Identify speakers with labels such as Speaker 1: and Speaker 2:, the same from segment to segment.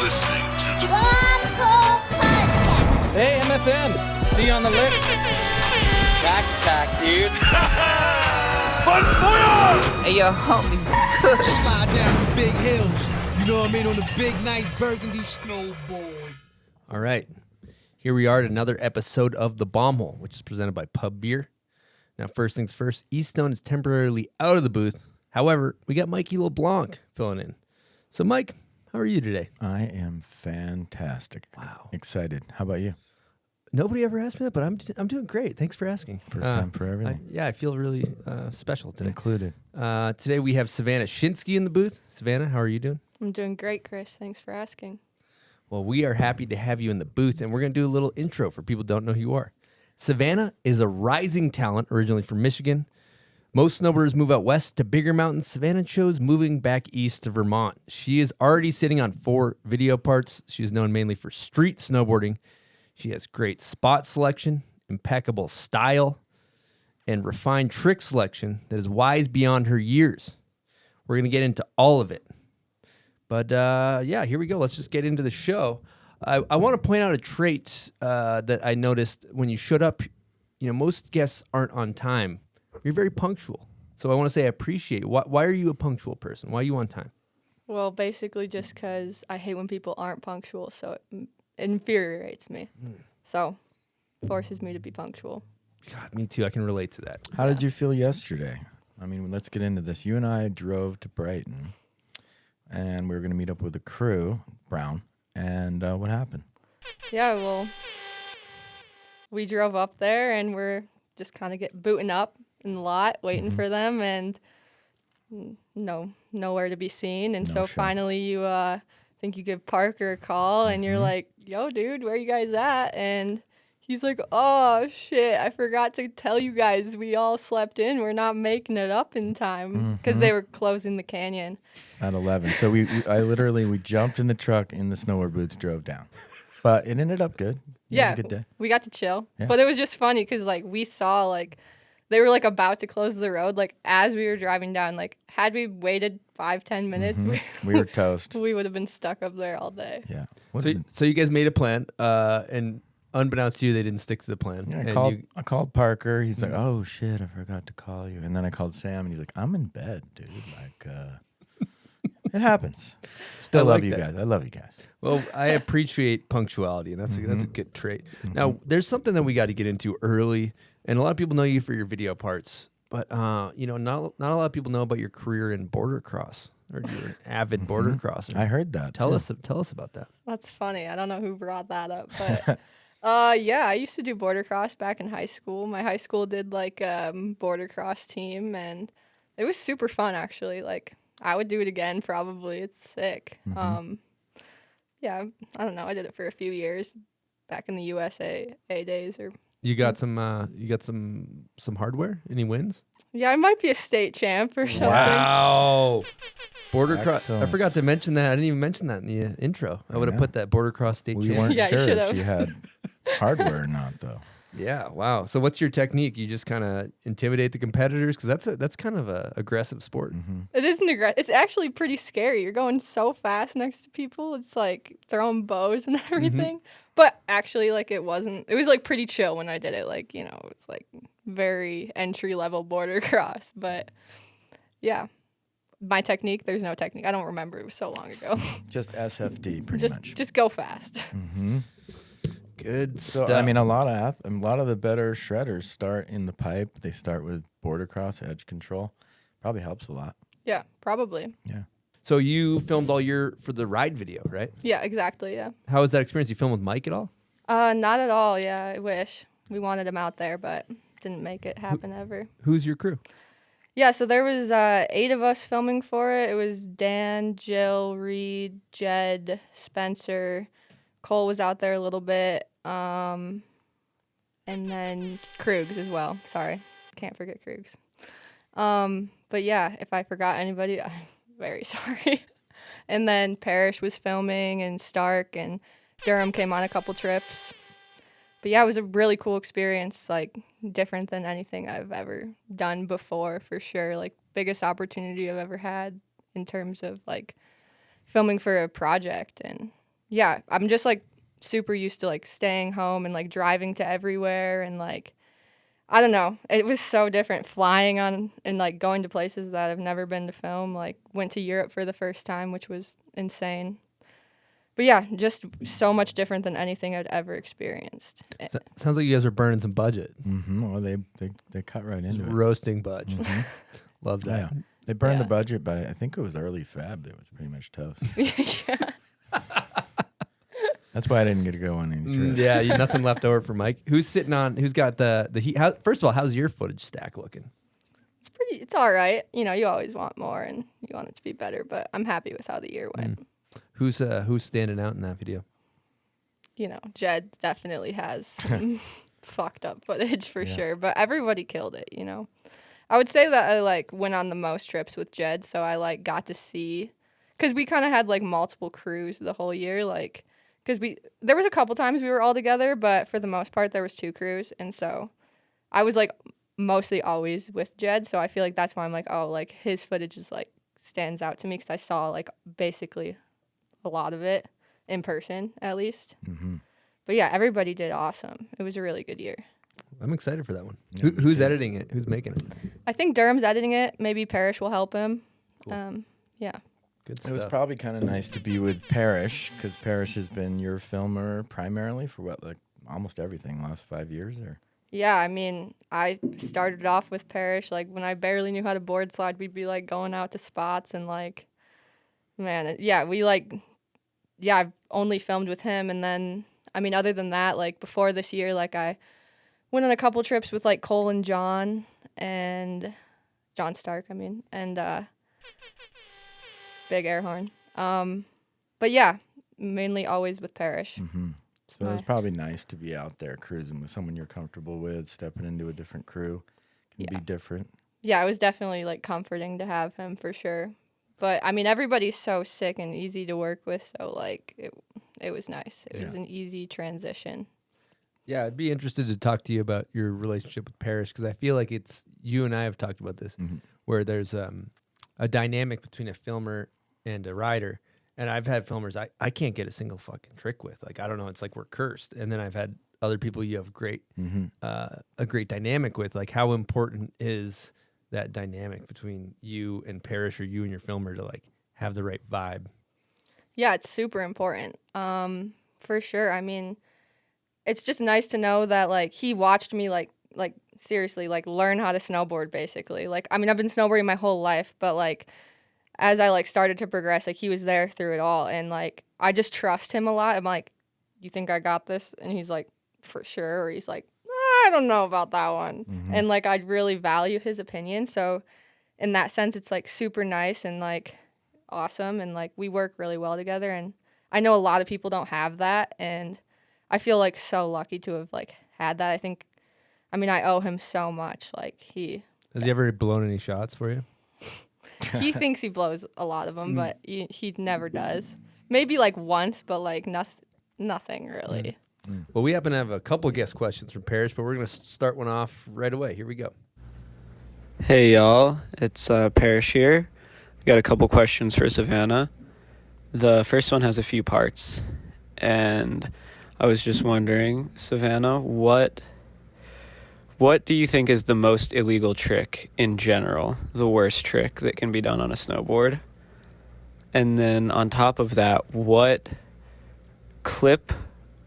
Speaker 1: listening to the
Speaker 2: Hey, MFM. See you on the lips.
Speaker 3: Back attack, dude.
Speaker 1: Fun Fire!
Speaker 3: Hey, yo, homies. Good.
Speaker 4: Slide down the big hills. You know what I mean? On the big, nice burgundy snowboard.
Speaker 5: All right. Here we are at another episode of The Bomb Hole, which is presented by Pub Beer. Now, first things first, Eaststone is temporarily out of the booth. However, we got Mikey LeBlanc filling in. So, Mike, how are you today?
Speaker 6: I am fantastic.
Speaker 5: Wow.
Speaker 6: Excited. How about you?
Speaker 5: Nobody ever asked me that, but I'm doing great. Thanks for asking.
Speaker 6: First time for everything.
Speaker 5: I feel really special today.
Speaker 6: Included.
Speaker 5: Today we have Savannah Shinske in the booth. Savannah, how are you doing?
Speaker 7: I'm doing great, Chris. Thanks for asking.
Speaker 5: Well, we are happy to have you in the booth, and we're going to do a little intro for people who don't know who you are. Savannah is a rising talent originally from Michigan. Most snowboarders move out west to bigger mountains. Savannah chose moving back east to Vermont. She is already sitting on 4 video parts. She is known mainly for street snowboarding. She has great spot selection, impeccable style, and refined trick selection that is wise beyond her years. We're going to get into all of it. But, yeah, here we go. Let's just get into the show. I want to point out a trait that I noticed when you showed up. You know, most guests aren't on time. You're very punctual. So I want to say I appreciate it. Why are you a punctual person? Why are you on time?
Speaker 7: Well, basically just because I hate when people aren't punctual, so it infuriates me. So forces me to be punctual.
Speaker 5: God, me too. I can relate to that.
Speaker 6: How did you feel yesterday? I mean, let's get into this. You and I drove to Brighton, and we were going to meet up with the crew, Brown, and what happened?
Speaker 7: Yeah, well, we drove up there, and we're just kind of booting up in the lot, waiting for them, and nowhere to be seen. And
Speaker 6: No
Speaker 7: so
Speaker 6: show.
Speaker 7: finally you think you give Parker a call, and you're like, yo, dude, where you guys at? And he's like, oh, shit, I forgot to tell you guys we all slept in. We're not making it up in time because they were closing the canyon.
Speaker 6: At 11. So we jumped in the truck in the snowboard boots, drove down. But it ended up good. You had a good day.
Speaker 7: We got to chill.
Speaker 6: Yeah.
Speaker 7: But it was just funny because, like, we saw, like, they were, like, about to close the road, like, as we were driving down. Like, had we waited 5-10 minutes,
Speaker 6: We were toast.
Speaker 7: we would have been stuck up there all day.
Speaker 6: Yeah.
Speaker 5: So you guys made a plan, and unbeknownst to you, they didn't stick to the plan.
Speaker 6: Yeah,
Speaker 5: And
Speaker 6: I called Parker. He's like, oh, shit, I forgot to call you. And then I called Sam, and he's like, I'm in bed, dude. Like, it happens. Still
Speaker 5: I
Speaker 6: love
Speaker 5: like
Speaker 6: you
Speaker 5: that.
Speaker 6: guys. I love you guys.
Speaker 5: Well, I appreciate punctuality, and that's a good trait. Now, there's something that we got to get into early, and a lot of people know you for your video parts, but you know, not a lot of people know about your career in border cross, or you're an avid border crosser.
Speaker 6: I heard that.
Speaker 5: Tell
Speaker 6: too.
Speaker 5: us about that.
Speaker 7: That's funny. I don't know who brought that up, but yeah, I used to do border cross back in high school. My high school did like a border cross team, and it was super fun actually. Like I would do it again probably. It's sick. Yeah, I don't know. I did it for a few years back in the USA days. Or
Speaker 5: You got some hardware? Any wins?
Speaker 7: yeah, I might be a state champ or something.
Speaker 5: Wow. Border cross. I
Speaker 6: Excellent.
Speaker 5: forgot to mention that. I didn't even mention that in the intro. I would have
Speaker 6: know.
Speaker 5: put that border cross state
Speaker 6: We
Speaker 5: champ.
Speaker 6: weren't
Speaker 7: Yeah, you
Speaker 6: sure
Speaker 7: should've.
Speaker 6: if she had hardware or not, though.
Speaker 5: Yeah, wow. So what's your technique? You just kind of intimidate the competitors? Because that's kind of a aggressive sport.
Speaker 7: It isn't aggressive. It's actually pretty scary. You're going so fast next to people. It's like throwing bows and everything. But actually, like it wasn't. It was like pretty chill when I did it. Like, you know, it was like very entry level border cross. But yeah, my technique. There's no technique. I don't remember. It was so long ago.
Speaker 6: Just SFD, pretty much.
Speaker 7: just go fast.
Speaker 5: Good
Speaker 6: So,
Speaker 5: stuff.
Speaker 6: I mean, a lot of the better shredders start in the pipe. They start with border cross edge control. Probably helps a lot.
Speaker 7: Yeah, probably.
Speaker 6: Yeah.
Speaker 5: So you filmed all for the ride video, right?
Speaker 7: Yeah, exactly. Yeah.
Speaker 5: How was that experience? You filmed with Mike at all?
Speaker 7: Not at all. Yeah, I wish we wanted him out there, but didn't make it happen ever.
Speaker 5: Who's your crew?
Speaker 7: Yeah, so there was 8 of us filming for it. It was Dan, Jill, Reed, Jed, Spencer. Cole was out there a little bit. And then Krugs as well. Sorry, can't forget Krugs. But yeah, if I forgot anybody, I'm very sorry. And then Parrish was filming, and Stark and Durham came on a couple trips. But yeah, it was a really cool experience, like different than anything I've ever done before, for sure. Like biggest opportunity I've ever had in terms of like filming for a project, and yeah, I'm just like super used to like staying home and like driving to everywhere and like I don't know. It was so different flying on and like going to places that I've never been to film. Like went to Europe for the first time, which was insane. But yeah, just so much different than anything I'd ever experienced.
Speaker 5: Sounds like you guys are burning some budget.
Speaker 6: Mm-hmm. Well, they cut right into it.
Speaker 5: Roasting budge. Love that.
Speaker 6: Yeah. They burned the
Speaker 7: Yeah.
Speaker 6: budget, but I think it was early Feb. It was pretty much toast.
Speaker 7: Yeah.
Speaker 6: That's why I didn't get to go on any trips.
Speaker 5: Yeah, you nothing left over for Mike. Who's sitting on? Who's got the heat? First of all, how's your footage stack looking?
Speaker 7: It's all right. You know, you always want more and you want it to be better, but I'm happy with how the year went.
Speaker 5: Who's standing out in that video?
Speaker 7: You know, Jed definitely has some fucked up footage for sure, but everybody killed it, you know. I would say that I like went on the most trips with Jed, so I like got to see cuz we kind of had like multiple crews the whole year like cuz there was a couple times we were all together, but for the most part there was 2 crews, and so I was like mostly always with Jed, so I feel like that's why I'm like, oh, like his footage is like stands out to me cuz I saw like basically a lot of it in person at least.
Speaker 6: Mm-hmm.
Speaker 7: But yeah, everybody did awesome. It was a really good year.
Speaker 5: I'm excited for that one.
Speaker 6: Yeah,
Speaker 5: Who's editing it? Who's making it?
Speaker 7: I think Durham's editing it. Maybe Parrish will help him.
Speaker 5: Cool.
Speaker 7: Yeah.
Speaker 5: Good
Speaker 6: It was
Speaker 5: stuff.
Speaker 6: probably kind of nice to be with Parrish because Parrish has been your filmer primarily for what, like almost everything last 5 years or.
Speaker 7: Yeah, I mean, I started off with Parrish. Like when I barely knew how to board slide, we'd be like going out to spots and like, man, I've only filmed with him. And then, I mean, other than that, like before this year, like I went on a couple trips with like Cole and John Stark, and big air horn. But yeah, mainly always with Parrish.
Speaker 6: Mm-hmm. So it was probably nice to be out there cruising with someone you're comfortable with, stepping into a different crew. Can be different.
Speaker 7: Yeah, it was definitely like comforting to have him for sure. But I mean, everybody's so sick and easy to work with, so like it was nice. It was an easy transition.
Speaker 5: Yeah, I'd be interested to talk to you about your relationship with Parrish because I feel like you and I have talked about this, where there's a dynamic between a filmer and a rider. And I've had filmers I can't get a single fucking trick with. Like, I don't know, it's like we're cursed. And then I've had other people you have a great dynamic with. Like, how important is that dynamic between you and Parrish or you and your filmer to like have the right vibe?
Speaker 7: Yeah, it's super important. For sure. I mean, it's just nice to know that like he watched me like seriously like learn how to snowboard basically. Like, I mean, I've been snowboarding my whole life, but like as I like started to progress, like he was there through it all, and like I just trust him a lot. I'm like, you think I got this? And he's like, for sure. Or he's like, I don't know about that one. And like I really value his opinion. So in that sense, it's like super nice and like awesome, and like we work really well together. And I know a lot of people don't have that, and I feel like so lucky to have like had that. I owe him so much. Like
Speaker 5: Has he ever blown any shots for you?
Speaker 7: he thinks he blows a lot of them, but he never does. Maybe like once, but like nothing really.
Speaker 5: Well, we happen to have a couple of guest questions from Parrish, but we're going to start one off right away. Here we go.
Speaker 8: Hey y'all, it's Parrish here. I got a couple questions for Savannah. The first one has a few parts, and I was just wondering, Savannah, what do you think is the most illegal trick in general, the worst trick that can be done on a snowboard? And then on top of that, what clip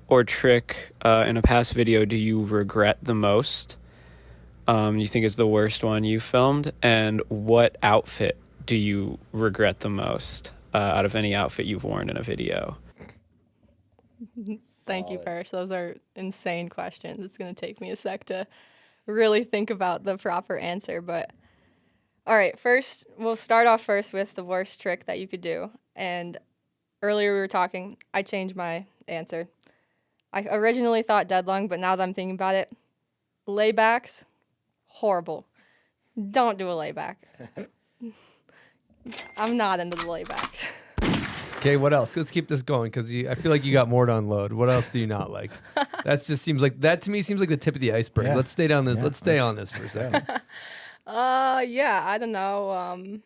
Speaker 8: or trick in a past video do you regret the most? You think is the worst one you filmed? And what outfit do you regret the most out of any outfit you've worn in a video?
Speaker 7: Thank you, Parrish. Those are insane questions. It's going to take me a sec to really think about the proper answer. But all right, first, we'll start off first with the worst trick that you could do. And earlier we were talking, I changed my answer. I originally thought dead lung, but now that I'm thinking about it, laybacks, horrible. Don't do a layback. I'm not into the laybacks.
Speaker 5: Okay, what else? Let's keep this going because I feel like you got more to unload. What else do you not like? That to me seems like the tip of the iceberg.
Speaker 6: Yeah.
Speaker 5: Let's stay down this.
Speaker 6: Yeah,
Speaker 5: let's stay on this for a second.
Speaker 7: Yeah, I don't know.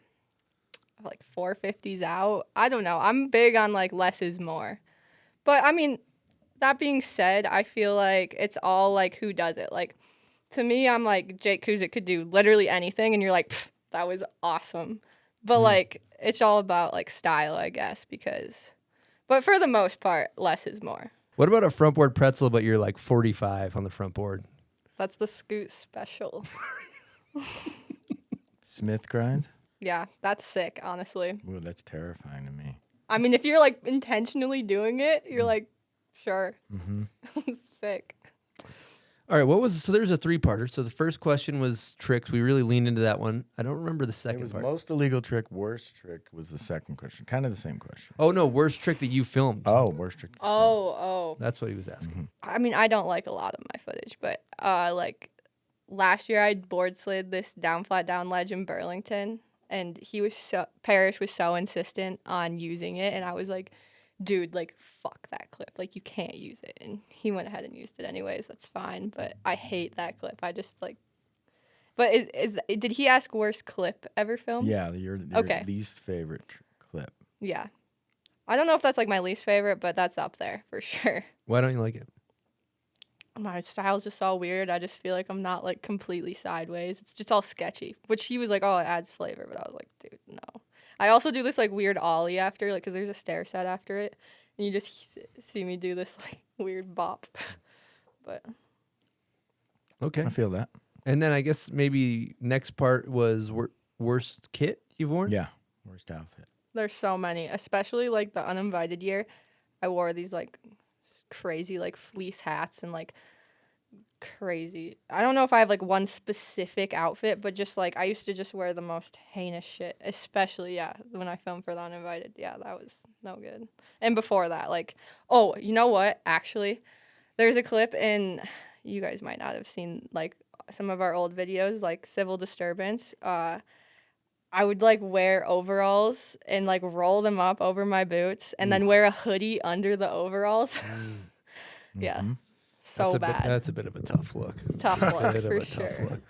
Speaker 7: Like 450s out. I don't know. I'm big on like less is more. But I mean, that being said, I feel like it's all like who does it. Like to me, I'm like Jake Kuzik could do literally anything, and you're like, that was awesome. But like it's all about like style, I guess, because. But for the most part, less is more.
Speaker 5: What about a front board pretzel, but you're like 45 on the front board?
Speaker 7: That's the Scoot special.
Speaker 6: Smith grind?
Speaker 7: Yeah, that's sick, honestly.
Speaker 6: Ooh, that's terrifying to me.
Speaker 7: I mean, if you're like intentionally doing it, you're like, sure. Sick.
Speaker 5: All right, so there's a 3-parter. So the first question was tricks. We really leaned into that one. I don't remember the
Speaker 6: It
Speaker 5: second
Speaker 6: was
Speaker 5: part.
Speaker 6: most illegal trick, worst trick was the second question. Kind of the same question.
Speaker 5: Oh, no, worst trick that you filmed.
Speaker 6: Oh, worst trick.
Speaker 7: Oh.
Speaker 5: That's what he was asking.
Speaker 7: I mean, I don't like a lot of my footage, but like last year I board slid this down flat down ledge in Burlington, and Parrish was so insistent on using it, and I was like, dude, like, fuck that clip. Like, you can't use it. And he went ahead and used it anyways. That's fine. But I hate that clip. I just, like... But did he ask worst clip ever filmed?
Speaker 6: Yeah, your
Speaker 7: Okay.
Speaker 6: least favorite clip.
Speaker 7: Yeah. I don't know if that's, like, my least favorite, but that's up there for sure.
Speaker 5: Why don't you like it?
Speaker 7: My style's just all weird. I just feel like I'm not, like, completely sideways. It's just all sketchy. Which he was like, oh, it adds flavor. But I was like, dude, no. I also do this, like, weird ollie after, like, because there's a stair set after it. And you just see me do this, like, weird bop. But.
Speaker 5: Okay.
Speaker 6: I feel that.
Speaker 5: And then I guess maybe next part was worst kit you've worn?
Speaker 6: Yeah. Worst outfit.
Speaker 7: There's so many. Especially, like, the uninvited year. I wore these, like, crazy, like, fleece hats and, like, crazy. I don't know if I have like one specific outfit, but just like I used to just wear the most heinous shit, especially when I filmed for the uninvited. Yeah, that was no good. And before that, like, oh, you know what? Actually, there's a clip in, you guys might not have seen like some of our old videos, like civil disturbance. I would like wear overalls and like roll them up over my boots and then wear a hoodie under the overalls. Yeah. So bad.
Speaker 5: That's a bit of a tough look.
Speaker 7: Tough look, for sure.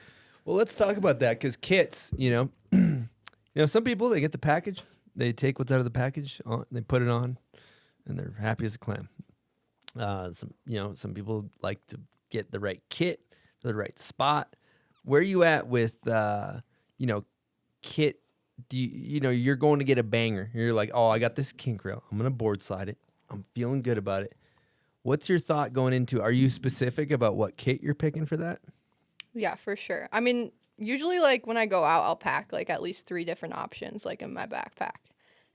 Speaker 5: Well, let's talk about that because kits, some people, they get the package, they take what's out of the package, they put it on, and they're happy as a clam. Some people like to get the right kit for the right spot. Where are you at with, kit? You're going to get a banger. You're like, oh, I got this kink rail. I'm going to board slide it. I'm feeling good about it. What's your thought going into? Are you specific about what kit you're picking for that?
Speaker 7: Yeah, for sure. I mean, usually like when I go out, I'll pack like at least 3 different options like in my backpack.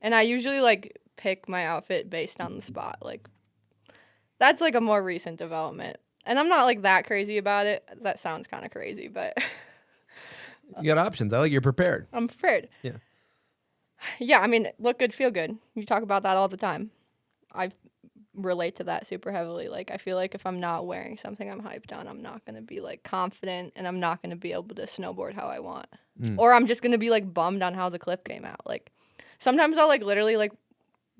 Speaker 7: And I usually like pick my outfit based on the spot. Like that's like a more recent development. And I'm not like that crazy about it. That sounds kind of crazy, but
Speaker 5: you got options. I like you're prepared.
Speaker 7: I'm prepared.
Speaker 5: Yeah.
Speaker 7: Yeah, I mean, look good, feel good. You talk about that all the time. I relate to that super heavily. Like, I feel like if I'm not wearing something I'm hyped on, I'm not going to be, like, confident, and I'm not going to be able to snowboard how I want. Or I'm just going to be, like, bummed on how the clip came out. Like, sometimes I'll, like, literally, like,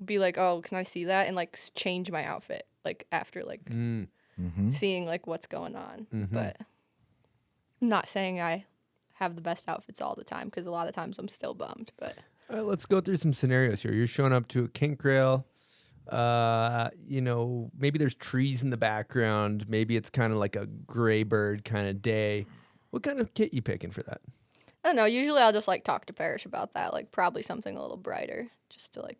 Speaker 7: be like, oh, can I see that? And, like, change my outfit, like, after, like, seeing, like, what's going on. But I'm not saying I have the best outfits all the time, because a lot of times I'm still bummed, but...
Speaker 5: All right, let's go through some scenarios here. You're showing up to a kink rail. Maybe there's trees in the background. Maybe it's kind of like a gray bird kind of day. What kind of kit you picking for that?
Speaker 7: I don't know. Usually I'll just like talk to Parrish about that. Like probably something a little brighter just to like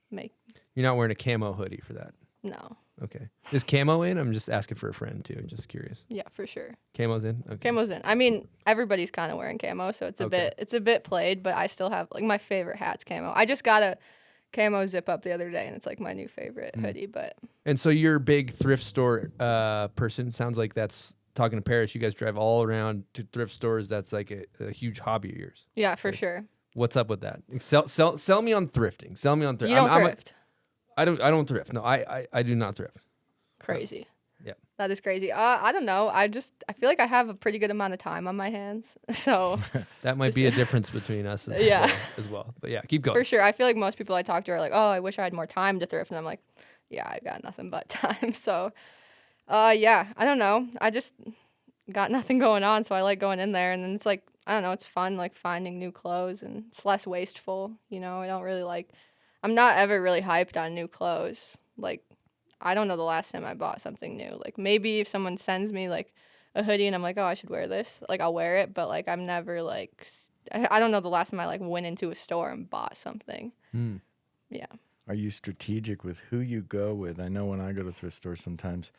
Speaker 7: make.
Speaker 5: You're not wearing a camo hoodie for that?
Speaker 7: No.
Speaker 5: Okay. Is camo in? I'm just asking for a friend too. Just curious.
Speaker 7: Yeah, for sure.
Speaker 5: Camo's in? Okay.
Speaker 7: Camo's in. I mean, everybody's kind of wearing camo, so it's a bit played, but I still have like my favorite hat's camo. I just got a camo zip up the other day, and it's like my new favorite hoodie. But
Speaker 5: and so you're a big thrift store person. Sounds like that's talking to Parrish. You guys drive all around to thrift stores. That's like a huge hobby of yours.
Speaker 7: Yeah, for sure.
Speaker 5: What's up with that? Sell me on thrifting. Sell me on thrifting.
Speaker 7: You don't thrift.
Speaker 5: I don't thrift. No, I do not thrift.
Speaker 7: Crazy.
Speaker 5: Yeah.
Speaker 7: That is crazy. I don't know. I feel like I have a pretty good amount of time on my hands. So
Speaker 5: that might be a difference between us as well. But yeah, keep going.
Speaker 7: For sure. I feel like most people I talk to are like, oh, I wish I had more time to thrift. And I'm like, yeah, I got nothing but time. So yeah, I don't know. I just got nothing going on. So I like going in there, and then it's like, I don't know, it's fun like finding new clothes, and it's less wasteful. I don't really I'm not ever really hyped on new clothes. Like, I don't know the last time I bought something new. Like, maybe if someone sends me, like, a hoodie and I'm like, oh, I should wear this, like, I'll wear it. But, like, I'm never, like, I don't know the last time I, like, went into a store and bought something. Yeah.
Speaker 6: Are you strategic with who you go with? I know when I go to thrift stores sometimes,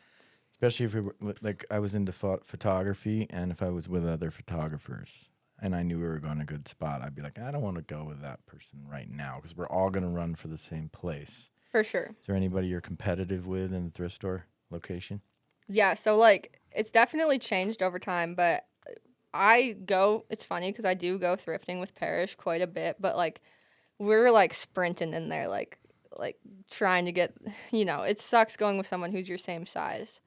Speaker 6: especially if we were, like, I was into photography, and if I was with other photographers and I knew we were going to a good spot, I'd be like, I don't want to go with that person right now because we're all going to run for the same place.
Speaker 7: For sure.
Speaker 6: Is there anybody you're competitive with in the thrift store location?
Speaker 7: Yeah, so, like, it's definitely changed over time, but it's funny because I do go thrifting with Parrish quite a bit, but, like, we're, like, sprinting in there, like trying to get, it sucks going with someone who's your same size.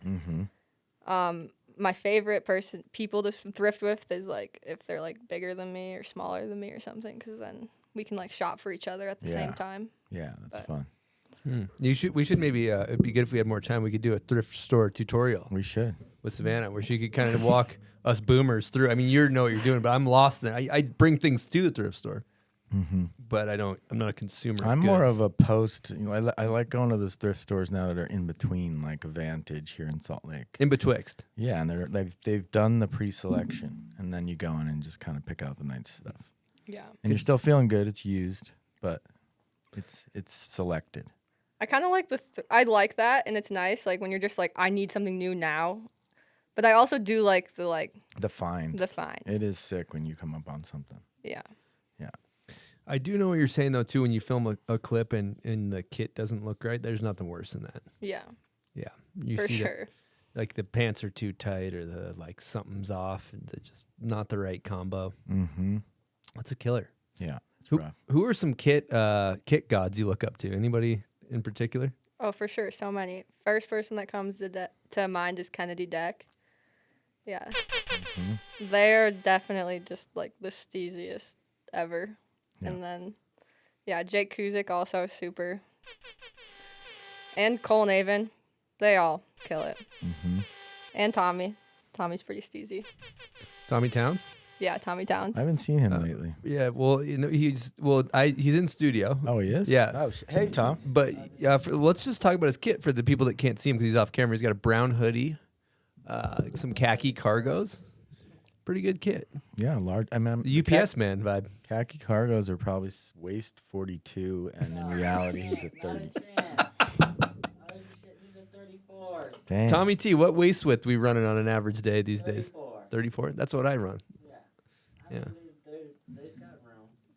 Speaker 7: My favorite people to thrift with is, like, if they're, like, bigger than me or smaller than me or something, because then we can, like, shop for each other at the same time.
Speaker 6: Yeah, that's fun.
Speaker 5: We should maybe, it'd be good if we had more time, we could do a thrift store tutorial.
Speaker 6: We should.
Speaker 5: With Savannah, where she could kind of walk us boomers through. I mean, you know what you're doing, but I'm lost in it. I bring things to the thrift store. But I'm not a consumer.
Speaker 6: I'm more of a post. I like going to those thrift stores now that are in between, like a Vantage here in Salt Lake.
Speaker 5: In betwixt.
Speaker 6: Yeah, and they've done the pre-selection, and then you go in and just kind of pick out the nice stuff.
Speaker 7: Yeah.
Speaker 6: And you're still feeling good. It's used, but it's selected.
Speaker 7: I kind of like I like that, and it's nice. Like when you're just like, I need something new now. But I also do like
Speaker 6: the find.
Speaker 7: The find.
Speaker 6: It is sick when you come up on something.
Speaker 7: Yeah.
Speaker 6: Yeah.
Speaker 5: I do know what you're saying, though, too, when you film a clip and the kit doesn't look right. There's nothing worse than that.
Speaker 7: Yeah.
Speaker 5: Yeah. You
Speaker 7: For
Speaker 5: see
Speaker 7: sure.
Speaker 5: Like the pants are too tight or something's off and they're just not the right combo. That's a killer.
Speaker 6: Yeah. It's rough.
Speaker 5: Who are some kit gods you look up to? Anybody in particular?
Speaker 7: Oh, for sure. So many. First person that comes to mind is Kennedy Deck. Yeah. They're definitely just like the steeziest ever. Yeah. And then, yeah, Jake Kuzik also super. And Cole Navin. They all kill it. And Tommy. Tommy's pretty steezy.
Speaker 5: Tommy Towns?
Speaker 7: Yeah, Tommy Towns.
Speaker 6: I haven't seen him lately.
Speaker 5: Yeah, well, he's in studio.
Speaker 6: Oh, he is?
Speaker 5: Yeah.
Speaker 6: Oh, hey, Tom.
Speaker 5: But let's just talk about his kit for the people that can't see him because he's off camera. He's got a brown hoodie, some khaki cargos. Pretty good kit.
Speaker 6: Yeah, large. I mean,
Speaker 5: UPS man vibe.
Speaker 6: Khaki cargos are probably waist 42, and in reality, he's a 30. Damn.
Speaker 5: Tommy T, what waist width we running on an average day these days? 34. That's what I run. Yeah.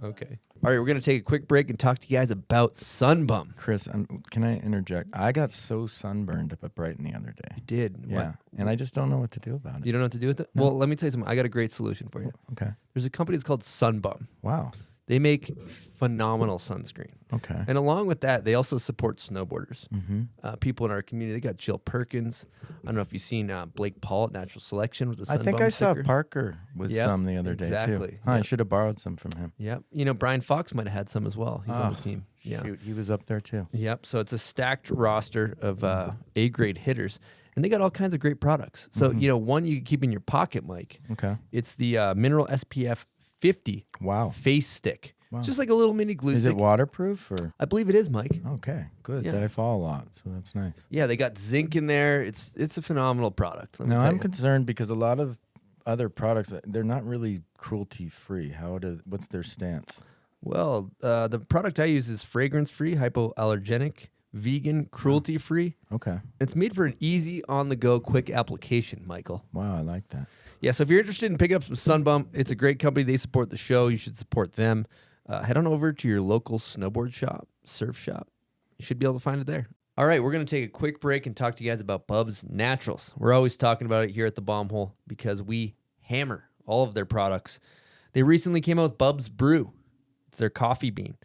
Speaker 5: Okay. All right, we're going to take a quick break and talk to you guys about Sunbum.
Speaker 6: Chris, can I interject? I got so sunburned up at Brighton the other day.
Speaker 5: You did?
Speaker 6: Yeah. And I just don't know what to do about it.
Speaker 5: You don't know what to do with it? No. Well, let me tell you something. I got a great solution for you.
Speaker 6: Okay.
Speaker 5: There's a company that's called Sunbum.
Speaker 6: Wow.
Speaker 5: They make phenomenal sunscreen.
Speaker 6: Okay.
Speaker 5: And along with that, they also support snowboarders. People in our community. They got Jill Perkins. I don't know if you've seen Blake Paul at Natural Selection with the Sunbum
Speaker 6: I think I saw
Speaker 5: sticker.
Speaker 6: Parker with some the other day, too. Huh, I should have borrowed some from him.
Speaker 5: Yep. Brian Fox might have had some as well. He's on the team. Yeah.
Speaker 6: Shoot, he was up there, too.
Speaker 5: Yep. So it's a stacked roster of A-grade hitters. And they got all kinds of great products. So, one you can keep in your pocket, Mike.
Speaker 6: Okay.
Speaker 5: It's the Mineral SPF 50 face stick. Wow. It's just like a little mini glue stick.
Speaker 6: Is it waterproof? Or?
Speaker 5: I believe it is, Mike.
Speaker 6: Okay, good. Yeah. That I fall a lot, so that's nice.
Speaker 5: Yeah, they got zinc in there. It's a phenomenal product.
Speaker 6: Now, I'm concerned because a lot of other products, they're not really cruelty-free. What's their stance?
Speaker 5: Well, the product I use is fragrance-free, hypoallergenic, vegan, cruelty-free.
Speaker 6: Okay.
Speaker 5: It's made for an easy, on-the-go, quick application, Michael.
Speaker 6: Wow, I like that.
Speaker 5: Yeah, so if you're interested in picking up some Sunbum, it's a great company. They support the show. You should support them. Head on over to your local snowboard shop, surf shop. You should be able to find it there. All right, we're going to take a quick break and talk to you guys about Bubs Naturals. We're always talking about it here at the Bomb Hole because we hammer all of their products. They recently came out with Bubs Brew. It's their coffee bean,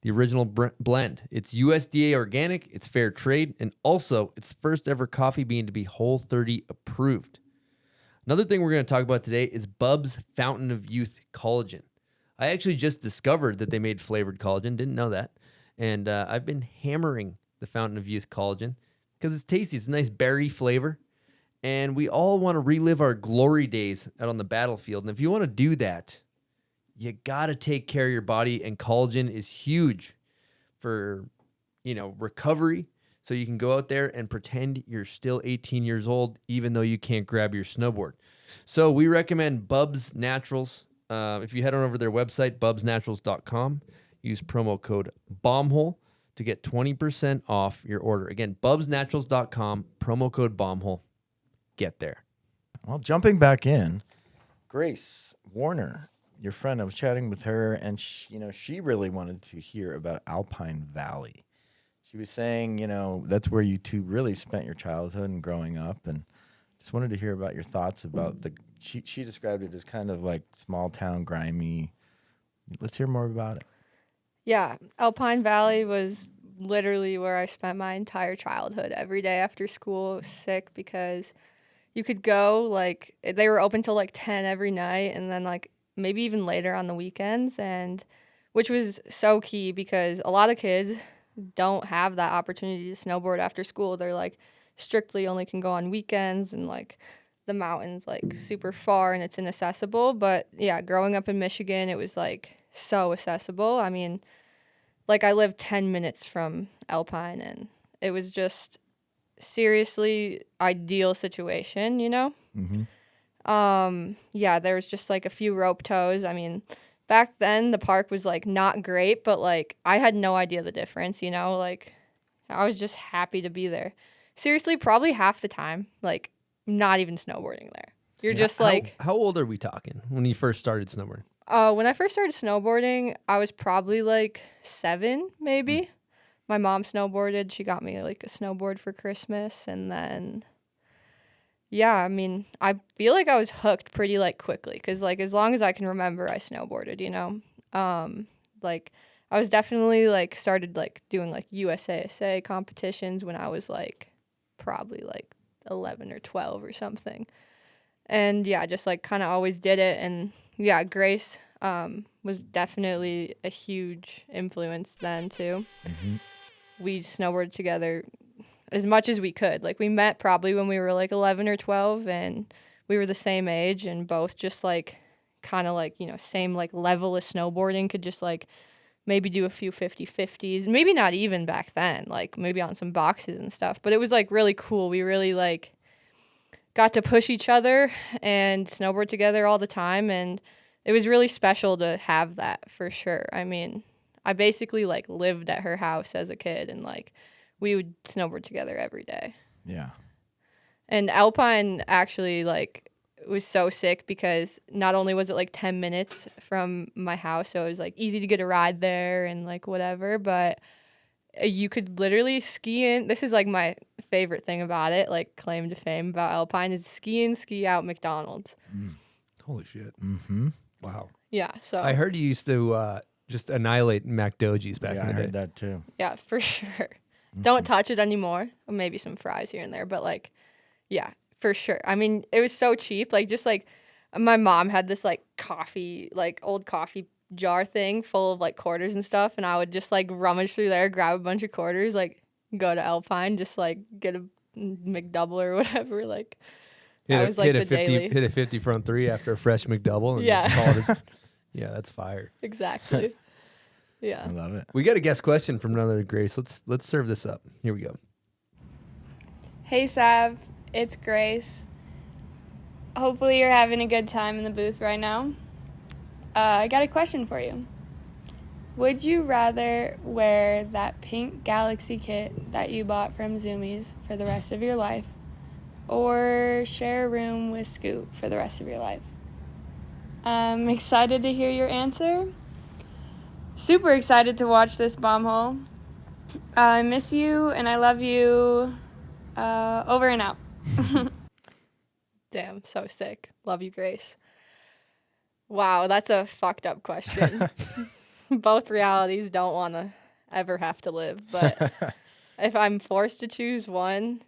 Speaker 5: the original blend. It's USDA organic, it's fair trade, and also it's the first ever coffee bean to be Whole30 approved. Another thing we're going to talk about today is Bubs Fountain of Youth Collagen. I actually just discovered that they made flavored collagen. Didn't know that. And I've been hammering the Fountain of Youth Collagen because it's tasty. It's a nice berry flavor. And we all want to relive our glory days out on the battlefield. And if you want to do that, you got to take care of your body. And collagen is huge for, recovery, So you can go out there and pretend you're still 18 years old, even though you can't grab your snowboard. So we recommend Bubs Naturals. If you head on over to their website, bubsnaturals.com, use promo code BOMBHOLE to get 20% off your order. Again, bubsnaturals.com, promo code BOMBHOLE. Get there.
Speaker 6: Well, jumping back in, Grace Warner, your friend, I was chatting with her, and she really wanted to hear about Alpine Valley. She was saying, that's where you two really spent your childhood and growing up, and just wanted to hear about your thoughts about she described it as kind of like small town, grimy. Let's hear more about it.
Speaker 7: Yeah, Alpine Valley was literally where I spent my entire childhood. Every day after school, I was sick because you could go, like, they were open till like 10 every night, and then like maybe even later on the weekends, and which was so key because a lot of kids don't have that opportunity to snowboard after school. They're like strictly only can go on weekends, and like the mountain's like super far and it's inaccessible. But yeah, growing up in Michigan, it was like so accessible. I mean, like I lived 10 minutes from Alpine, and it was just seriously ideal situation,
Speaker 6: Mm-hmm.
Speaker 7: Yeah, there was just like a few rope tows. I mean, back then the park was like not great, but like I had no idea the difference, like I was just happy to be there. Seriously, probably half the time, like not even snowboarding there. You're just like,
Speaker 5: How old are we talking when you first started snowboarding?
Speaker 7: when I first started snowboarding, I was probably like 7, maybe. My mom snowboarded. She got me like a snowboard for Christmas, and then yeah, I mean, I feel like I was hooked pretty like quickly because like as long as I can remember, I snowboarded. Like I was definitely like started like doing like USASA competitions when I was like probably like 11 or 12 or something, and yeah, just like kind of always did it. And yeah, Grace was definitely a huge influence then too.
Speaker 6: Mm-hmm.
Speaker 7: We snowboarded together as much as we could. Like we met probably when we were like 11 or 12, and we were the same age, and both just like kind of like, same like level of snowboarding, could just like maybe do a few 50-50s, maybe not even back then, like maybe on some boxes and stuff. But it was like really cool. We really like got to push each other and snowboard together all the time, and it was really special to have that for sure. I mean, I basically like lived at her house as a kid, and like we would snowboard together every day.
Speaker 6: Yeah.
Speaker 7: And Alpine actually like was so sick because not only was it like 10 minutes from my house, so it was like easy to get a ride there and like whatever, but you could literally ski in. This is like my favorite thing about it, like claim to fame about Alpine, is ski in, ski out McDonald's.
Speaker 5: Holy shit.
Speaker 6: Mm-hmm.
Speaker 5: Wow.
Speaker 7: Yeah, so
Speaker 5: I heard you used to just annihilate McDoji's back
Speaker 6: Yeah,
Speaker 5: in
Speaker 6: I
Speaker 5: the day.
Speaker 6: heard that too.
Speaker 7: yeah, for sure. Don't touch it anymore. Maybe some fries here and there, but like, yeah, for sure. I mean, it was so cheap. Like, just like my mom had this like coffee, like old coffee jar thing full of like quarters and stuff, and I would just like rummage through there, grab a bunch of quarters, like go to Alpine, just like get a McDouble or whatever. Like, that was like the daily.
Speaker 5: Hit a 50 front three after a fresh McDouble. And
Speaker 7: Yeah.
Speaker 5: call it yeah, that's fire.
Speaker 7: Exactly. Yeah.
Speaker 6: I love it.
Speaker 5: We got a guest question from another Grace. Let's serve this up. Here we go.
Speaker 9: Hey Sav, it's Grace. Hopefully you're having a good time in the booth right now. I got a question for you. Would you rather wear that pink Galaxy kit that you bought from Zoomies for the rest of your life, or share a room with Scoot for the rest of your life? I'm excited to hear your answer. Super excited to watch this bomb hole. I miss you and I love you. Over and out.
Speaker 7: Damn, so sick. Love you, Grace. Wow, that's a fucked up question. Both realities don't want to ever have to live, but if I'm forced to choose one.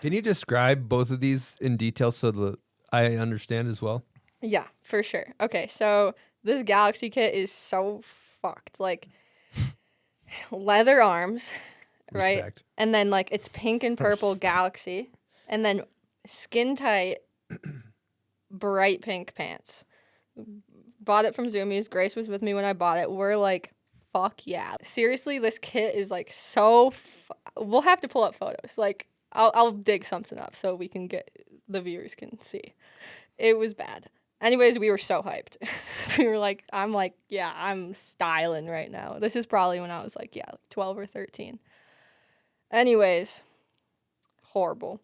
Speaker 5: Can you describe both of these in detail so that I understand as well?
Speaker 7: Yeah, for sure. Okay, so this Galaxy kit is so fucked. Like, leather arms, right?
Speaker 5: Respect.
Speaker 7: And then, like, it's pink and purple Galaxy. And then skin tight, bright pink pants. Bought it from Zoomies. Grace was with me when I bought it. We're like, fuck yeah. Seriously, this kit is, like, so we'll have to pull up photos. Like, I'll dig something up so the viewers can see. It was bad. Anyways, we were so hyped. We were like, yeah, I'm styling right now. This is probably when I was like 12 or 13. Anyways, horrible.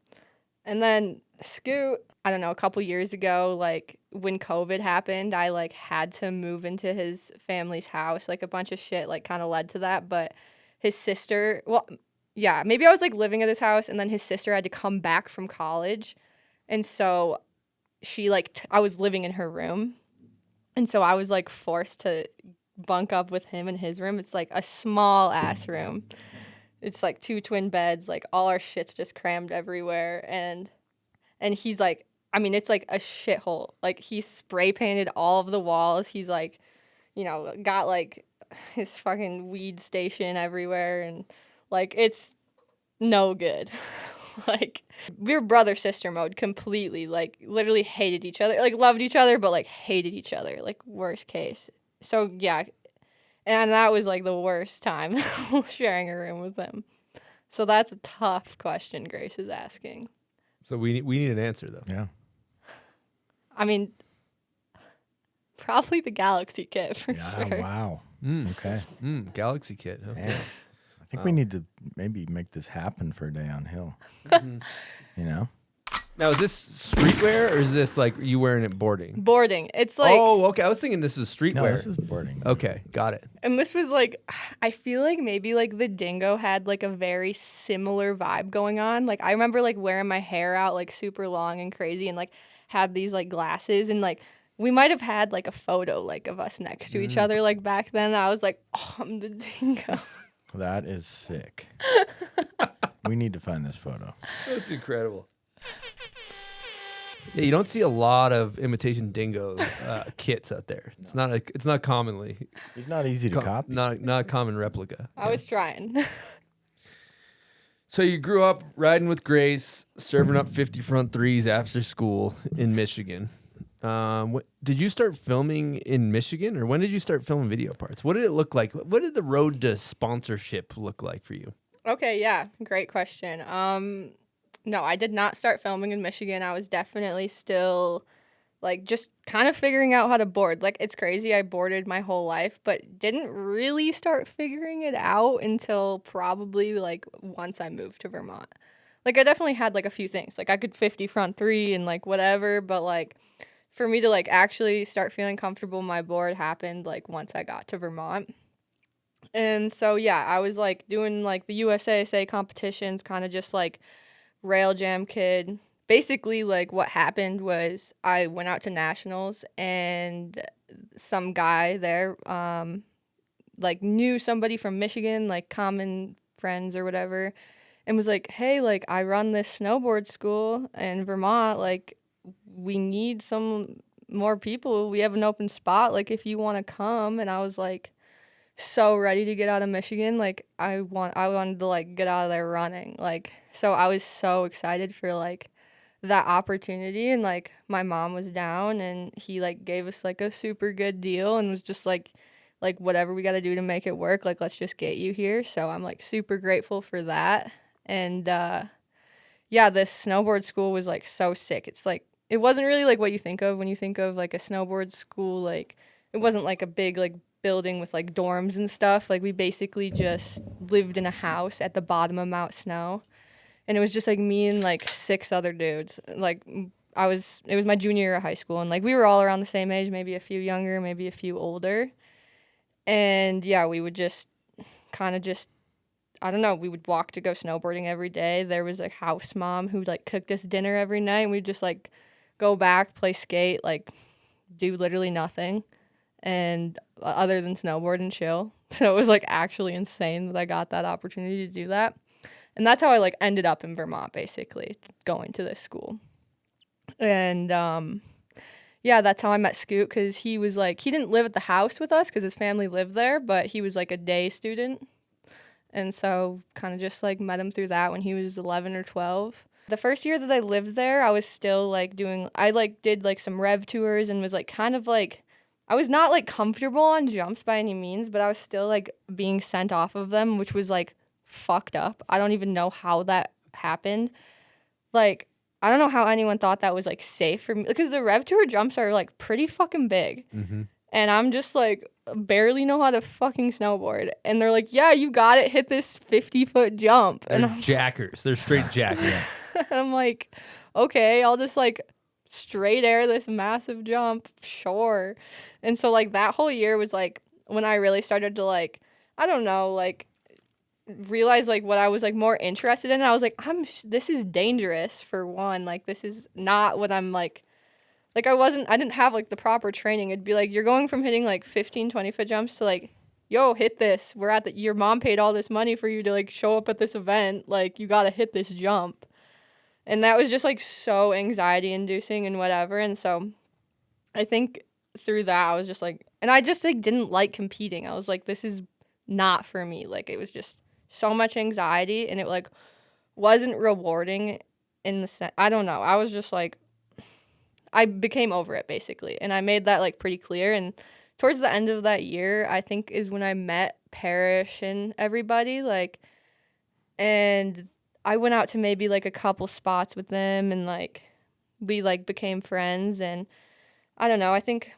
Speaker 7: And then Scoot, I don't know, a couple years ago, like when COVID happened, I like had to move into his family's house. Like a bunch of shit like kind of led to that. But his sister, well, yeah, maybe I was like living at his house and then his sister had to come back from college. And so she like, I was living in her room. And so I was like forced to bunk up with him in his room. It's like a small ass room. It's like 2 twin beds, like all our shit's just crammed everywhere. And he's like, I mean, it's like a shithole. Like he spray painted all of the walls. He's like, you know, got like his fucking weed station everywhere. And like, it's no good. Like we were brother-sister mode completely. Like literally hated each other. Like loved each other, but like hated each other. Like worst case. So yeah. And that was like the worst time sharing a room with him. So that's a tough question Grace is asking.
Speaker 5: So we need an answer though.
Speaker 6: Yeah.
Speaker 7: I mean, probably the Galaxy Kit for sure.
Speaker 6: Wow. Okay.
Speaker 5: Galaxy Kit. Okay.
Speaker 6: Man, I think we need to maybe make this happen for a day on Hill. You know?
Speaker 5: Now, is this streetwear or is this like you wearing it boarding?
Speaker 7: Boarding. It's like...
Speaker 5: Oh, okay. I was thinking this is streetwear.
Speaker 6: No, this is boarding.
Speaker 5: Okay, got it.
Speaker 7: And this was like, I feel like maybe like the Dingo had like a very similar vibe going on. Like I remember like wearing my hair out like super long and crazy and like had these like glasses and like we might have had like a photo like of us next to each other like back then. I was like, oh, I'm the Dingo.
Speaker 6: That is sick. We need to find this photo.
Speaker 5: That's incredible. Yeah, you don't see a lot of imitation dingo kits out there. It's not commonly.
Speaker 6: He's not easy to copy.
Speaker 5: Not a common replica.
Speaker 7: I was trying.
Speaker 5: So you grew up riding with Grace, serving up 50 front threes after school in Michigan. Did you start filming in Michigan, or when did you start filming video parts? What did it look like? What did the road to sponsorship look like for you?
Speaker 7: Okay, yeah, great question. No, I did not start filming in Michigan. I was definitely still, like, just kind of figuring out how to board. Like, it's crazy. I boarded my whole life, but didn't really start figuring it out until probably, like, once I moved to Vermont. Like, I definitely had, like, a few things. Like, I could 50 front three and, like, whatever, but, like, for me to, like, actually start feeling comfortable, my board happened, like, once I got to Vermont. And so, yeah, I was, like, doing, like, the USASA competitions, kind of just, like, rail jam kid. Basically, like, what happened was I went out to nationals and some guy there, like, knew somebody from Michigan, like, common friends or whatever, and was like, hey, like, I run this snowboard school in Vermont, like, we need some more people. We have an open spot, like, if you want to come. And I was like, so ready to get out of Michigan. Like I wanted to like get out of there running. Like, so I was so excited for like that opportunity. And like my mom was down and he like gave us like a super good deal and was just like whatever we got to do to make it work. Like, let's just get you here. So I'm like super grateful for that. And yeah, this snowboard school was like so sick. It's like, it wasn't really like what you think of when you think of like a snowboard school. Like it wasn't like a big like building with like dorms and stuff. Like we basically just lived in a house at the bottom of Mount Snow, and it was just like me and like 6 other dudes. Like it was my junior year of high school, and like we were all around the same age, maybe a few younger, maybe a few older. And yeah, we would just kind of just, I don't know, we would walk to go snowboarding every day. There was a house mom who like cooked us dinner every night, and we'd just like go back, play skate, like do literally nothing and other than snowboard and chill. So it was like actually insane that I got that opportunity to do that. And that's how I like ended up in Vermont, basically going to this school. And yeah, that's how I met Scoot, because he was like, he didn't live at the house with us because his family lived there, but he was like a day student. And so kind of just like met him through that when he was 11 or 12. The first year that I lived there, I was still like I like did like some rev tours and was like kind of like, I was not like comfortable on jumps by any means, but I was still like being sent off of them, which was like fucked up. I don't even know how that happened. Like, I don't know how anyone thought that was, like, safe for me. Because the Rev Tour jumps are, like, pretty fucking big.
Speaker 5: Mm-hmm.
Speaker 7: And I'm just, like, barely know how to fucking snowboard. And they're like, yeah, you got it. Hit this 50-foot jump.
Speaker 5: They're
Speaker 7: And I'm,
Speaker 5: jackers. They're straight jackers.
Speaker 7: and I'm like, okay, I'll just, like, straight air this massive jump. Sure. And so, like, that whole year was, like, when I really started to, like, I don't know, like, realize, like, what I was, like, more interested in. I was like, this is dangerous, for one. Like, this is not what I'm, like, I didn't have, like, the proper training. It'd be like, you're going from hitting, like, 15, 20-foot jumps to, like, yo, hit this. Your mom paid all this money for you to, like, show up at this event. Like, you got to hit this jump. And that was just, like, so anxiety-inducing and whatever. And so I think through that, I was just, like, and I just, like, didn't like competing. I was like, this is not for me. Like, it was just so much anxiety, and it, like, wasn't rewarding in the sense. I don't know. I was just, like, I became over it, basically. And I made that, like, pretty clear. And towards the end of that year, I think, is when I met Parrish and everybody, like, and I went out to maybe, like, a couple spots with them, and, like, we, like, became friends. And I don't know, I think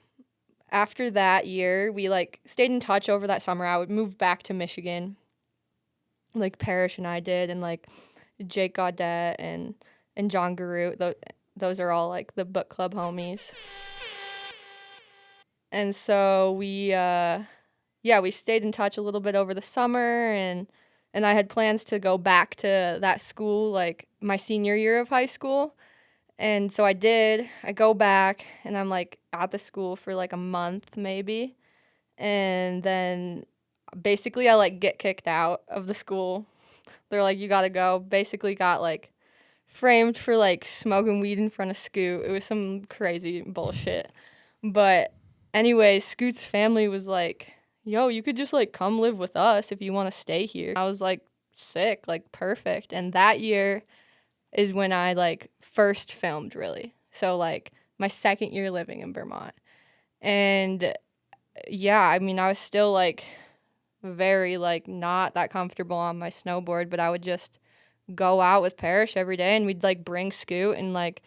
Speaker 7: after that year, we, like, stayed in touch over that summer. I would move back to Michigan, like Parrish and I did, and, like, Jake Gaudette and John Garut. Those are all, like, the book club homies. And so we stayed in touch a little bit over the summer, and I had plans to go back to that school, like, my senior year of high school. And so I did. I go back, and I'm, like, at the school for, like, a month maybe. And then basically I, like, get kicked out of the school. They're like, you gotta go. Basically got, like, framed for, like, smoking weed in front of Scoot. It was some crazy bullshit. But anyway, Scoot's family was like, yo, you could just, like, come live with us if you want to stay here. I was like, sick, like, perfect. And that year is when I, like, first filmed, really. So, like, my second year living in Vermont. And yeah, I mean, I was still, like, very, like, not that comfortable on my snowboard, but I would just go out with Parrish every day, and we'd, like, bring Scoot. And, like,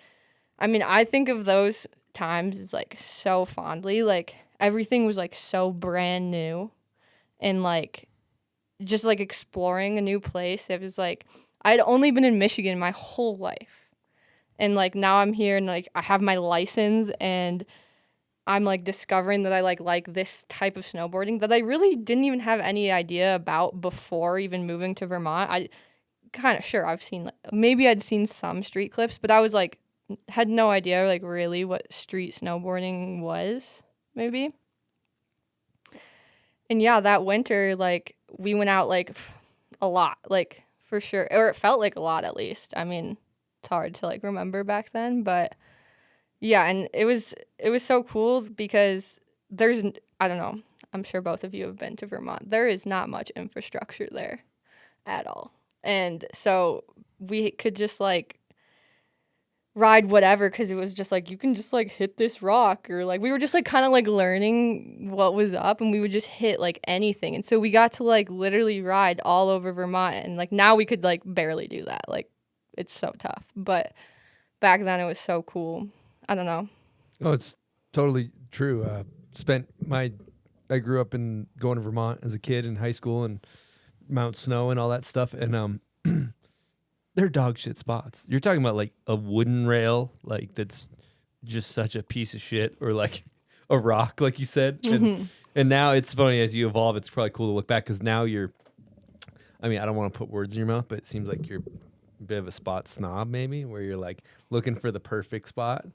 Speaker 7: I mean, I think of those times as, like, so fondly. Like, everything was, like, so brand new, and, like, just, like, exploring a new place. It was, like, I'd only been in Michigan my whole life, and, like, now I'm here, and, like, I have my license, and I'm, like, discovering that I, like this type of snowboarding that I really didn't even have any idea about before even moving to Vermont. I kind of, sure, I've seen, like, maybe I'd seen some street clips, but I was, like, had no idea, like, really what street snowboarding was, maybe. And yeah, that winter, like, we went out, like, a lot, like, for sure. Or it felt like a lot, at least. I mean, it's hard to, like, remember back then, but yeah, and it was so cool because there's, I don't know, I'm sure both of you have been to Vermont. There is not much infrastructure there at all. And so we could just, like, ride whatever, because it was just, like, you can just, like, hit this rock, or, like, we were just, like, kind of, like, learning what was up, and we would just hit, like, anything. And so we got to, like, literally ride all over Vermont, and, like, now we could, like, barely do that. Like, it's so tough. But back then it was so cool. I don't know.
Speaker 5: Oh, it's totally true. I grew up in going to Vermont as a kid in high school, and Mount Snow and all that stuff, and they're dog shit spots. You're talking about, like, a wooden rail, like, that's just such a piece of shit, or, like, a rock, like you said.
Speaker 7: Mm-hmm.
Speaker 5: And now it's funny, as you evolve, it's probably cool to look back, because now I mean, I don't want to put words in your mouth, but it seems like you're a bit of a spot snob, maybe, where you're, like, looking for the perfect spot.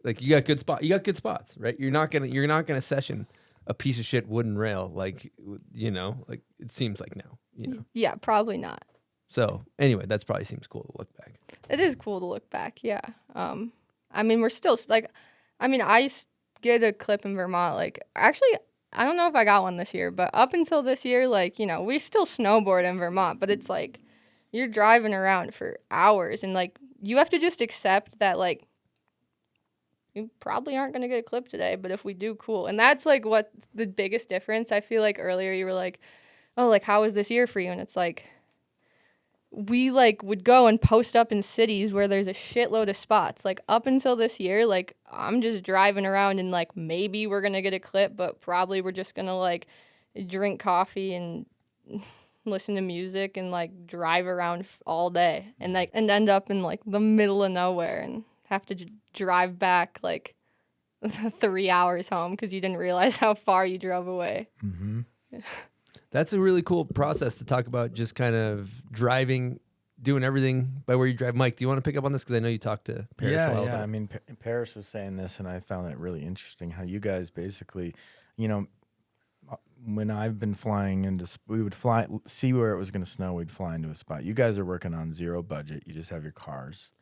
Speaker 5: Like, you got good spots, right? You're not gonna session a piece of shit wooden rail, like, you know, like, it seems like now, you know.
Speaker 7: Yeah, probably not.
Speaker 5: So anyway, that's probably seems cool to look back.
Speaker 7: It is cool to look back, yeah. I mean, we're still, like, I mean, I get a clip in Vermont, like, actually, I don't know if I got one this year, but up until this year, like, you know, we still snowboard in Vermont, but it's, like, you're driving around for hours, and, like, you have to just accept that, like, you probably aren't going to get a clip today, but if we do, cool. And that's, like, what the biggest difference. I feel like earlier you were like, oh, like, how was this year for you? And it's like, we like would go and post up in cities where there's a shitload of spots. Like up until this year, like I'm just driving around and like maybe we're gonna get a clip, but probably we're just gonna like drink coffee and listen to music and like drive around all day and like and end up in like the middle of nowhere and have to drive back like 3 hours home because you didn't realize how far you drove away.
Speaker 6: Mm-hmm.
Speaker 5: That's a really cool process to talk about, just kind of driving, doing everything by where you drive. Mike, do you want to pick up on this? Because I know you talked to Paris a while
Speaker 6: Yeah.
Speaker 5: back.
Speaker 6: I mean, Paris was saying this, and I found it really interesting how you guys basically, you know, when I've been flying into, we would fly, see where it was going to snow, we'd fly into a spot. You guys are working on zero budget. You just have your cars,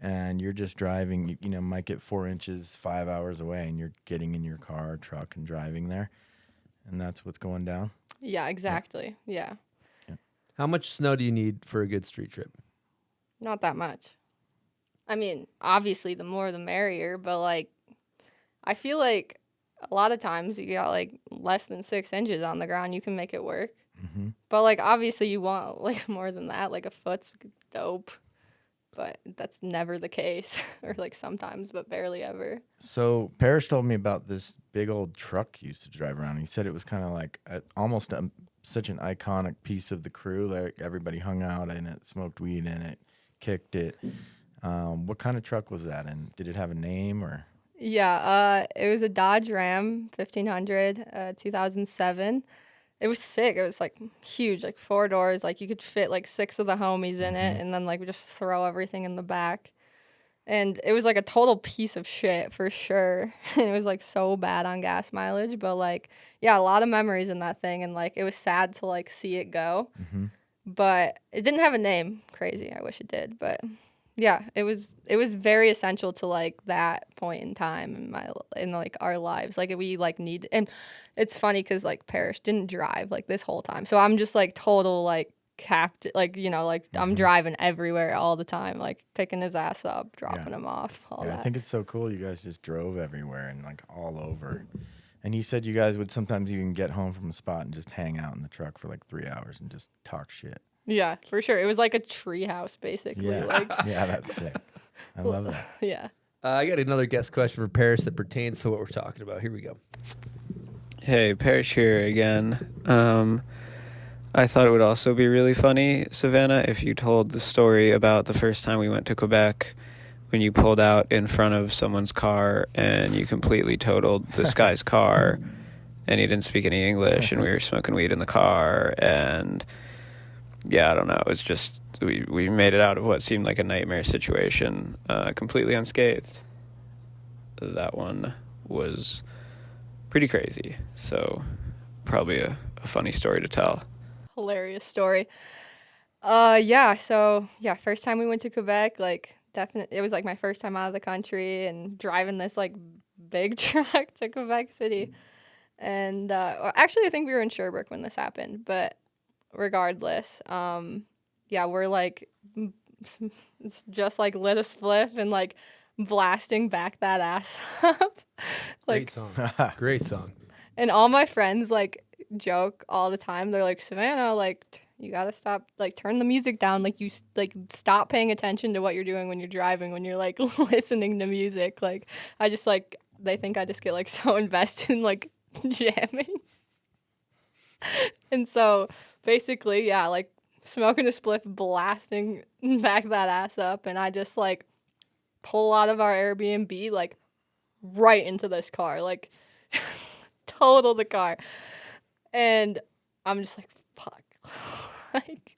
Speaker 6: and you're just driving, you know, might get 4 inches 5 hours away, and you're getting in your car, truck, and driving there. And that's what's going down.
Speaker 7: Yeah, exactly. Yeah.
Speaker 5: How much snow do you need for a good street trip?
Speaker 7: Not that much. I mean, obviously the more the merrier, but like I feel like a lot of times you got like less than 6 inches on the ground, you can make it work.
Speaker 6: Mm-hmm.
Speaker 7: But like obviously you want like more than that, like a foot's dope. But that's never the case, or like sometimes, but barely ever.
Speaker 6: So Parrish told me about this big old truck he used to drive around. He said it was kind of like almost such an iconic piece of the crew. Like everybody hung out in it, smoked weed in it, kicked it. What kind of truck was that? And did it have a name or?
Speaker 7: Yeah, it was a Dodge Ram 1500, 2007. It was sick. It was like huge, like 4 doors. Like you could fit like 6 of the homies in it, and then like we just throw everything in the back. And it was like a total piece of shit for sure. It was like so bad on gas mileage, but like yeah, a lot of memories in that thing, and like it was sad to like see it go.
Speaker 6: Mm-hmm.
Speaker 7: But it didn't have a name. Crazy. I wish it did, but yeah, it was very essential to like that point in time in like our lives. Like we like need, and it's funny because like Parrish didn't drive like this whole time, so I'm just like total like capped, like you know, like I'm driving everywhere all the time, like picking his ass up, dropping him off, all that.
Speaker 6: I think it's so cool. You guys just drove everywhere and like all over. And he said you guys would sometimes even get home from a spot and just hang out in the truck for like 3 hours and just talk shit.
Speaker 7: Yeah, for sure. It was like a tree house, basically.
Speaker 6: Yeah,
Speaker 7: Like,
Speaker 6: yeah, that's sick. I love that.
Speaker 7: yeah.
Speaker 5: I got another guest question for Paris that pertains to what we're talking about. Here we go.
Speaker 8: Hey, Parrish here again. I thought it would also be really funny, Savannah, if you told the story about the first time we went to Quebec when you pulled out in front of someone's car and you completely totaled this guy's car and he didn't speak any English and we were smoking weed in the car and yeah, I don't know. It was just, we made it out of what seemed like a nightmare situation completely unscathed. That one was pretty crazy. So probably a funny story to tell.
Speaker 7: Hilarious story. Yeah, so yeah, first time we went to Quebec, like definitely it was like my first time out of the country and driving this like big truck to Quebec City. And actually I think we were in Sherbrooke when this happened, but regardless, yeah, we're like just like lit a spliff and like blasting back that ass up. Like,
Speaker 5: Great song. Great song.
Speaker 7: and all my friends like joke all the time. They're like, Savannah, like you gotta stop, like turn the music down, like you like stop paying attention to what you're doing when you're driving, when you're like listening to music. Like I just like, they think I just get like so invested in like jamming. And so basically, yeah, like smoking a spliff, blasting back that ass up, and I just like pull out of our Airbnb like right into this car, like total the car. And I'm just like, fuck. Like,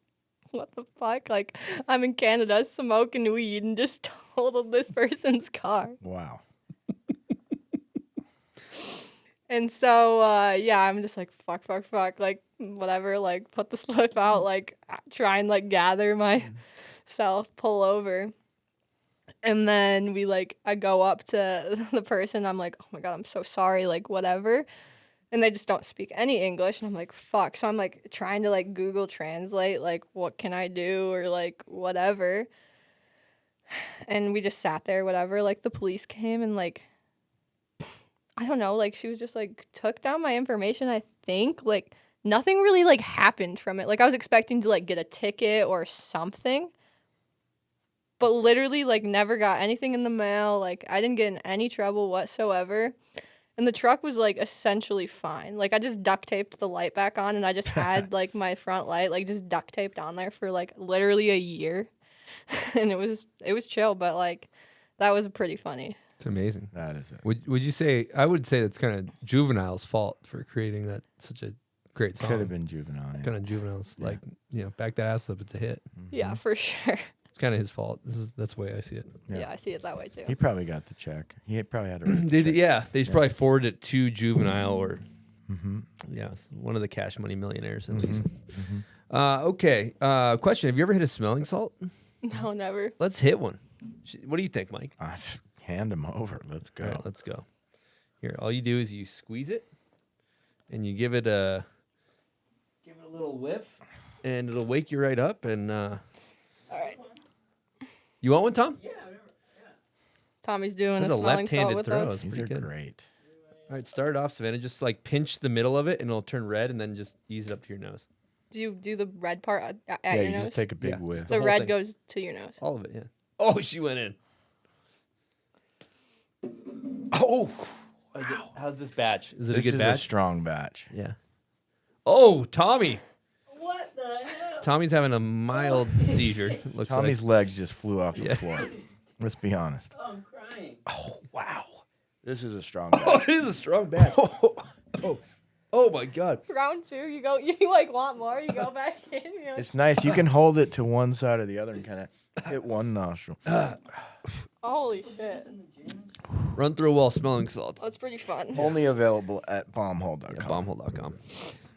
Speaker 7: what the fuck? Like, I'm in Canada smoking weed and just totaled this person's car.
Speaker 6: Wow.
Speaker 7: And so, yeah, I'm just like, fuck, like, whatever, like, put the spliff out, like, try and, like, gather myself, pull over. And then I go up to the person, I'm like, oh my God, I'm so sorry, like, whatever. And they just don't speak any English, and I'm like, fuck. So I'm, like, trying to, like, Google Translate, like, what can I do, or, like, whatever. And we just sat there, whatever. Like, the police came and, like, I don't know, like, she was just, like, took down my information, I think, like, nothing really like happened from it. Like I was expecting to like get a ticket or something, but literally like never got anything in the mail. Like I didn't get in any trouble whatsoever. And the truck was like essentially fine. Like I just duct taped the light back on, and I just had like my front light like just duct taped on there for like literally a year. And it was chill, but like that was pretty funny.
Speaker 5: It's amazing.
Speaker 6: That is it.
Speaker 5: Would you say? I would say that's kind of Juvenile's fault for creating that such a great song.
Speaker 6: Could have been Juvenile.
Speaker 5: It's kind of Juvenile's like back that ass up. It's a hit.
Speaker 7: Yeah, for sure.
Speaker 5: It's kind of his fault. That's the way I see it.
Speaker 7: Yeah, I see it that way too.
Speaker 6: He probably got the check. He probably had to write the check.
Speaker 5: Yeah, they probably forwarded it to Juvenile or one of the Cash Money millionaires at least. Okay. Question: have you ever hit a smelling salt?
Speaker 7: No, never.
Speaker 5: Let's hit one. What do you think, Mike?
Speaker 6: Hand him over. Let's go.
Speaker 5: All right, let's go. Here, all you do is you squeeze it, and you give it a little whiff, and it'll wake you right up. And
Speaker 7: all right.
Speaker 5: You want one, Tom? Yeah.
Speaker 7: Tommy's doing
Speaker 5: This
Speaker 7: a
Speaker 5: is a
Speaker 7: smelling salt
Speaker 5: left-handed
Speaker 7: with
Speaker 5: throw.
Speaker 7: us.
Speaker 5: It's
Speaker 6: These
Speaker 5: pretty
Speaker 6: are
Speaker 5: good.
Speaker 6: great.
Speaker 5: All right, start it off, Savannah. Just like pinch the middle of it, and it'll turn red, and then just ease it up to your nose.
Speaker 7: Do you do the red part at
Speaker 6: Yeah,
Speaker 7: your
Speaker 6: you
Speaker 7: nose?
Speaker 6: just take a big
Speaker 5: Yeah,
Speaker 6: whiff.
Speaker 5: just
Speaker 7: the
Speaker 5: whole
Speaker 7: red
Speaker 5: thing.
Speaker 7: goes to your nose.
Speaker 5: All of it, yeah. Oh, she went in. Oh, how's this batch? Is it
Speaker 6: This
Speaker 5: a good
Speaker 6: is
Speaker 5: batch?
Speaker 6: a strong batch.
Speaker 5: Yeah. Oh, Tommy.
Speaker 3: What the hell?
Speaker 5: Tommy's having a mild seizure. Looks
Speaker 6: Tommy's
Speaker 5: like.
Speaker 6: legs just flew off the
Speaker 5: Yeah.
Speaker 6: floor. Let's be honest.
Speaker 3: Oh, I'm crying.
Speaker 5: Oh, wow.
Speaker 6: This is a strong
Speaker 5: Oh,
Speaker 6: batch.
Speaker 5: it is a strong batch. Oh my God.
Speaker 7: Round two, you like want more, you go back in. You're like,
Speaker 6: It's nice. You can hold it to one side or the other and kind of hit one nostril.
Speaker 7: holy shit.
Speaker 5: Run through a wall smelling salts.
Speaker 7: That's pretty fun.
Speaker 6: Only available at bombhole.com.
Speaker 5: Bombhole.com.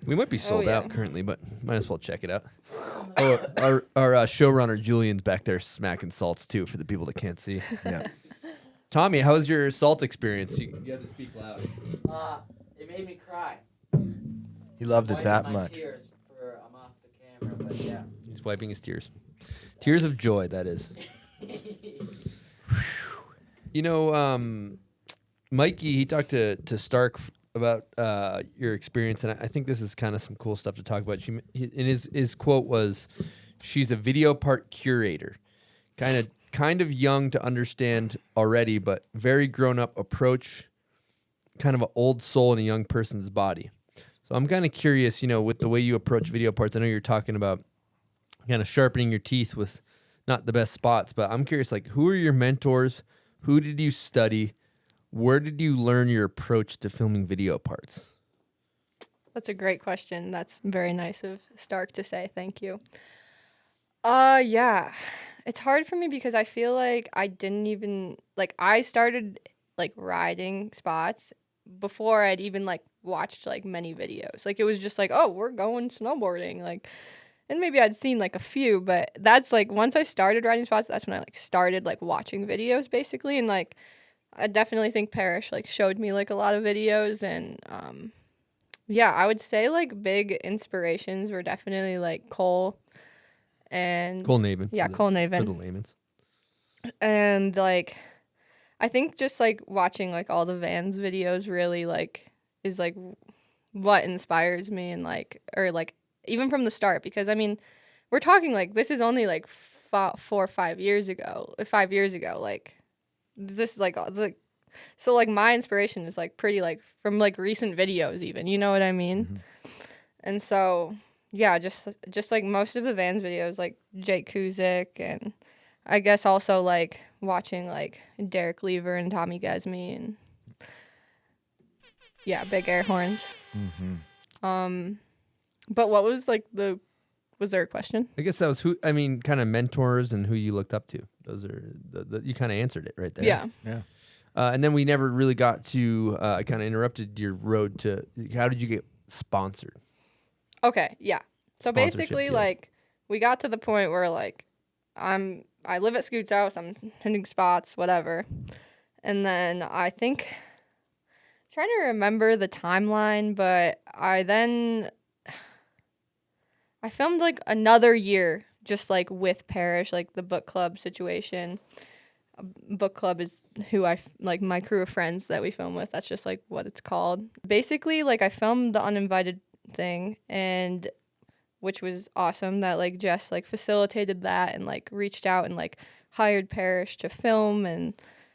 Speaker 5: We might be sold
Speaker 7: yeah.
Speaker 5: out currently, but might as well check it out. Oh, our showrunner Julian's back there smacking salts too for the people that can't see.
Speaker 6: Yeah.
Speaker 5: Tommy, how was your salt experience? You have to speak loud.
Speaker 3: It made me cry.
Speaker 6: He loved it
Speaker 3: Wiping
Speaker 6: that
Speaker 3: my
Speaker 6: much.
Speaker 3: Tears for I'm off the camera, but yeah.
Speaker 5: He's wiping his tears. Tears of joy, that is. You know, Mikey, he talked to Stark about your experience, and I think this is kind of some cool stuff to talk about. His quote was, "She's a video part curator, kind of young to understand already, but very grown up approach, kind of an old soul in a young person's body." So I'm kind of curious, with the way you approach video parts. I know you're talking about kind of sharpening your teeth with not the best spots, but I'm curious, like, who are your mentors? Who did you study? Where did you learn your approach to filming video parts?
Speaker 7: That's a great question. That's very nice of Stark to say. Thank you. Yeah. It's hard for me because I feel like I didn't even I started riding spots before I'd even watched many videos. It was just oh, we're going snowboarding, and maybe I'd seen a few, but that's once I started riding spots, that's when I started watching videos basically. And I definitely think Parrish showed me a lot of videos. And yeah, I would say big inspirations were definitely Cole and
Speaker 5: Cole Navin.
Speaker 7: Yeah,
Speaker 5: For
Speaker 7: Cole
Speaker 5: the
Speaker 7: Navin.
Speaker 5: layman's.
Speaker 7: And I think just watching all the Vans videos really is what inspires me, and or even from the start, because I mean, we're talking this is only 4 or 5 years ago. 5 years ago, this is so my inspiration is pretty from recent videos even, you know what I mean?
Speaker 5: Mm-hmm.
Speaker 7: And so yeah, just most of the Vans videos, Jake Kuzik, and I guess also watching Derek Lever and Tommy Gesme, and yeah, big air horns.
Speaker 6: Mm-hmm.
Speaker 7: But what was was there a question?
Speaker 5: I guess that was kind of mentors and who you looked up to. Those are you kind of answered it right there.
Speaker 7: Yeah.
Speaker 6: Yeah.
Speaker 5: And then we never really got to, I kind of interrupted your road to, how did you get sponsored?
Speaker 7: Okay, yeah. So
Speaker 5: Sponsorship
Speaker 7: basically,
Speaker 5: deals.
Speaker 7: we got to the point where I live at Scoot's house, I'm hitting spots, whatever. And then I think, trying to remember the timeline, but I filmed another year just with Parrish, the book club situation. Book club is who my crew of friends that we film with. That's just what it's called. Basically, I filmed the uninvited thing, and which was awesome that like Jess like facilitated that and like reached out and like hired Parrish to film, and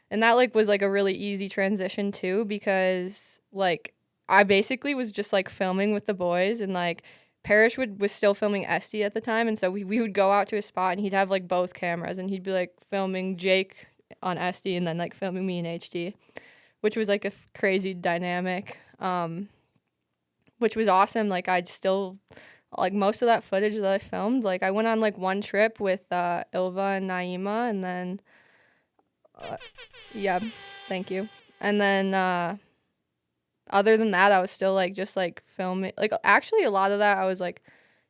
Speaker 7: that like was like a really easy transition too, because like I basically was just like filming with the boys, and like Parrish was still filming SD at the time, and so we would go out to a spot and he'd have like both cameras, and he'd be like filming Jake on SD and then like filming me in HD, which was like a crazy dynamic, which was awesome. Like I'd still like most of that footage that I filmed, like I went on like one trip with Ilva and Naima, and then yeah, thank you. And then other than that, I was still like just like filming. Like actually, a lot of that I was like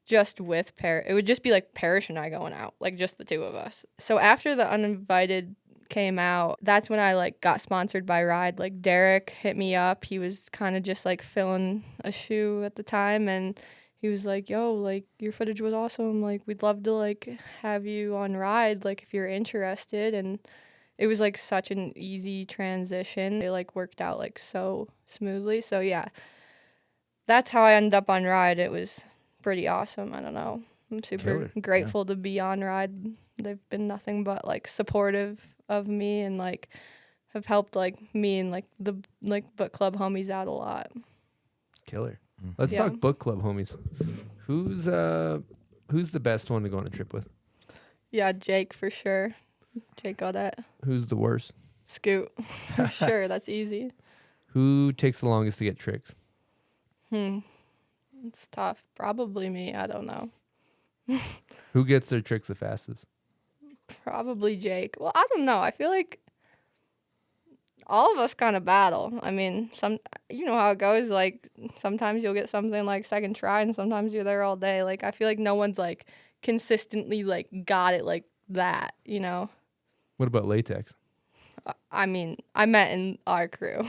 Speaker 7: just with Parrish. It would just be like Parrish and I going out, like just the two of us. So after the Uninvited came out, that's when I like got sponsored by Ride. Like Derek hit me up. He was kind of just like filling a shoe at the time, and he was like, "Yo, like your footage was awesome. Like we'd love to like have you on Ride. Like if you're interested." And it was like such an easy transition. It like worked out like so smoothly. So yeah, that's how I ended up on Ride. It was pretty awesome. I don't know. I'm super grateful to be on Ride. They've been nothing but like supportive of me, and like have helped like me and like the like book club homies out a lot.
Speaker 5: Killer. Let's talk book club homies. Who's the best one to go on a trip with?
Speaker 7: Yeah, Jake for sure. Jake Gaudette.
Speaker 5: Who's the worst?
Speaker 7: Scoot. For sure, that's easy.
Speaker 5: Who takes the longest to get tricks?
Speaker 7: It's tough. Probably me. I don't know.
Speaker 5: Who gets their tricks the fastest?
Speaker 7: Probably Jake. Well, I don't know. I feel like all of us kind of battle. I mean, you know how it goes. Like sometimes you'll get something like second try, and sometimes you're there all day. Like I feel like no one's like consistently like got it like that. You know.
Speaker 5: What about latex?
Speaker 7: I mean, I met in our crew.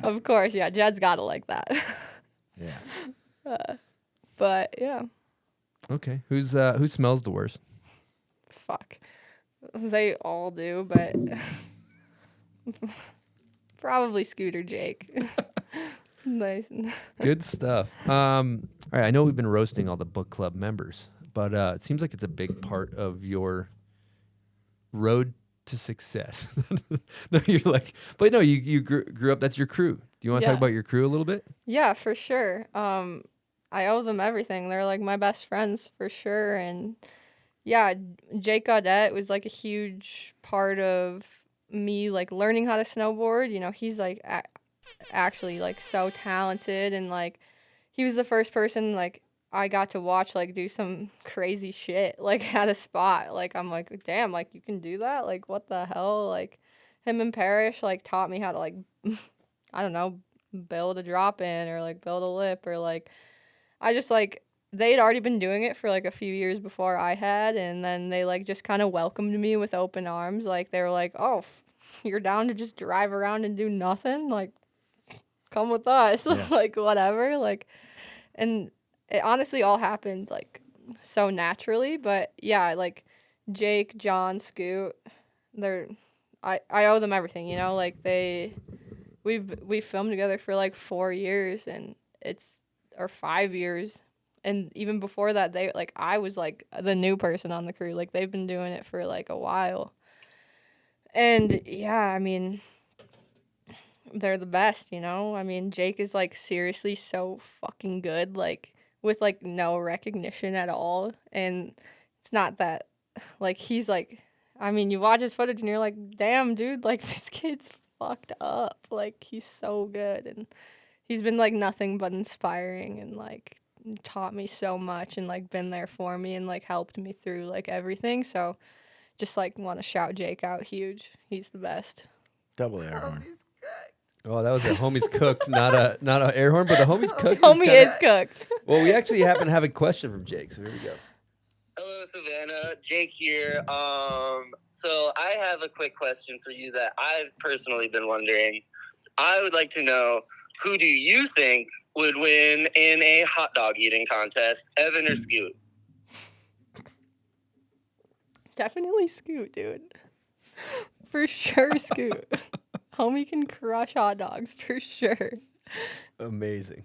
Speaker 7: Of course, yeah. Jed's got it like that.
Speaker 6: Yeah.
Speaker 7: But yeah.
Speaker 5: Okay. Who smells the worst?
Speaker 7: Fuck. They all do, but probably Scooter Jake. Nice.
Speaker 5: Good stuff. All right. I know we've been roasting all the book club members, but it seems like it's a big part of your road to success. No, you're like, but no, you grew up. That's your crew. Do you want to talk about your crew a little bit?
Speaker 7: Yeah, for sure. I owe them everything. They're like my best friends for sure. And yeah, Jake Gaudette was like a huge part of me like learning how to snowboard. You know, he's like actually like so talented, and like he was the first person like I got to watch like do some crazy shit like at a spot. Like I'm like, damn, like you can do that? Like what the hell? Like him and Parrish like taught me how to like I don't know, build a drop in or like build a lip, or like I just like they'd already been doing it for like a few years before I had, and then they like just kind of welcomed me with open arms. Like they were like, "Oh, you're down to just drive around and do nothing? Like come with us." Yeah. Like whatever. Like and it honestly all happened like so naturally, but yeah, like Jake, John, Scoot, I owe them everything, you know, like we've filmed together for like 4 years, and or 5 years, and even before that I was like the new person on the crew. Like they've been doing it for like a while, and yeah, I mean they're the best, you know. I mean Jake is like seriously so fucking good, like with like no recognition at all. And it's not that like he's like, I mean you watch his footage and you're like, damn dude, like this kid's fucked up. Like he's so good, and he's been like nothing but inspiring, and like taught me so much, and like been there for me, and like helped me through like everything. So just like want to shout Jake out huge. He's the best.
Speaker 6: Double air horn.
Speaker 5: Oh, that was a homie's cooked, not a air horn, but the homie's cooked.
Speaker 7: Homie is cooked.
Speaker 5: Well, we actually happen to have a question from Jake, so here we go.
Speaker 10: Hello, Savannah. Jake here. So I have a quick question for you that I've personally been wondering. I would like to know, who do you think would win in a hot dog eating contest, Evan or Scoot?
Speaker 7: Definitely Scoot, dude. For sure, Scoot. Homie can crush hot dogs for sure.
Speaker 5: Amazing.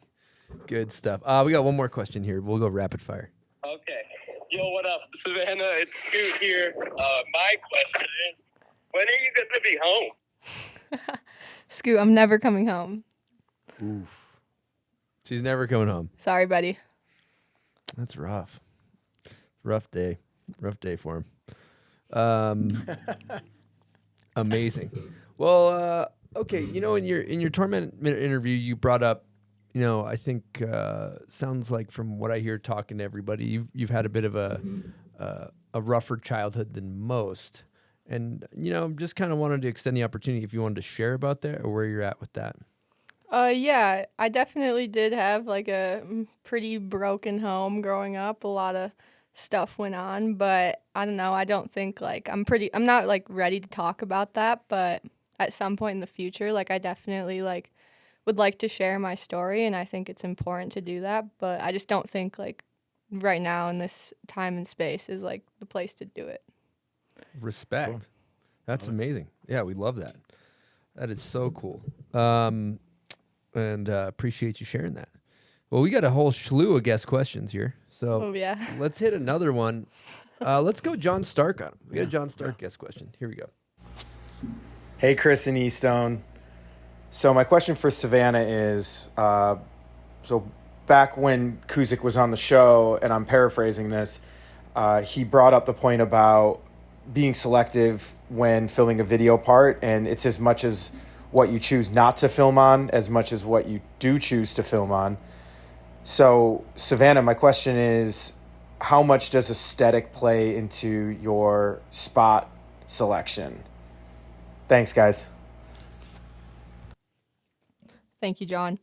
Speaker 5: Good stuff. We got one more question here. We'll go rapid fire.
Speaker 10: Okay. Yo, what up, Savannah? It's Scoot here. My question is, when are you going to be home?
Speaker 7: Scoot, I'm never coming home.
Speaker 5: Oof. She's never coming home.
Speaker 7: Sorry, buddy.
Speaker 5: That's rough. Rough day. Rough day for him. Amazing. Well, okay. You know, in your torment minute interview, you brought up, you know, I think sounds like from what I hear talking to everybody, you've had a bit of a rougher childhood than most, and you know, just kind of wanted to extend the opportunity if you wanted to share about that or where you're at with that.
Speaker 7: Yeah, I definitely did have like a pretty broken home growing up. A lot of stuff went on, but I don't know. I don't think like I'm not like ready to talk about that, but at some point in the future, like I definitely like would like to share my story, and I think it's important to do that, but I just don't think like right now in this time and space is like the place to do it.
Speaker 5: Respect.
Speaker 6: Cool.
Speaker 5: That's amazing. Yeah, we love that. That is so cool. And appreciate you sharing that. Well, we got a whole slew of guest questions here. So
Speaker 7: yeah.
Speaker 5: Let's hit another one. Let's go John Stark on him. We got a John Stark guest question. Here we go.
Speaker 11: Hey, Chris and Eastone. So my question for Savannah is, so back when Kuzik was on the show, and I'm paraphrasing this, he brought up the point about being selective when filming a video part, and it's as much as what you choose not to film on as much as what you do choose to film on. So, Savannah, my question is, how much does aesthetic play into your spot selection? Thanks, guys.
Speaker 7: Thank you, John.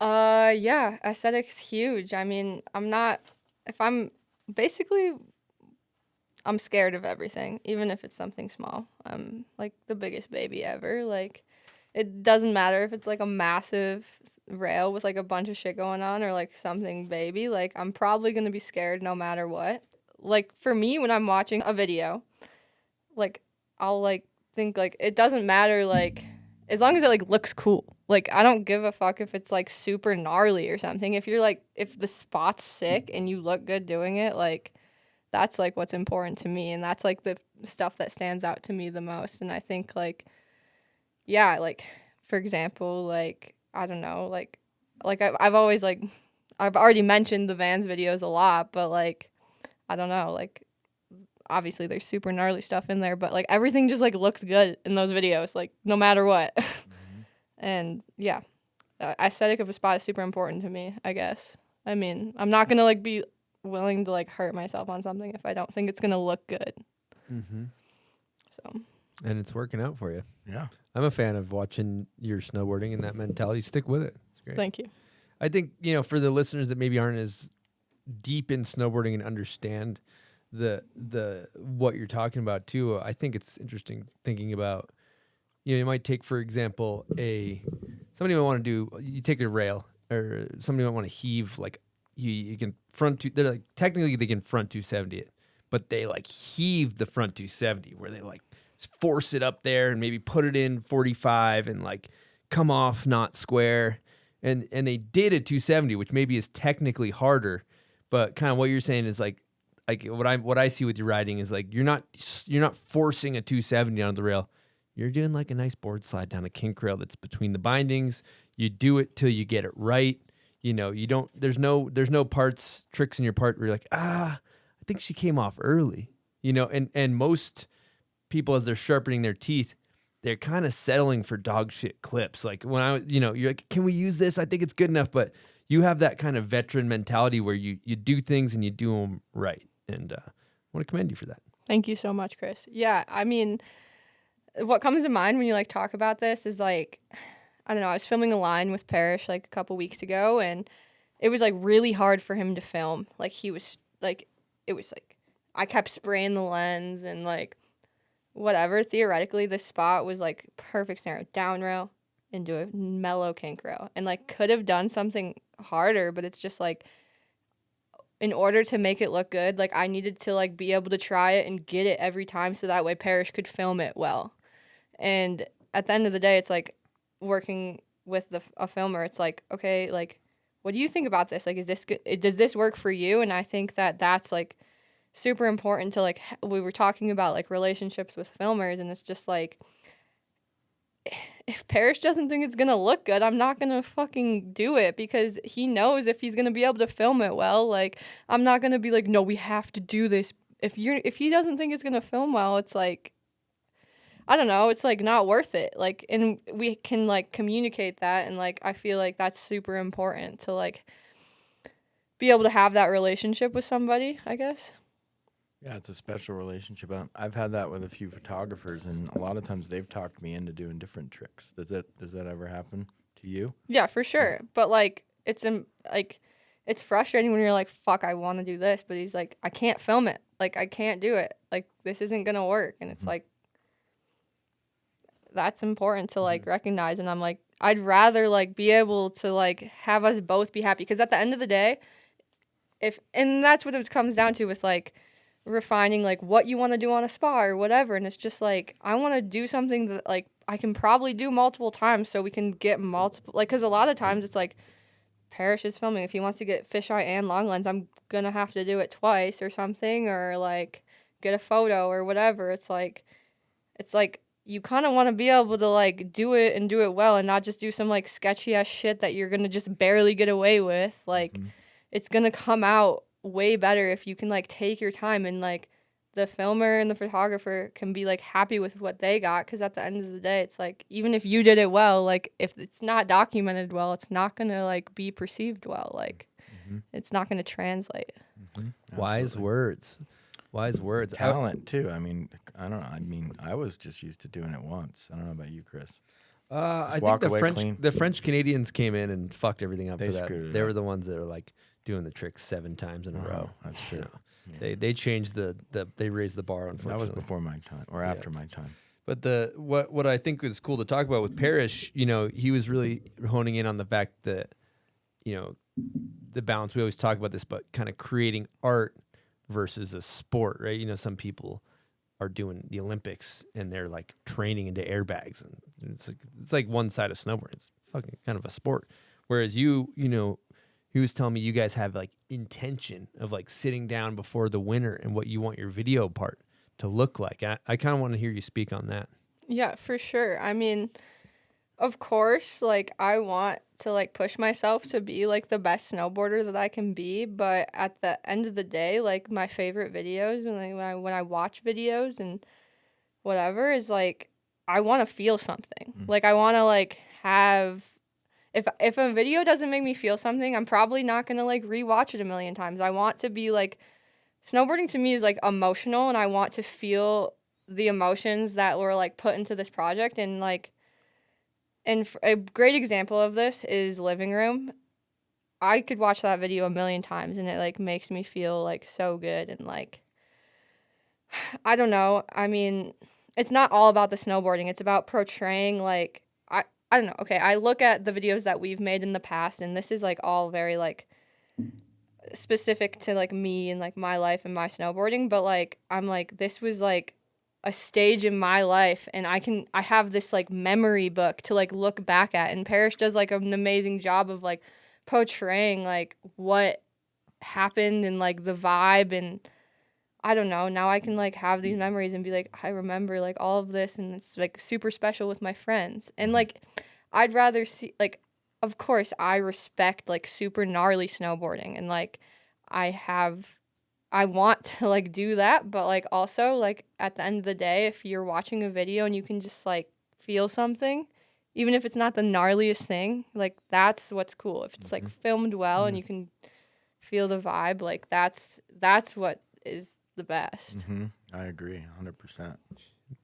Speaker 7: Yeah, aesthetics huge. I mean, I'm scared of everything, even if it's something small. I'm like the biggest baby ever. Like, it doesn't matter if it's like a massive rail with like a bunch of shit going on or like something baby. Like, I'm probably gonna be scared no matter what. Like, for me, when I'm watching a video, like, I'll like think like it doesn't matter, like, as long as it like looks cool. Like, I don't give a fuck if it's like super gnarly or something. If you're like, if the spot's sick and you look good doing it, like, that's like what's important to me, and that's like the stuff that stands out to me the most. And I think like, yeah, like, for example, like, I don't know, like I've always like, I've already mentioned the Vans videos a lot, but like, I don't know, like, obviously there's super gnarly stuff in there, but like everything just like looks good in those videos, like no matter what. And yeah, aesthetic of a spot is super important to me, I guess. I mean, I'm not gonna like be willing to like hurt myself on something if I don't think it's gonna look good.
Speaker 5: Mm-hmm.
Speaker 7: So.
Speaker 5: And it's working out for you.
Speaker 6: Yeah.
Speaker 5: I'm a fan of watching your snowboarding and that mentality. Stick with it. It's great.
Speaker 7: Thank you.
Speaker 5: I think, you know, for the listeners that maybe aren't as deep in snowboarding and understand the what you're talking about too, I think it's interesting thinking about, you know, you might take, for example, somebody might want to do, you take a rail, or somebody might want to heave, like, you can they're like, technically they can front 270 it, but they like heave the front 270 where they like force it up there and maybe put it in 45 and like come off not square. And they did a 270, which maybe is technically harder, but kind of what you're saying is like what I see with your riding is like you're not forcing a 270 on the rail. You're doing like a nice board slide down a kink rail that's between the bindings. You do it till you get it right. You know, there's no tricks in your part where you're like, I think she came off early. You know, and most people, as they're sharpening their teeth, they're kind of settling for dog shit clips. Like when you're like, can we use this? I think it's good enough. But you have that kind of veteran mentality where you do things and you do them right. And I want to commend you for that.
Speaker 7: Thank you so much, Chris. Yeah, I mean, what comes to mind when you like talk about this is like, I don't know, I was filming a line with Parrish like a couple weeks ago, and it was like really hard for him to film. Like he was like, it was like, I kept spraying the lens and like whatever. Theoretically, the spot was like perfect scenario, down rail into a mellow kink rail, and like could have done something harder, but it's just like, in order to make it look good, like I needed to like be able to try it and get it every time, so that way Parrish could film it well. And at the end of the day, it's like working with a filmer. It's like, okay, like what do you think about this? Like, is this good? Does this work for you? And I think that that's like super important to like, we were talking about like relationships with filmers, and it's just like, if Parrish doesn't think it's gonna look good, I'm not gonna fucking do it, because he knows if he's gonna be able to film it well. Like, I'm not gonna be like, no, we have to do this. If he doesn't think it's gonna film well, it's like, I don't know, it's like not worth it. Like, and we can like communicate that, and like I feel like that's super important to like be able to have that relationship with somebody, I guess.
Speaker 6: Yeah, it's a special relationship. I've had that with a few photographers, and a lot of times they've talked me into doing different tricks. Does that ever happen to you?
Speaker 7: Yeah, for sure. But like it's frustrating when you're like, fuck, I want to do this, but he's like, I can't film it. Like, I can't do it. Like, this isn't gonna work. And it's like, that's important to like recognize. And I'm like, I'd rather like be able to like have us both be happy, because at the end of the day, and that's what it comes down to with like refining like what you want to do on a spa or whatever. And it's just like, I want to do something that like I can probably do multiple times, so we can get multiple, like, because a lot of times it's like Parrish is filming, if he wants to get fisheye and long lens, I'm gonna have to do it twice or something, or like get a photo or whatever. It's like you kind of want to be able to like do it and do it well, and not just do some like sketchy ass shit that you're gonna just barely get away with. Like, it's gonna come out way better if you can like take your time, and like the filmer and the photographer can be like happy with what they got. Because at the end of the day, it's like, even if you did it well, like if it's not documented well, it's not gonna like be perceived well. Like, it's not gonna translate.
Speaker 5: Wise words.
Speaker 6: Talent too. I mean, I don't know. I mean, I was just used to doing it once. I don't know about you, Chris.
Speaker 5: I think the French Canadians came in and fucked everything up.
Speaker 6: They
Speaker 5: for that.
Speaker 6: screwed it
Speaker 5: They
Speaker 6: up.
Speaker 5: were the ones that are like doing the trick 7 times in a row.
Speaker 6: That's true.
Speaker 5: They changed they raised the bar,
Speaker 6: That
Speaker 5: unfortunately.
Speaker 6: was before my time, or after my time.
Speaker 5: But what I think is cool to talk about with Parrish, you know, he was really honing in on the fact that, you know, the balance. We always talk about this, but kind of creating art versus a sport, right? You know, some people are doing the Olympics and they're like training into airbags, and it's like one side of snowboarding. It's fucking kind of a sport. Whereas you know, he was telling me you guys have like intention of like sitting down before the winter and what you want your video part to look like. I kind of want to hear you speak on that.
Speaker 7: Yeah, for sure. I mean, of course, like I want to like push myself to be like the best snowboarder that I can be, but at the end of the day, like my favorite videos when I watch videos and whatever is like, I want to feel something. Like, I want to like have, if a video doesn't make me feel something, I'm probably not going to like rewatch it a million times. I want to be like, snowboarding to me is like emotional, and I want to feel the emotions that were like put into this project. And like, and a great example of this is Living Room. I could watch that video a million times, and it like makes me feel like so good. And like, I don't know. I mean, it's not all about the snowboarding. It's about portraying like, I don't know. Okay, I look at the videos that we've made in the past, and this is like all very like specific to like me and like my life and my snowboarding. But like, I'm like, this was like a stage in my life, and I have this like memory book to like look back at, and Parrish does like an amazing job of like portraying like what happened and like the vibe. And I don't know, now I can like have these memories and be like, I remember like all of this, and it's like super special with my friends. And like, I'd rather see, like, of course I respect like super gnarly snowboarding, and like I want to like do that, but like also like at the end of the day, if you're watching a video and you can just like feel something, even if it's not the gnarliest thing, like that's what's cool. If it's like filmed well and you can feel the vibe, like that's what is the best.
Speaker 6: I agree 100%.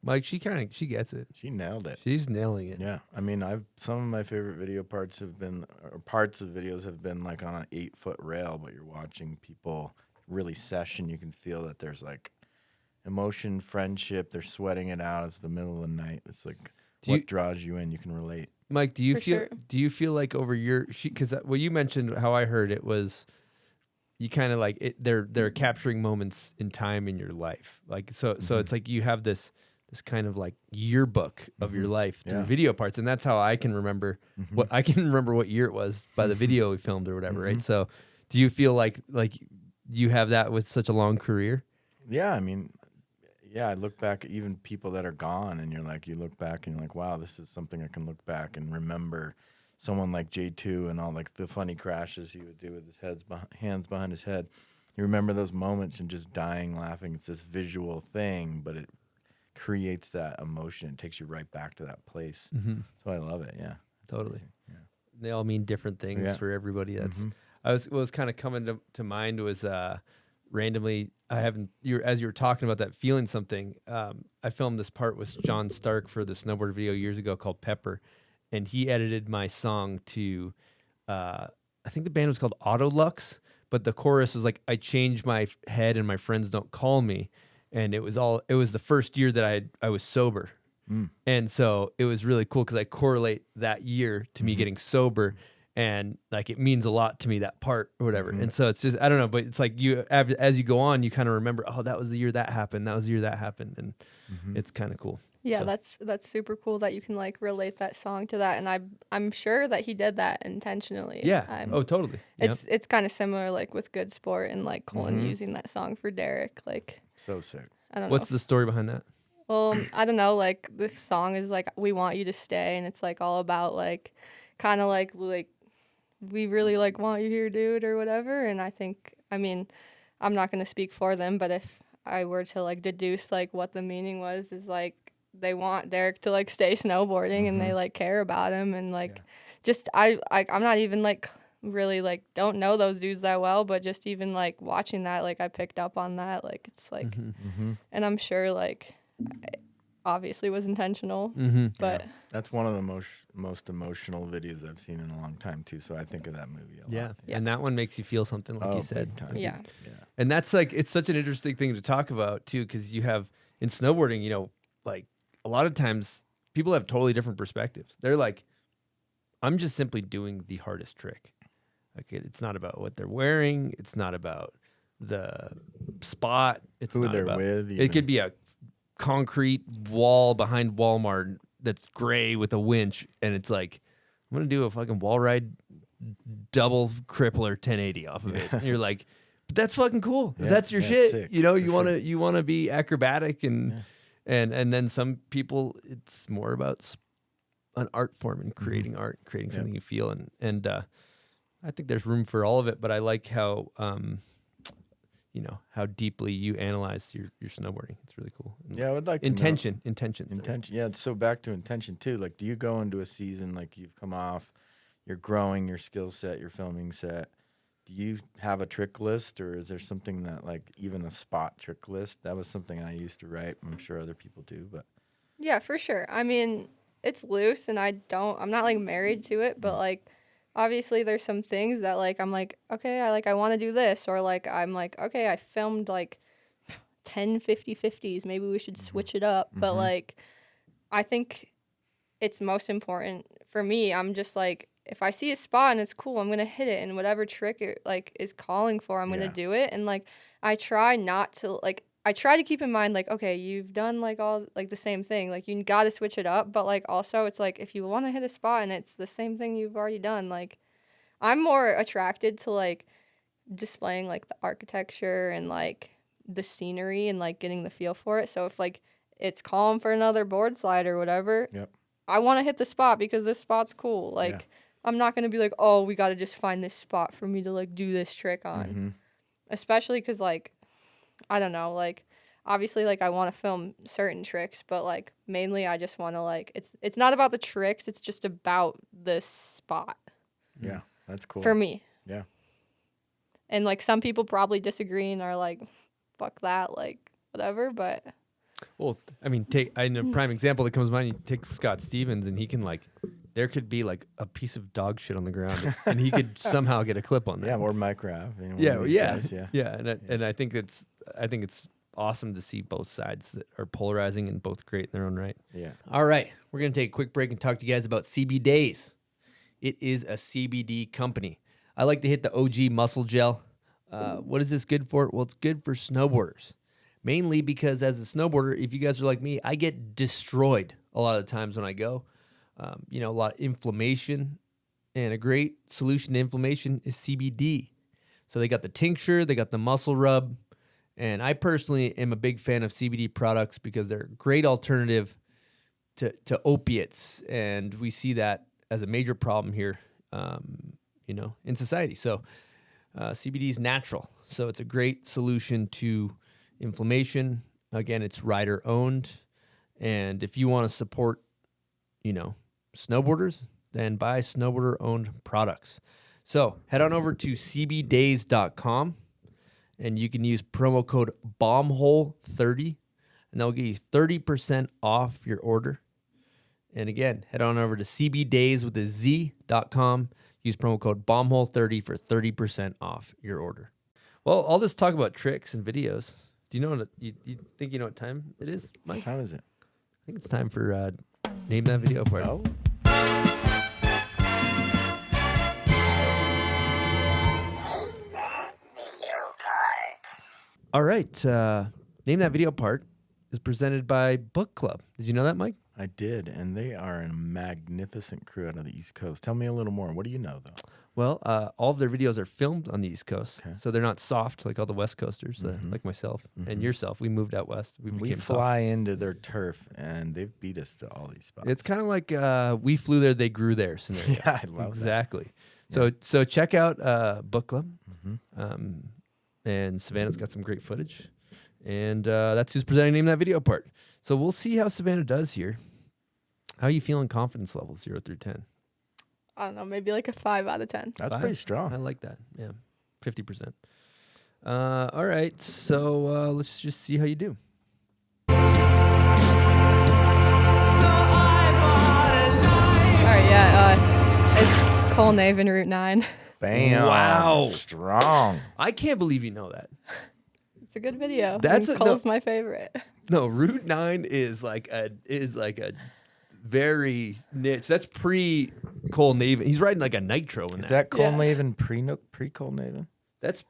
Speaker 5: Mike, she gets it.
Speaker 6: She nailed it.
Speaker 5: She's nailing it.
Speaker 6: Yeah, I mean, some of my favorite video parts of videos have been like on an 8-foot rail, but you're watching people really session. You can feel that there's like emotion, friendship. They're sweating it out. It's the middle of the night. It's like draws you in. You can relate.
Speaker 5: Mike, do you
Speaker 7: For
Speaker 5: feel
Speaker 7: sure.
Speaker 5: do you feel like over your because what you mentioned, how I heard it was, you kind of like it, they're capturing moments in time in your life, like so it's like you have this this kind of like yearbook of your life through video parts, and that's how I can remember what year it was by the video we filmed or whatever, right? So, do you feel like you have that with such a long career?
Speaker 6: Yeah, I mean, yeah, I look back at even people that are gone, and you look back and you're like, wow, this is something I can look back and remember. Someone like J2 and all like the funny crashes he would do with his hands behind his head. You remember those moments and just dying laughing. It's this visual thing, but it creates that emotion. It takes you right back to that place. So I love it. Yeah,
Speaker 5: totally.
Speaker 6: Yeah.
Speaker 5: They all mean different things for everybody. That's what was kind of coming to mind was randomly. As you were talking about that, feeling something. I filmed this part with John Stark for the snowboard video years ago called Pepper, and he edited my song to. I think the band was called Autolux, but the chorus was like, "I change my head and my friends don't call me." And it was the first year that I was sober. And so it was really cool because I correlate that year to me getting sober, and like it means a lot to me, that part or whatever. And so it's just, I don't know, but it's like as you go on, you kind of remember, oh, that was the year that happened. That was the year that happened. And it's kind of cool.
Speaker 7: Yeah,
Speaker 5: So-
Speaker 7: that's super cool that you can like relate that song to that, and I'm sure that he did that intentionally.
Speaker 5: Yeah. Oh, totally.
Speaker 7: It's kind of similar like with Good Sport and like Colin using that song for Derek. Like,
Speaker 6: so sick.
Speaker 7: I don't know.
Speaker 5: What's the story behind that?
Speaker 7: Well, I don't know. Like the song is like "We Want You to Stay," and it's like all about like kind of like we really like want you here, dude, or whatever. And I mean, I'm not gonna speak for them, but if I were to like deduce like what the meaning was, is like they want Derek to like stay snowboarding and they like care about him, and like just I'm not even like really like don't know those dudes that well, but just even like watching that, like I picked up on that. Like it's like, and I'm sure like obviously was intentional, but
Speaker 6: that's one of the most emotional videos I've seen in a long time too. So I think of that movie a lot.
Speaker 5: Yeah. And that one makes you feel something, like you said.
Speaker 6: Big time.
Speaker 7: yeah.
Speaker 5: And that's like, it's such an interesting thing to talk about too, because you have in snowboarding, like a lot of times people have totally different perspectives. They're like, I'm just simply doing the hardest trick. Like it's not about what they're wearing. It's not about the spot. It's
Speaker 6: Who
Speaker 5: not
Speaker 6: they're
Speaker 5: about,
Speaker 6: with.
Speaker 5: It could be a concrete wall behind Walmart that's gray with a winch, and it's like, I'm gonna do a fucking wall ride double crippler 1080 off of it. And you're like, but that's fucking cool.
Speaker 6: Yeah,
Speaker 5: That's your
Speaker 6: yeah,
Speaker 5: shit.
Speaker 6: sick,
Speaker 5: You wanna be acrobatic and then some people it's more about an art form and creating art, creating something you feel, and I think there's room for all of it. But I like how how deeply you analyze your snowboarding. It's really cool.
Speaker 6: Yeah, I would like to know.
Speaker 5: Intention.
Speaker 6: Yeah, so back to intention too. Like, do you go into a season like you've come off, you're growing your skill set, your filming set? Do you have a trick list, or is there something that like even a spot trick list? That was something I used to write. I'm sure other people do, but
Speaker 7: Yeah, for sure. I mean, it's loose, and I'm not like married to it, but like obviously there's some things that like I'm like, okay, I want to do this, or like I'm like, okay, I filmed like 10 50/50s, maybe we should switch it up. But like I think it's most important for me, I'm just like, if I see a spot and it's cool, I'm gonna hit it, and whatever trick it like is calling for, I'm gonna do it. And like I try to keep in mind, like, okay, you've done like all like the same thing, like you got to switch it up, but like also it's like if you want to hit a spot and it's the same thing you've already done, like I'm more attracted to like displaying like the architecture and like the scenery and like getting the feel for it. So if like it's calm for another board slide or whatever, I want to hit the spot because this spot's cool. Like I'm not going to be like, oh, we got to just find this spot for me to like do this trick on. Especially because like I don't know, like obviously like I want to film certain tricks, but like mainly I just want to like it's not about the tricks, it's just about the spot.
Speaker 6: Yeah, that's cool.
Speaker 7: For me.
Speaker 6: Yeah.
Speaker 7: And like some people probably disagree and are like, fuck that, like whatever, but
Speaker 5: Well, I mean, a prime example that comes to mind, you take Scott Stevens, and he can like, there could be like a piece of dog shit on the ground, and he could somehow get a clip on that.
Speaker 6: Yeah, or Minecraft.
Speaker 5: And I think it's awesome to see both sides that are polarizing and both great in their own right.
Speaker 6: Yeah.
Speaker 5: All right, we're gonna take a quick break and talk to you guys about CBDayz. It is a CBD company. I like to hit the OG muscle gel. What is this good for? Well, it's good for snowboarders. mainly because as a snowboarder, if you guys are like me, I get destroyed a lot of the times when I go. A lot of inflammation, and a great solution to inflammation is CBD. So they got the tincture, they got the muscle rub, and I personally am a big fan of CBD products because they're a great alternative to opiates, and we see that as a major problem here, in society. So CBD is natural, so it's a great solution to inflammation. Again, it's rider owned, and if you want to support, snowboarders, then buy snowboarder owned products. So head on over to CBDayz.com, and you can use promo code BOMBHOLE30, and they'll get you 30% off your order. And again, head on over to CBDayz with a Z.com. Use promo code BOMBHOLE30 for 30% off your order. Well, all this talk about tricks and videos. Do you know what you think you know what time it is, Mike?
Speaker 6: What time is it?
Speaker 5: I think it's time for Name That Video Part.
Speaker 6: Oh.
Speaker 5: All right. Name That Video Part is presented by Book Club. Did you know that, Mike?
Speaker 6: I did, and they are a magnificent crew out of the East Coast. Tell me a little more. What do you know, though?
Speaker 5: Well, all of their videos are filmed on the East Coast,
Speaker 6: Okay.
Speaker 5: so they're not soft like all the West Coasters, like myself and yourself. We moved out west. We
Speaker 6: We
Speaker 5: became
Speaker 6: fly into their turf, and they've beat us to all these spots.
Speaker 5: soft. It's kind of like we flew there, they grew there scenario.
Speaker 6: Yeah, I love
Speaker 5: exactly. So check out Book Club, and Savannah's got some great footage, and that's who's presenting Name That Video Part. So we'll see how Savannah does here. How are you feeling confidence level 0 through 10?
Speaker 7: I don't know, maybe like a 5 out of 10.
Speaker 6: That's
Speaker 5: 5?
Speaker 6: pretty strong.
Speaker 5: I like that. Yeah, 50%. All right, so let's just see how you do.
Speaker 7: All right, yeah, it's Cole Naven, Route 9.
Speaker 6: Bam.
Speaker 5: Wow.
Speaker 6: Strong.
Speaker 5: I can't believe you know that.
Speaker 7: It's a good video.
Speaker 5: That's
Speaker 7: and
Speaker 5: no-
Speaker 7: Cole's my favorite.
Speaker 5: No, Route 9 is like a very niche. That's pre Cole Naven. He's riding like a nitro in
Speaker 6: Is that Cole
Speaker 7: Yeah.
Speaker 6: Naven pre Cole Naven?
Speaker 5: That's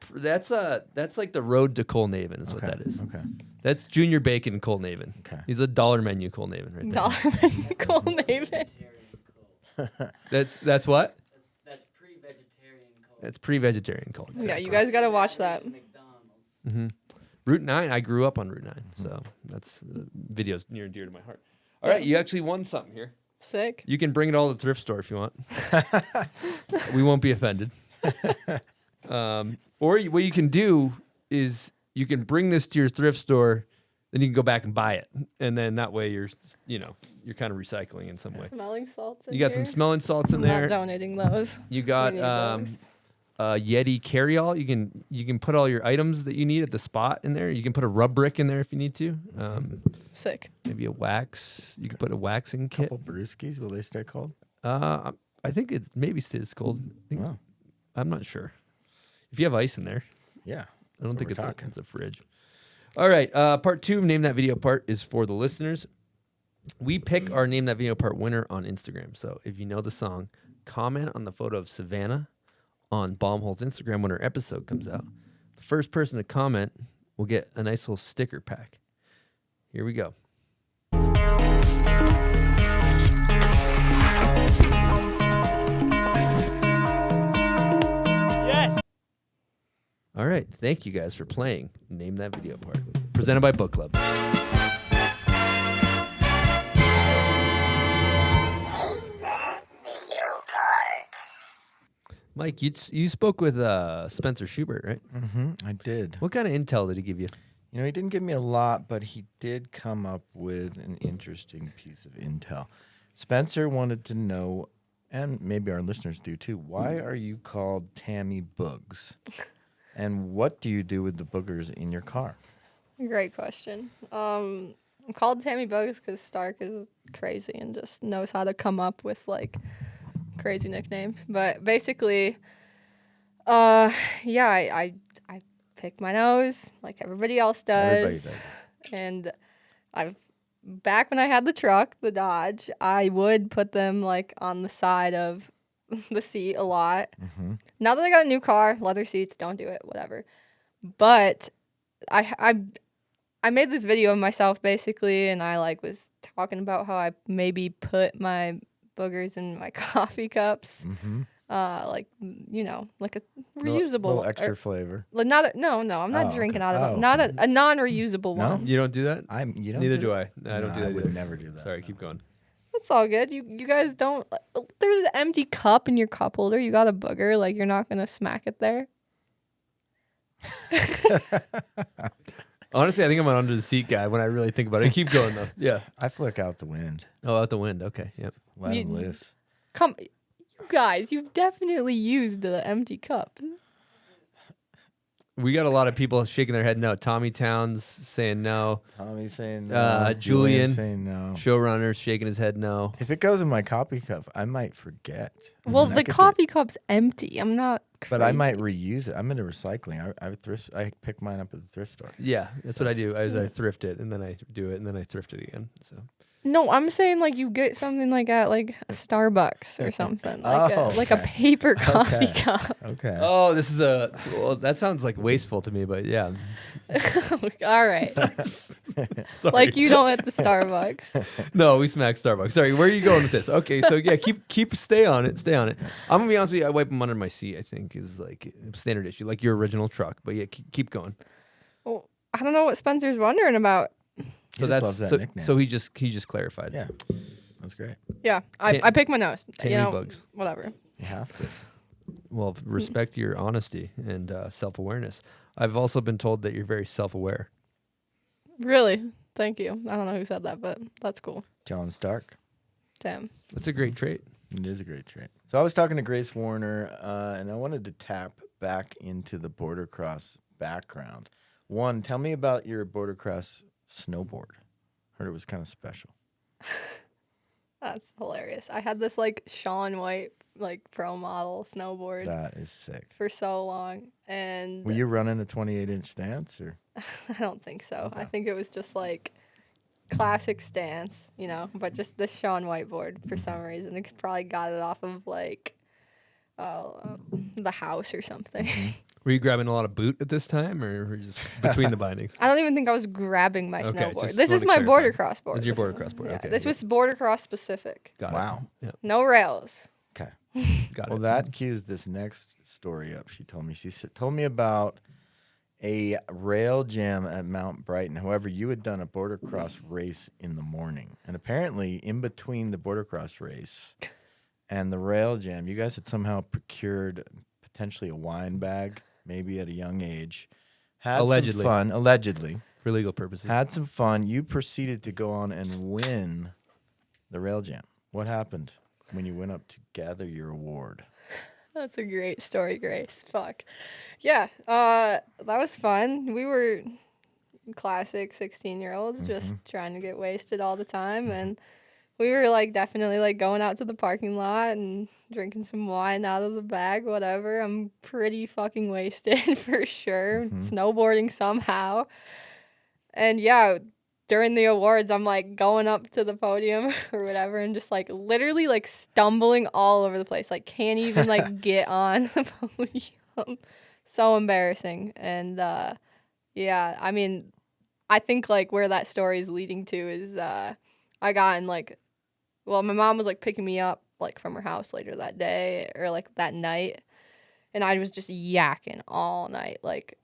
Speaker 5: like the road to Cole Naven is what that is.
Speaker 6: Okay.
Speaker 5: That's Junior Bacon Cole Naven.
Speaker 6: Okay.
Speaker 5: He's a dollar menu Cole Naven right there.
Speaker 7: Dollar menu Cole Naven.
Speaker 5: That's what?
Speaker 3: That's pre-vegetarian Cole.
Speaker 5: That's pre-vegetarian Cole.
Speaker 7: Yeah, you guys got to watch that.
Speaker 3: McDonald's.
Speaker 5: Route 9, I grew up on Route 9, so that's videos near and dear to my heart. All right, you actually won something here.
Speaker 7: Sick.
Speaker 5: You can bring it all to the thrift store if you want. We won't be offended. What you can do is you can bring this to your thrift store, then you can go back and buy it, and then that way you're kind of recycling in some way.
Speaker 7: Smelling salts in
Speaker 5: You got
Speaker 7: here.
Speaker 5: some smelling salts in
Speaker 7: I'm
Speaker 5: there.
Speaker 7: not donating those.
Speaker 5: You got
Speaker 7: We need those.
Speaker 5: Yeti carry-all. You can put all your items that you need at the spot in there. You can put a rub brick in there if you need to.
Speaker 7: Sick.
Speaker 5: Maybe a wax. You can put a waxing kit.
Speaker 6: Couple brewskis, will they stay cold?
Speaker 5: I think it maybe stays cold.
Speaker 6: Wow.
Speaker 5: I'm not sure. If you have ice in there,
Speaker 6: Yeah.
Speaker 5: I don't think
Speaker 6: we're
Speaker 5: it's
Speaker 6: talking.
Speaker 5: a fridge. All right. Part 2 of Name That Video Part is for the listeners. We pick our Name That Video Part winner on Instagram. So if you know the song, comment on the photo of Savannah on Bombhole's Instagram when her episode comes out. The first person to comment will get a nice little sticker pack. Here we go.
Speaker 1: Yes.
Speaker 5: All right. Thank you guys for playing Name That Video Part. Presented by Book Club. Mike, you spoke with Spencer Schubert, right?
Speaker 6: I did.
Speaker 5: What kind of intel did he give you?
Speaker 6: You know, he didn't give me a lot, but he did come up with an interesting piece of intel. Spencer wanted to know, and maybe our listeners do too, why are you called Tammy Boogs? And what do you do with the boogers in your car?
Speaker 7: Great question. I'm called Tammy Boogs because Stark is crazy and just knows how to come up with like crazy nicknames. But basically, I pick my nose like everybody else does.
Speaker 6: Everybody does.
Speaker 7: And back when I had the truck, the Dodge, I would put them like on the side of the seat a lot. Now that I got a new car, leather seats, don't do it, whatever. But I I made this video of myself basically, and I like was talking about how I maybe put my boogers in my coffee cups.
Speaker 6: Mm-hmm.
Speaker 7: Like like a reusable
Speaker 6: little extra
Speaker 7: or-
Speaker 6: flavor.
Speaker 7: Like not a, no, I'm not
Speaker 6: Oh,
Speaker 7: drinking
Speaker 6: okay.
Speaker 7: out of
Speaker 6: Oh,
Speaker 7: them. Not
Speaker 6: okay.
Speaker 7: a non-reusable
Speaker 6: No?
Speaker 7: one.
Speaker 5: You don't do that?
Speaker 6: You don't
Speaker 5: Neither
Speaker 6: do
Speaker 5: do
Speaker 6: that?
Speaker 5: I. I don't do that
Speaker 6: I would
Speaker 5: either.
Speaker 6: never do that.
Speaker 5: Sorry, keep going.
Speaker 7: That's all good. You guys don't. There's an empty cup in your cup holder. You got a booger. Like you're not gonna smack it there.
Speaker 5: Honestly, I think I'm an under the seat guy when I really think about it. Keep going though. Yeah.
Speaker 6: I flick out the wind.
Speaker 5: Oh, out the wind. Okay. Yep.
Speaker 6: Let
Speaker 7: You-
Speaker 6: them loose.
Speaker 7: Come, you guys. You've definitely used the empty cup.
Speaker 5: We got a lot of people shaking their head no. Tommy Towns saying no.
Speaker 6: Tommy's saying no.
Speaker 5: Julian
Speaker 6: saying no.
Speaker 5: Showrunner shaking his head no.
Speaker 6: If it goes in my coffee cup, I might forget.
Speaker 7: Well,
Speaker 6: And I
Speaker 7: the
Speaker 6: could
Speaker 7: coffee cup's empty. I'm not.
Speaker 6: But I might
Speaker 7: crazy.
Speaker 6: reuse it. I'm into recycling. I pick mine up at the thrift store.
Speaker 5: Yeah, that's what I do. I thrift it and then I do it and then I thrift it again. So
Speaker 7: No, I'm saying like you get something like at like a Starbucks or something, like
Speaker 6: Oh,
Speaker 7: like a
Speaker 6: okay.
Speaker 7: paper coffee
Speaker 6: Okay.
Speaker 7: cup.
Speaker 6: Okay.
Speaker 5: Oh, this is well, that sounds like wasteful to me, but yeah.
Speaker 7: All right,
Speaker 5: Sorry.
Speaker 7: like you don't at the Starbucks.
Speaker 5: No, we smack Starbucks. Sorry, where are you going with this? Okay, so yeah, keep stay on it. I'm gonna be honest with you. I wipe them under my seat. I think is like a standard issue, like your original truck. But yeah, keep going.
Speaker 7: Well, I don't know what Spencer's wondering about.
Speaker 5: So
Speaker 6: just
Speaker 5: that's
Speaker 6: loves that
Speaker 5: so,
Speaker 6: nickname.
Speaker 5: so he just clarified.
Speaker 6: Yeah, that's great.
Speaker 7: Yeah,
Speaker 5: Tam-
Speaker 7: I pick my nose.
Speaker 5: Tammy
Speaker 7: You know,
Speaker 5: Bugs.
Speaker 7: whatever.
Speaker 6: You have to.
Speaker 5: Well, respect your honesty and self-awareness. I've also been told that you're very self-aware.
Speaker 7: Really, thank you. I don't know who said that, but that's cool.
Speaker 6: John Stark.
Speaker 7: Damn.
Speaker 5: That's a great trait.
Speaker 6: It is a great trait. So I was talking to Grace Warner, and I wanted to tap back into the border cross background. One, tell me about your border cross snowboard. Heard it was kind of special.
Speaker 7: That's hilarious. I had this like Shaun White like pro model snowboard
Speaker 6: That is sick.
Speaker 7: for so long, and
Speaker 6: Were you running a 28-inch stance or?
Speaker 7: I don't think so. I think it was just like classic stance, but just this Shaun White board for some reason. I probably got it off of like the house or something.
Speaker 5: Were you grabbing a lot of boot at this time, or were you just between the bindings?
Speaker 7: I don't even think I was grabbing my
Speaker 5: Okay,
Speaker 7: snowboard.
Speaker 5: just
Speaker 7: This
Speaker 5: wanted
Speaker 7: is
Speaker 5: to
Speaker 7: my
Speaker 5: clarify.
Speaker 7: border cross board.
Speaker 5: This is your
Speaker 7: This
Speaker 5: border
Speaker 7: is-
Speaker 5: cross board.
Speaker 7: Yeah,
Speaker 5: Okay,
Speaker 7: this
Speaker 5: yeah.
Speaker 7: was border cross specific.
Speaker 5: Got
Speaker 6: Wow.
Speaker 5: it. Yeah,
Speaker 7: No rails.
Speaker 6: Okay.
Speaker 5: got
Speaker 6: Well,
Speaker 5: it.
Speaker 6: that cues this next story up. She told me. Told me about a rail jam at Mount Brighton. However, you had done a border cross race in the morning, and apparently, in between the border cross race and the rail jam, you guys had somehow procured potentially a wine bag, maybe at a young age. Had
Speaker 5: Allegedly.
Speaker 6: some fun. Allegedly,
Speaker 5: For legal purposes.
Speaker 6: had some fun. You proceeded to go on and win the rail jam. What happened when you went up to gather your award?
Speaker 7: That's a great story, Grace. Fuck. Yeah, that was fun. We were classic 16-year-olds just trying to get wasted all the time. And we were like definitely like going out to the parking lot and drinking some wine out of the bag, whatever. I'm pretty fucking wasted for sure. Snowboarding somehow. And yeah, during the awards, I'm like going up to the podium or whatever and just like literally like stumbling all over the place. Like can't even like get on the podium. So embarrassing. And yeah, I mean, I think like where that story is leading to is I got in like, well, my mom was like picking me up like from her house later that day or like that night. And I was just yakking all night. Like,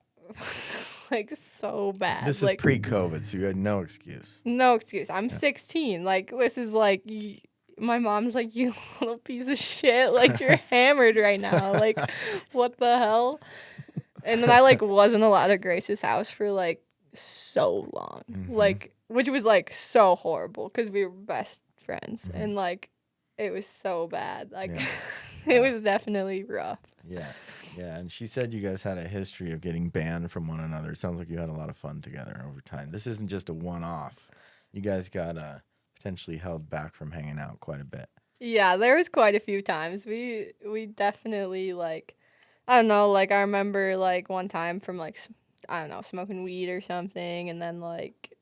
Speaker 7: like so bad.
Speaker 6: This is
Speaker 7: like,
Speaker 6: pre-COVID, so you had no excuse.
Speaker 7: no excuse. I'm 16. Like, this is like, my mom's like, you little piece of shit. Like, you're hammered right now. Like, what the hell? And then I, like, wasn't allowed at Grace's house for, like, so long. Like, which was, like, so horrible because we were best friends. And, like, it was so bad. Like, it was definitely rough.
Speaker 6: Yeah, yeah. And she said you guys had a history of getting banned from one another. It sounds like you had a lot of fun together over time. This isn't just a one-off. You guys got potentially held back from hanging out quite a bit.
Speaker 7: Yeah, there was quite a few times. We definitely, like, I don't know, like, I remember, like, one time from, like, I don't know, smoking weed or something, and then, like,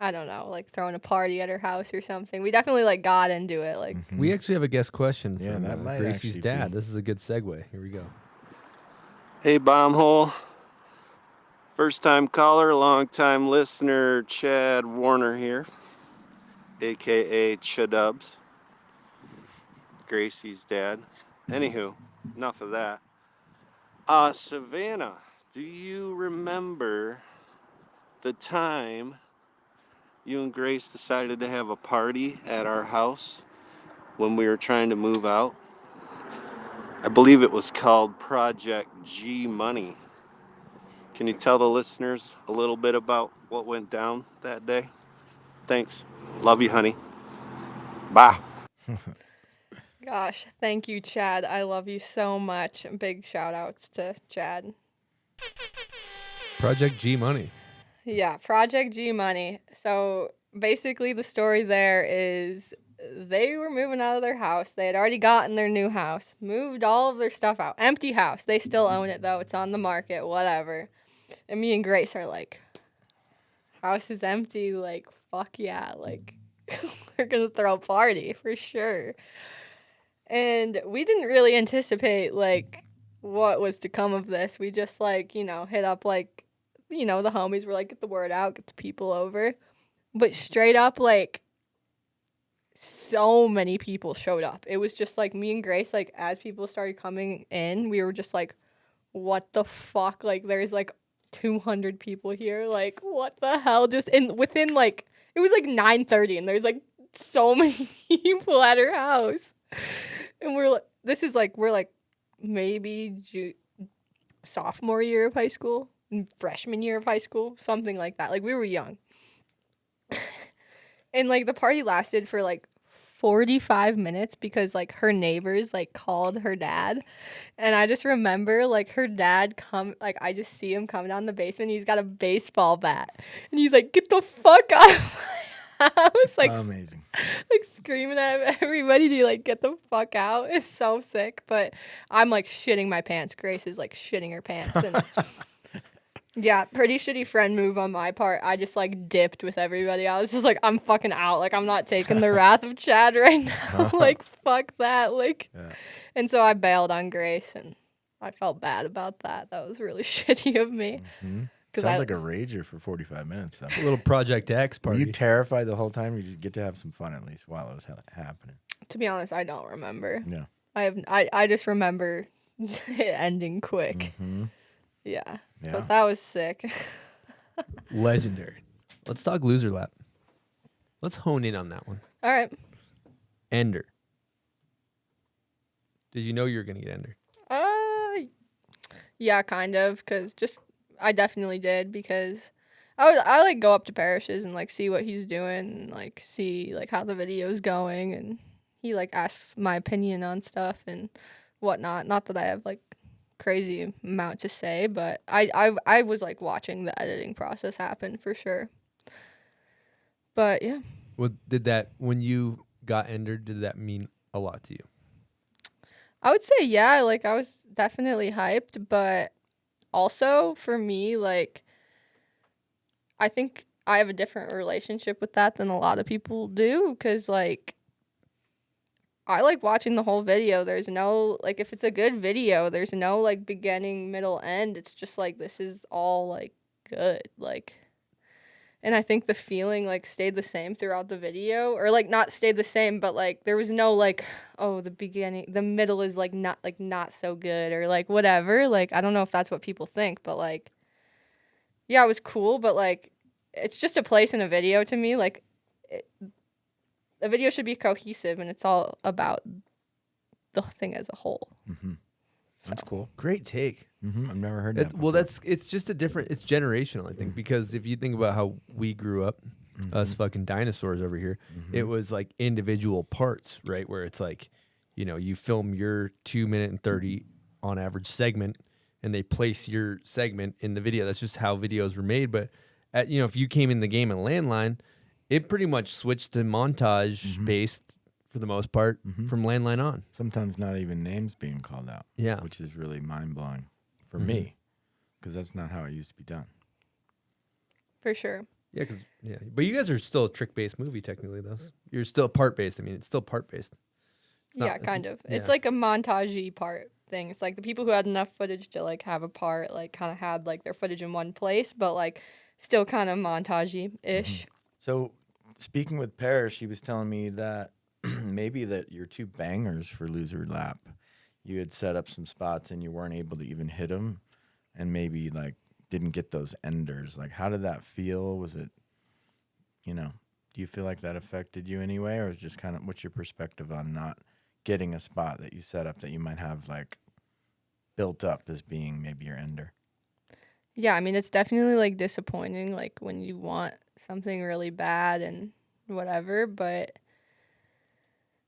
Speaker 7: I don't know, like, throwing a party at her house or something. We definitely, like, got into it, like.
Speaker 5: We actually have a guest question
Speaker 6: Yeah,
Speaker 5: from
Speaker 6: that might
Speaker 5: Gracie's
Speaker 6: actually
Speaker 5: dad.
Speaker 6: be-
Speaker 5: This is a good segue. Here we go.
Speaker 8: Hey, Bombhole.
Speaker 12: First time caller, long time listener, Chad Warner here, aka Chadubs, Gracie's dad. Anywho, enough of that. Savannah, do you remember the time you and Grace decided to have a party at our house when we were trying to move out? I believe it was called Project G Money. Can you tell the listeners a little bit about what went down that day? Thanks. Love you, honey. Bye.
Speaker 7: Gosh, thank you, Chad. I love you so much. Big shout outs to Chad.
Speaker 5: Project G Money.
Speaker 7: Yeah, Project G Money. So basically, the story there is they were moving out of their house. They had already gotten their new house, moved all of their stuff out. Empty house. They still own it, though. It's on the market, whatever. And me and Grace are like, house is empty. Like, fuck yeah. Like, we're going to throw a party for sure. And we didn't really anticipate, like, what was to come of this. We just, like, hit up, like, the homies were like, get the word out, get the people over. But straight up, like, so many people showed up. It was just, like, me and Grace, like, as people started coming in, we were just like, what the fuck? Like, there's, like, 200 people here. Like, what the hell? Just within, like, it was, like, 9:30, and there's, like, so many people at her house. And we're, like, we're, like, maybe sophomore year of high school, freshman year of high school, something like that. Like, we were young. And, like, the party lasted for, like, 45 minutes because, like, her neighbors, like, called her dad. And I just remember, like, her dad I just see him come down the basement. He's got a baseball bat. And he's like, get the fuck out of my house. Like,
Speaker 6: amazing.
Speaker 7: Like, screaming at everybody to, like, get the fuck out. It's so sick. But I'm, like, shitting my pants. Grace is, like, shitting her pants. And yeah, pretty shitty friend move on my part. I just, like, dipped with everybody. I was just like, I'm fucking out. Like, I'm not taking the wrath of Chad right now. Like, fuck that. Like, yeah. And so I bailed on Grace, and I felt bad about that. That was really shitty of me.
Speaker 6: Mm-hmm. Sounds like a rager for 45 minutes, though.
Speaker 5: A little Project X party.
Speaker 6: Were you terrified the whole time? You just get to have some fun, at least, while it was happening.
Speaker 7: To be honest, I don't remember.
Speaker 6: Yeah.
Speaker 7: I just remember it ending quick.
Speaker 6: Mm-hmm.
Speaker 7: Yeah. But that was sick.
Speaker 5: Legendary. Let's talk loser lap. Let's hone in on that one.
Speaker 7: All right.
Speaker 5: Ender. Did you know you were going to get Ender?
Speaker 7: Yeah, kind of, because I definitely did, because I like go up to Parishes and, like, see what he's doing, and, like, see, like, how the video's going, and he, like, asks my opinion on stuff and whatnot. Not that I have, like, crazy amount to say, but I was, like, watching the editing process happen for sure. But yeah.
Speaker 5: Well, when you got Ender, did that mean a lot to you?
Speaker 7: I would say yeah, like, I was definitely hyped, but also for me, like, I think I have a different relationship with that than a lot of people do, because, like, I like watching the whole video. There's no, like, if it's a good video, there's no, like, beginning, middle, end. It's just, like, this is all, like, good. Like, and I think the feeling, like, stayed the same throughout the video. Or, like, not stayed the same, but, like, there was no, like, oh, the middle is, like, not so good. Or, like, whatever. Like, I don't know if that's what people think. But, like, yeah, it was cool. But, like, it's just a place in a video to me. Like, a video should be cohesive, and it's all about the thing as a whole.
Speaker 6: Mm-hmm. That's cool.
Speaker 5: Great take.
Speaker 6: Mm-hmm. I've never heard that.
Speaker 5: Well, it's just it's generational, I think, because if you think about how we grew up, us fucking dinosaurs over here, it was like individual parts, right? Where it's like, you film your 2 minute and 30 on average segment, and they place your segment in the video. That's just how videos were made. But if you came in the game in landline, it pretty much switched to montage based for the most part from landline on.
Speaker 6: Sometimes not even names being called out.
Speaker 5: Yeah.
Speaker 6: Which is really mind blowing for me, because that's not how it used to be done.
Speaker 7: For sure.
Speaker 5: Yeah, but you guys are still a trick based movie technically, though. You're still part based. I mean, it's still part based.
Speaker 7: Yeah, kind of. It's like a montagey part thing. It's like the people who had enough footage to like have a part like kind of had like their footage in one place, but like still kind of montagey-ish.
Speaker 6: So speaking with Paris, she was telling me that maybe that your 2 bangers for loser lap, you had set up some spots and you weren't able to even hit them, and maybe like didn't get those enders. Like, how did that feel? Was it, do you feel like that affected you anyway, or is just kind of what's your perspective on not getting a spot that you set up that you might have like built up as being maybe your ender?
Speaker 7: Yeah, I mean, it's definitely like disappointing, like when you want something really bad and whatever, but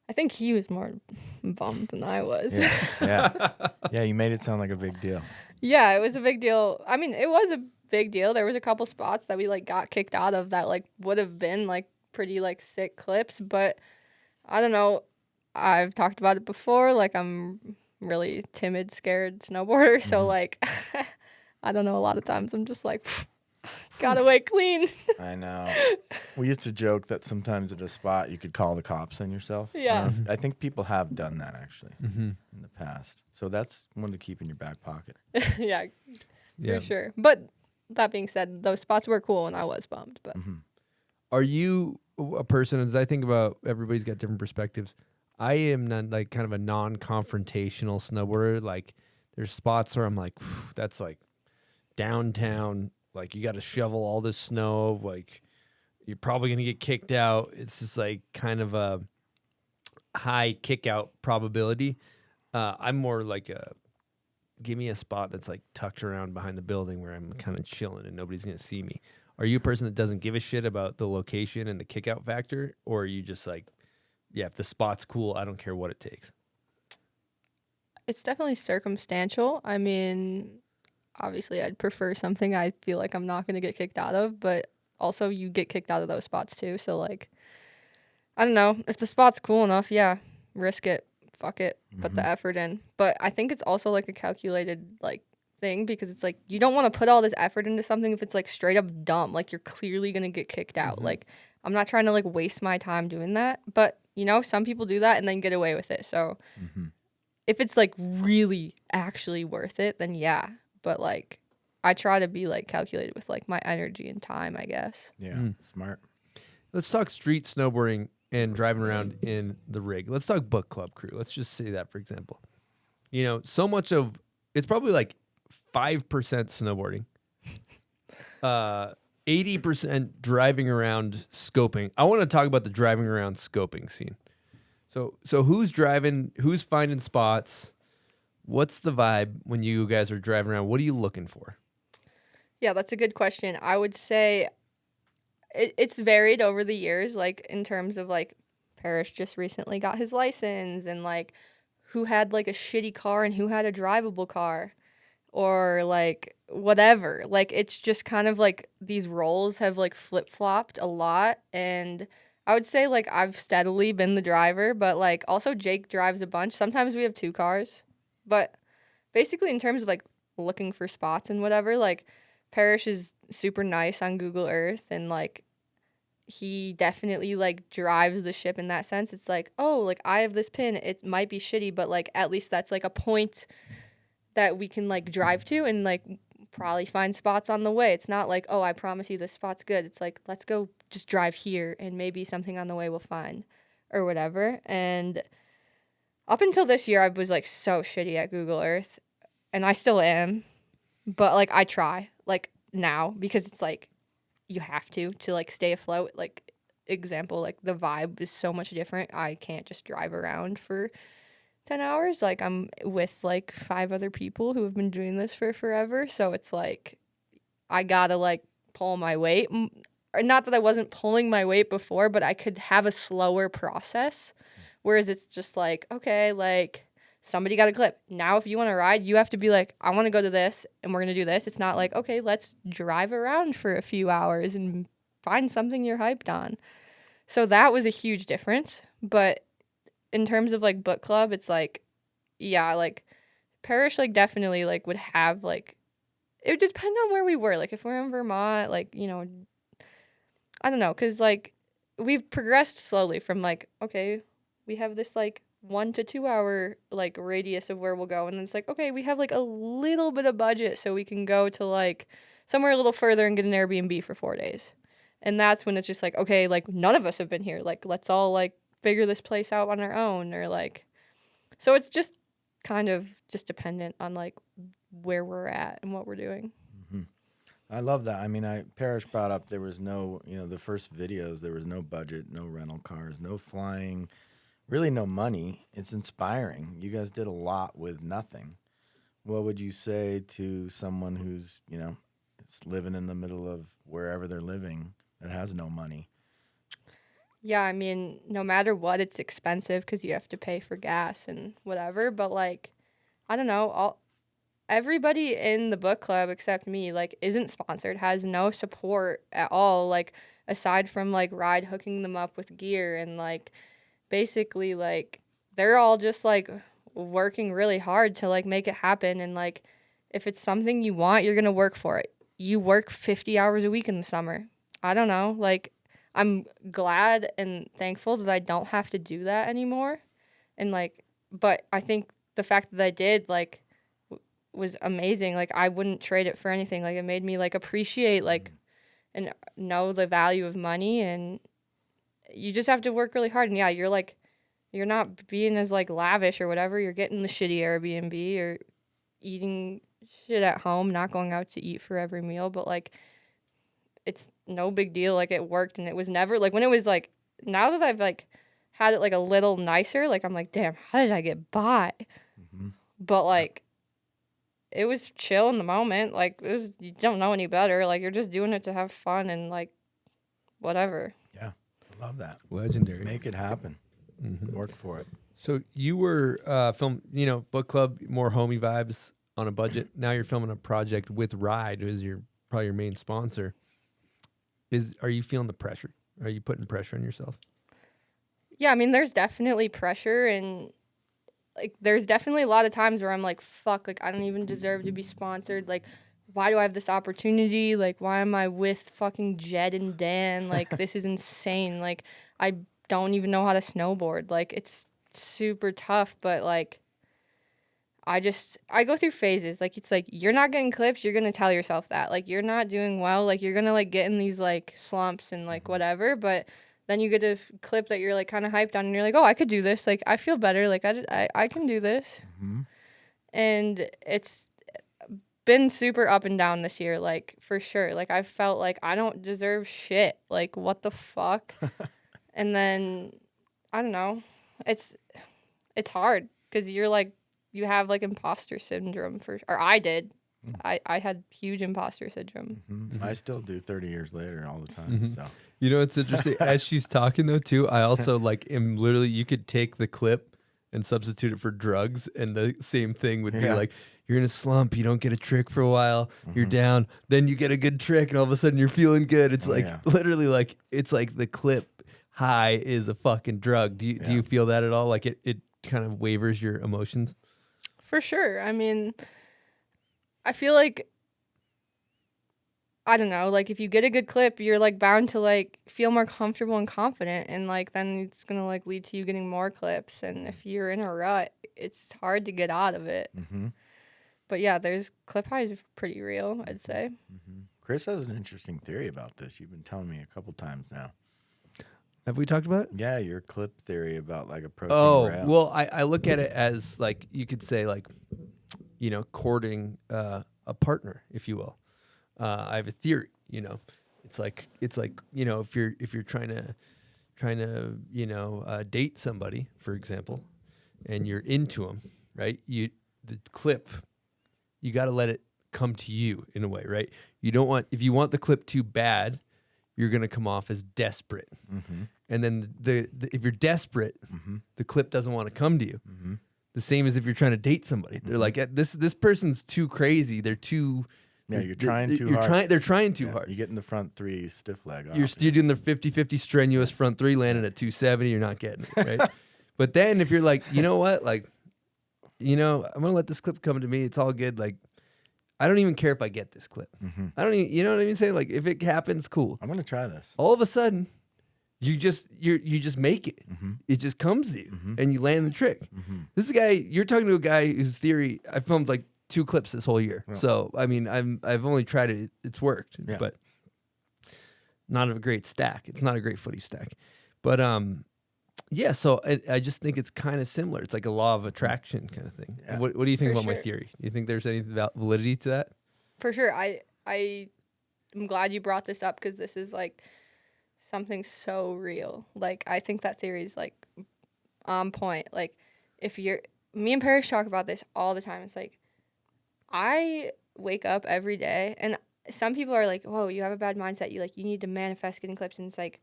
Speaker 7: I think he was more bummed than I was.
Speaker 6: Yeah, you made it sound like a big deal.
Speaker 7: Yeah, it was a big deal. I mean, it was a big deal. There was a couple spots that we like got kicked out of that like would have been like pretty like sick clips, but I don't know. I've talked about it before. Like, I'm really timid, scared snowboarder, so like I don't know, a lot of times I'm just like got away clean.
Speaker 6: I know. We used to joke that sometimes at a spot you could call the cops on yourself.
Speaker 7: Yeah.
Speaker 6: I think people have done that actually in the past. So that's one to keep in your back pocket.
Speaker 7: Yeah, for sure. But that being said, those spots were cool and I was bummed. But
Speaker 5: Are you a person, as I think about, everybody's got different perspectives. I am not like kind of a non-confrontational snowboarder. Like, there's spots where I'm like, that's like downtown. Like, you got to shovel all this snow. Like, you're probably going to get kicked out. It's just like kind of a high kick out probability. I'm more like give me a spot that's like tucked around behind the building where I'm kind of chilling and nobody's going to see me. Are you a person that doesn't give a shit about the location and the kick out factor? Or are you just like, yeah, if the spot's cool, I don't care what it takes?
Speaker 7: it's definitely circumstantial. I mean, obviously I'd prefer something I feel like I'm not going to get kicked out of, but also you get kicked out of those spots too. So like, I don't know, if the spot's cool enough, yeah, risk it, fuck it, put the effort in. But I think it's also like a calculated like thing, because it's like you don't want to put all this effort into something if it's like straight up dumb, like you're clearly going to get kicked out. Like, I'm not trying to like waste my time doing that, but you know, some people do that and then get away with it. So if it's like really actually worth it, then yeah. But like, I try to be like calculated with like my energy and time, I guess.
Speaker 6: Yeah, smart.
Speaker 5: Let's talk street snowboarding and driving around in the rig. Let's talk book club crew. Let's just say that, for example. You know, so much of it's probably like 5% snowboarding, 80% driving around scoping. I want to talk about the driving around scoping scene. So who's driving? Who's finding spots? What's the vibe when you guys are driving around? What are you looking for?
Speaker 7: Yeah, that's a good question. I would say it's varied over the years, like in terms of like Parrish just recently got his license, and like who had like a shitty car and who had a drivable car, or like whatever. Like, it's just kind of like these roles have like flip-flopped a lot, and I would say like I've steadily been the driver, but like also Jake drives a bunch. Sometimes we have two cars, but basically in terms of like looking for spots and whatever, like Parrish is super nice on Google Earth, and like he definitely like drives the ship in that sense. It's like, oh, like I have this pin, it might be shitty, but like at least that's like a point that we can like drive to and like probably find spots on the way. It's not like, oh, I promise you this spot's good. It's like, let's go just drive here and maybe something on the way we'll find or whatever. And up until this year, I was like so shitty at Google Earth, and I still am, but like I try like now, because it's like you have to like stay afloat. Like, example, like the vibe is so much different. I can't just drive around for 10 hours. Like, I'm with like 5 other people who have been doing this for forever. So it's like, I gotta like pull my weight. Or not that I wasn't pulling my weight before, but I could have a slower process. Whereas it's just like, okay, like somebody got a clip. Now, if you want to ride, you have to be like, I want to go to this and we're going to do this. It's not like, okay, let's drive around for a few hours and find something you're hyped on. So that was a huge difference. But in terms of like book club, it's like, yeah, like Parrish like definitely like would have like, it would depend on where we were. Like if we're in Vermont, like, you know, I don't know, because like we've progressed slowly from like, okay, we have this like 1 to 2 hour like radius of where we'll go, and then it's like, okay, we have like a little bit of budget, so we can go to like somewhere a little further and get an Airbnb for 4 days. And that's when it's just like, okay, like none of us have been here, like let's all like figure this place out on our own, or like, so it's just kind of just dependent on like where we're at and what we're doing.
Speaker 6: I love that. I mean, Parrish brought up there was no, the first videos, there was no budget, no rental cars, no flying, really no money. It's inspiring. You guys did a lot with nothing. What would you say to someone who's, is living in the middle of wherever they're living that has no money?
Speaker 7: Yeah, I mean, no matter what, it's expensive because you have to pay for gas and whatever. But like, I don't know, everybody in the book club except me, like, isn't sponsored, has no support at all, like, aside from, like, Ride hooking them up with gear. And, like, basically, like, they're all just, like, working really hard to, like, make it happen. And, like, if it's something you want, you're going to work for it. You work 50 hours a week in the summer. I don't know. Like, I'm glad and thankful that I don't have to do that anymore. And, like, but I think the fact that I did, like, was amazing. Like, I wouldn't trade it for anything. Like, it made me like appreciate like and know the value of money. And you just have to work really hard. And yeah, you're not being as like lavish or whatever. You're getting the shitty Airbnb or eating shit at home, not going out to eat for every meal, but like it's no big deal. Like, it worked. And it was never like, when it was like, now that I've like had it like a little nicer, like I'm like, damn, how did I get by? But like, it was chill in the moment. Like, you don't know any better. Like, you're just doing it to have fun and, like, whatever.
Speaker 6: Yeah, I love that.
Speaker 5: Legendary.
Speaker 6: Make it happen. Work for it.
Speaker 5: So you were book club, more homey vibes on a budget. Now you're filming a project with Ride, who is probably your main sponsor. Are you feeling the pressure? Are you putting pressure on yourself?
Speaker 7: Yeah, I mean, there's definitely pressure, and like, there's definitely a lot of times where I'm like, fuck, like, I don't even deserve to be sponsored. Like, why do I have this opportunity? Like, why am I with fucking Jed and Dan? Like, this is insane. Like, I don't even know how to snowboard. Like, it's super tough, but like, I go through phases. Like, it's like, you're not getting clips, you're gonna tell yourself that. Like, you're not doing well. Like, you're gonna like get in these like slumps and like whatever, but then you get a clip that you're like kind of hyped on, and you're like, oh, I could do this. Like, I feel better. Like, I can do this. And it's been super up and down this year, like, for sure. Like, I felt like I don't deserve shit. Like, what the fuck? And then, I don't know. It's hard because you're like, you have like imposter syndrome or I did. I had huge imposter syndrome.
Speaker 6: I still do 30 years later all the time. So
Speaker 5: You know, it's interesting. As she's talking though too, I also like am literally, you could take the clip and substitute it for drugs, and the same thing would be like, you're in a slump, you don't get a trick for a while, you're down, then you get a good trick, and all of a sudden you're feeling good. It's literally like, it's like the clip high is a fucking drug. Do you feel that at all? Like it kind of wavers your emotions?
Speaker 7: For sure. I mean, I feel like, I don't know, like, if you get a good clip, you're like bound to like feel more comfortable and confident, and like then it's gonna like lead to you getting more clips. And if you're in a rut, it's hard to get out of it. But yeah, there's clip highs are pretty real, I'd say.
Speaker 6: Chris has an interesting theory about this. You've been telling me a couple times now.
Speaker 5: Have we talked about it?
Speaker 6: Yeah, your clip theory about like approaching rail.
Speaker 5: Well, I look at it as like, you could say like, courting a partner, if you will. I have a theory, it's like, if you're trying to date somebody, for example, and you're into them, right? The clip, you got to let it come to you in a way, right? If you want the clip too bad, you're going to come off as desperate. And then if you're desperate, the clip doesn't want to come to you. The same as if you're trying to date somebody. They're like, this person's too crazy. They're too...
Speaker 6: Yeah, you're trying too hard.
Speaker 5: They're trying too hard.
Speaker 6: You're getting the front three stiff leg off.
Speaker 5: You're doing the 50-50 strenuous front three, landing at 270. You're not getting it, right? But then if you're like, you know what? Like, I'm going to let this clip come to me. It's all good. Like, I don't even care if I get this clip. I don't even, you know what I mean? Saying like, if it happens, cool.
Speaker 6: I'm going to try this.
Speaker 5: All of a sudden, you just make it.
Speaker 6: Mm-hmm.
Speaker 5: It just comes to you, and you land the trick.
Speaker 6: Mm-hmm.
Speaker 5: This is a guy. You're talking to a guy whose theory. I filmed like 2 clips this whole year,
Speaker 6: Yeah.
Speaker 5: so I mean, I've only tried it. It's worked,
Speaker 6: Yeah.
Speaker 5: but not a great stack. It's not a great footy stack, but yeah. So I just think it's kind of similar. It's like a law of attraction kind of thing.
Speaker 6: Yeah.
Speaker 5: What do you think
Speaker 7: For
Speaker 5: about my
Speaker 7: sure.
Speaker 5: theory? Do you think there's any validity to that?
Speaker 7: For sure. I'm glad you brought this up because this is like something so real. Like, I think that theory is like on point. Like, me and Parrish talk about this all the time. It's like, I wake up every day, and some people are like, whoa, you have a bad mindset. You need to manifest getting clips. And it's like,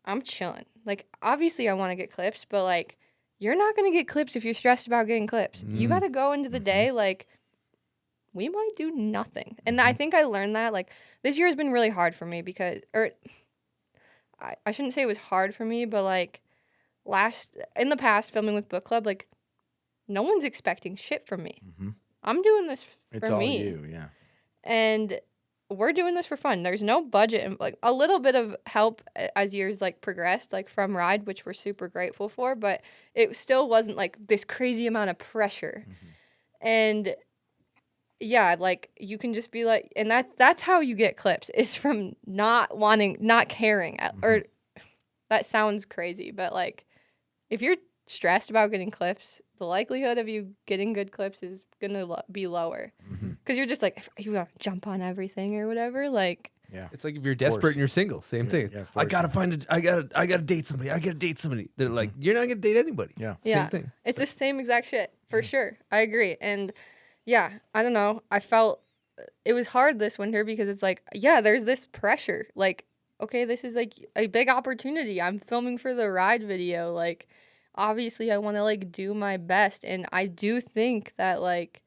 Speaker 7: I'm chilling. Like, obviously I want to get clips, but like, you're not going to get clips if you're stressed about getting clips. You got to go into the day like, we might do nothing. And I think I learned that. Like, this year has been really hard for me because, I shouldn't say it was hard for me, but like in the past, filming with book club, like, no one's expecting shit from me.
Speaker 6: Mm-hmm.
Speaker 7: I'm doing this
Speaker 6: It's
Speaker 7: for
Speaker 6: all
Speaker 7: me.
Speaker 6: you, yeah.
Speaker 7: And we're doing this for fun. There's no budget, and like a little bit of help as years like progressed, like from Ride, which we're super grateful for, but it still wasn't like this crazy amount of pressure. And yeah, like, you can just be like, and that's how you get clips, is from not caring. Or that sounds crazy, but like, if you're stressed about getting clips, the likelihood of you getting good clips is gonna be lower, because you're just like, you gotta jump on everything or whatever. Like,
Speaker 6: Yeah.
Speaker 5: It's like if you're desperate and you're single, same thing.
Speaker 6: Yeah,
Speaker 5: I gotta I gotta date somebody. I gotta date somebody. They're like, you're not gonna date anybody.
Speaker 6: Yeah.
Speaker 7: yeah,
Speaker 5: Same thing.
Speaker 7: it's the same exact shit for sure. I agree. And yeah, I don't know. I felt it was hard this winter because it's like, yeah, there's this pressure. Like, okay, this is like a big opportunity. I'm filming for the Ride video. Like, obviously I want to like do my best. And I do think that like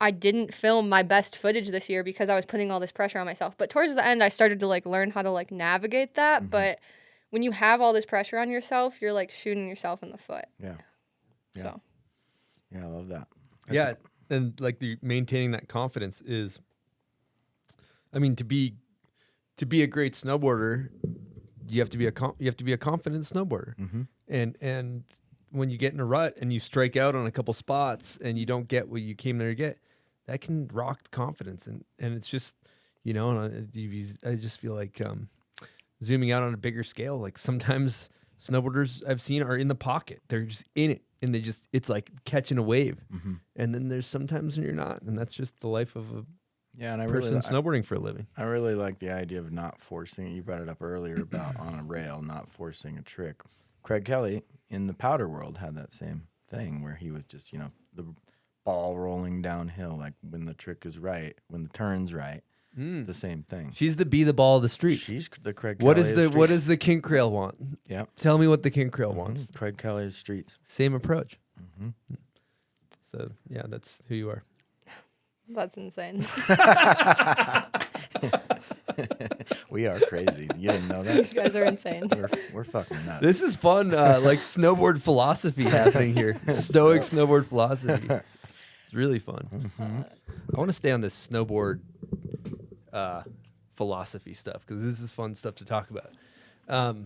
Speaker 7: I didn't film my best footage this year because I was putting all this pressure on myself. But towards the end, I started to like learn how to like navigate that. But when you have all this pressure on yourself, you're like shooting yourself in the foot.
Speaker 6: Yeah. Yeah.
Speaker 7: So
Speaker 6: Yeah, I love that.
Speaker 5: Yeah, and like maintaining that confidence is, I mean, to be a great snowboarder, you have to be a confident snowboarder. And when you get in a rut and you strike out on a couple spots and you don't get what you came there to get, that can rock confidence. And it's just, you know, and I just feel like zooming out on a bigger scale, like sometimes snowboarders I've seen are in the pocket. They're just in it. And it's like catching a wave. And then there's sometimes when you're not. And that's just the life of a person snowboarding for a living.
Speaker 6: I really like the idea of not forcing it. You brought it up earlier about on a rail, not forcing a trick. Craig Kelly in the powder world had that same thing where he was just, you know, the ball rolling downhill, like when the trick is right, when the turn's right. It's the same thing.
Speaker 5: She's the ball of the streets.
Speaker 6: She's the Craig
Speaker 5: What
Speaker 6: Kelly
Speaker 5: is
Speaker 6: of
Speaker 5: what
Speaker 6: streets.
Speaker 5: does the kink rail want?
Speaker 6: Yeah.
Speaker 5: Tell me what the kink rail wants.
Speaker 6: Craig Kelly of streets.
Speaker 5: Same approach. So yeah, that's who you are.
Speaker 7: that's insane.
Speaker 6: We are crazy. You didn't know that?
Speaker 7: You guys are insane.
Speaker 6: We're fucking nuts.
Speaker 5: This is fun, like snowboard philosophy happening here. Stoic snowboard philosophy. It's really fun. I want to stay on this snowboard philosophy stuff because this is fun stuff to talk about.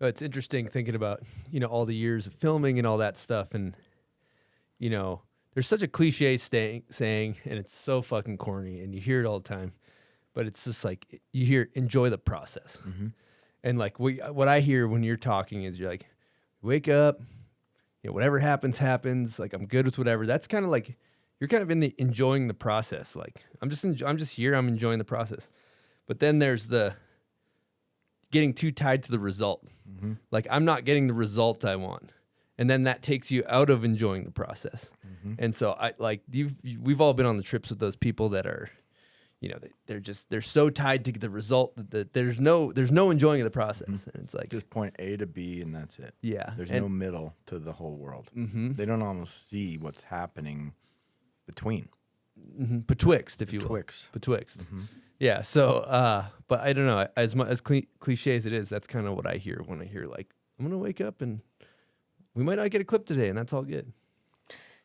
Speaker 5: It's interesting thinking about, you know, all the years of filming and all that stuff. And, you know, there's such a cliche saying, and it's so fucking corny, and you hear it all the time. But it's just like, you hear, enjoy the process. And like what I hear when you're talking is you're like, wake up, you know, whatever happens, happens. Like, I'm good with whatever. That's kind of like, you're kind of in the enjoying the process. Like, I'm just here, I'm enjoying the process. But then there's the getting too tied to the result. Like, I'm not getting the result I want. And then that takes you out of enjoying the process. And so we've all been on the trips with those people that are, you know, they're so tied to the result that there's no enjoying of the process. And it's like
Speaker 6: just point A to B and that's it.
Speaker 5: Yeah.
Speaker 6: There's no middle to the whole world. They don't almost see what's happening between.
Speaker 5: Betwixt, if you will. Betwixt. Yeah. So, but I don't know. As much as cliche as it is, that's kind of what I hear when I hear like, I'm gonna wake up and we might not get a clip today, and that's all good.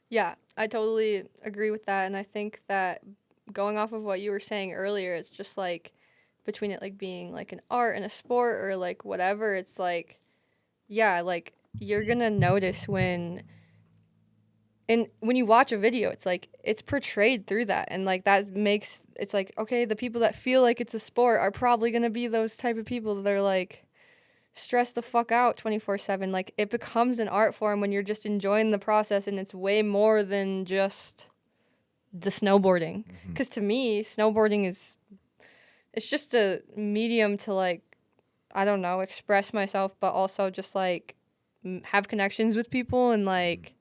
Speaker 7: Yeah, I totally agree with that, and I think that going off of what you were saying earlier, it's just like between it like being like an art and a sport or like whatever, it's like, yeah, like you're gonna notice when you watch a video, it's like it's portrayed through that, and like that makes it's like, okay, the people that feel like it's a sport are probably gonna be those type of people that are like stressed the fuck out 24/7. Like it becomes an art form when you're just enjoying the process, and it's way more than just the snowboarding. Because to me, snowboarding it's just a medium to like, I don't know, express myself, but also just like have connections with people and like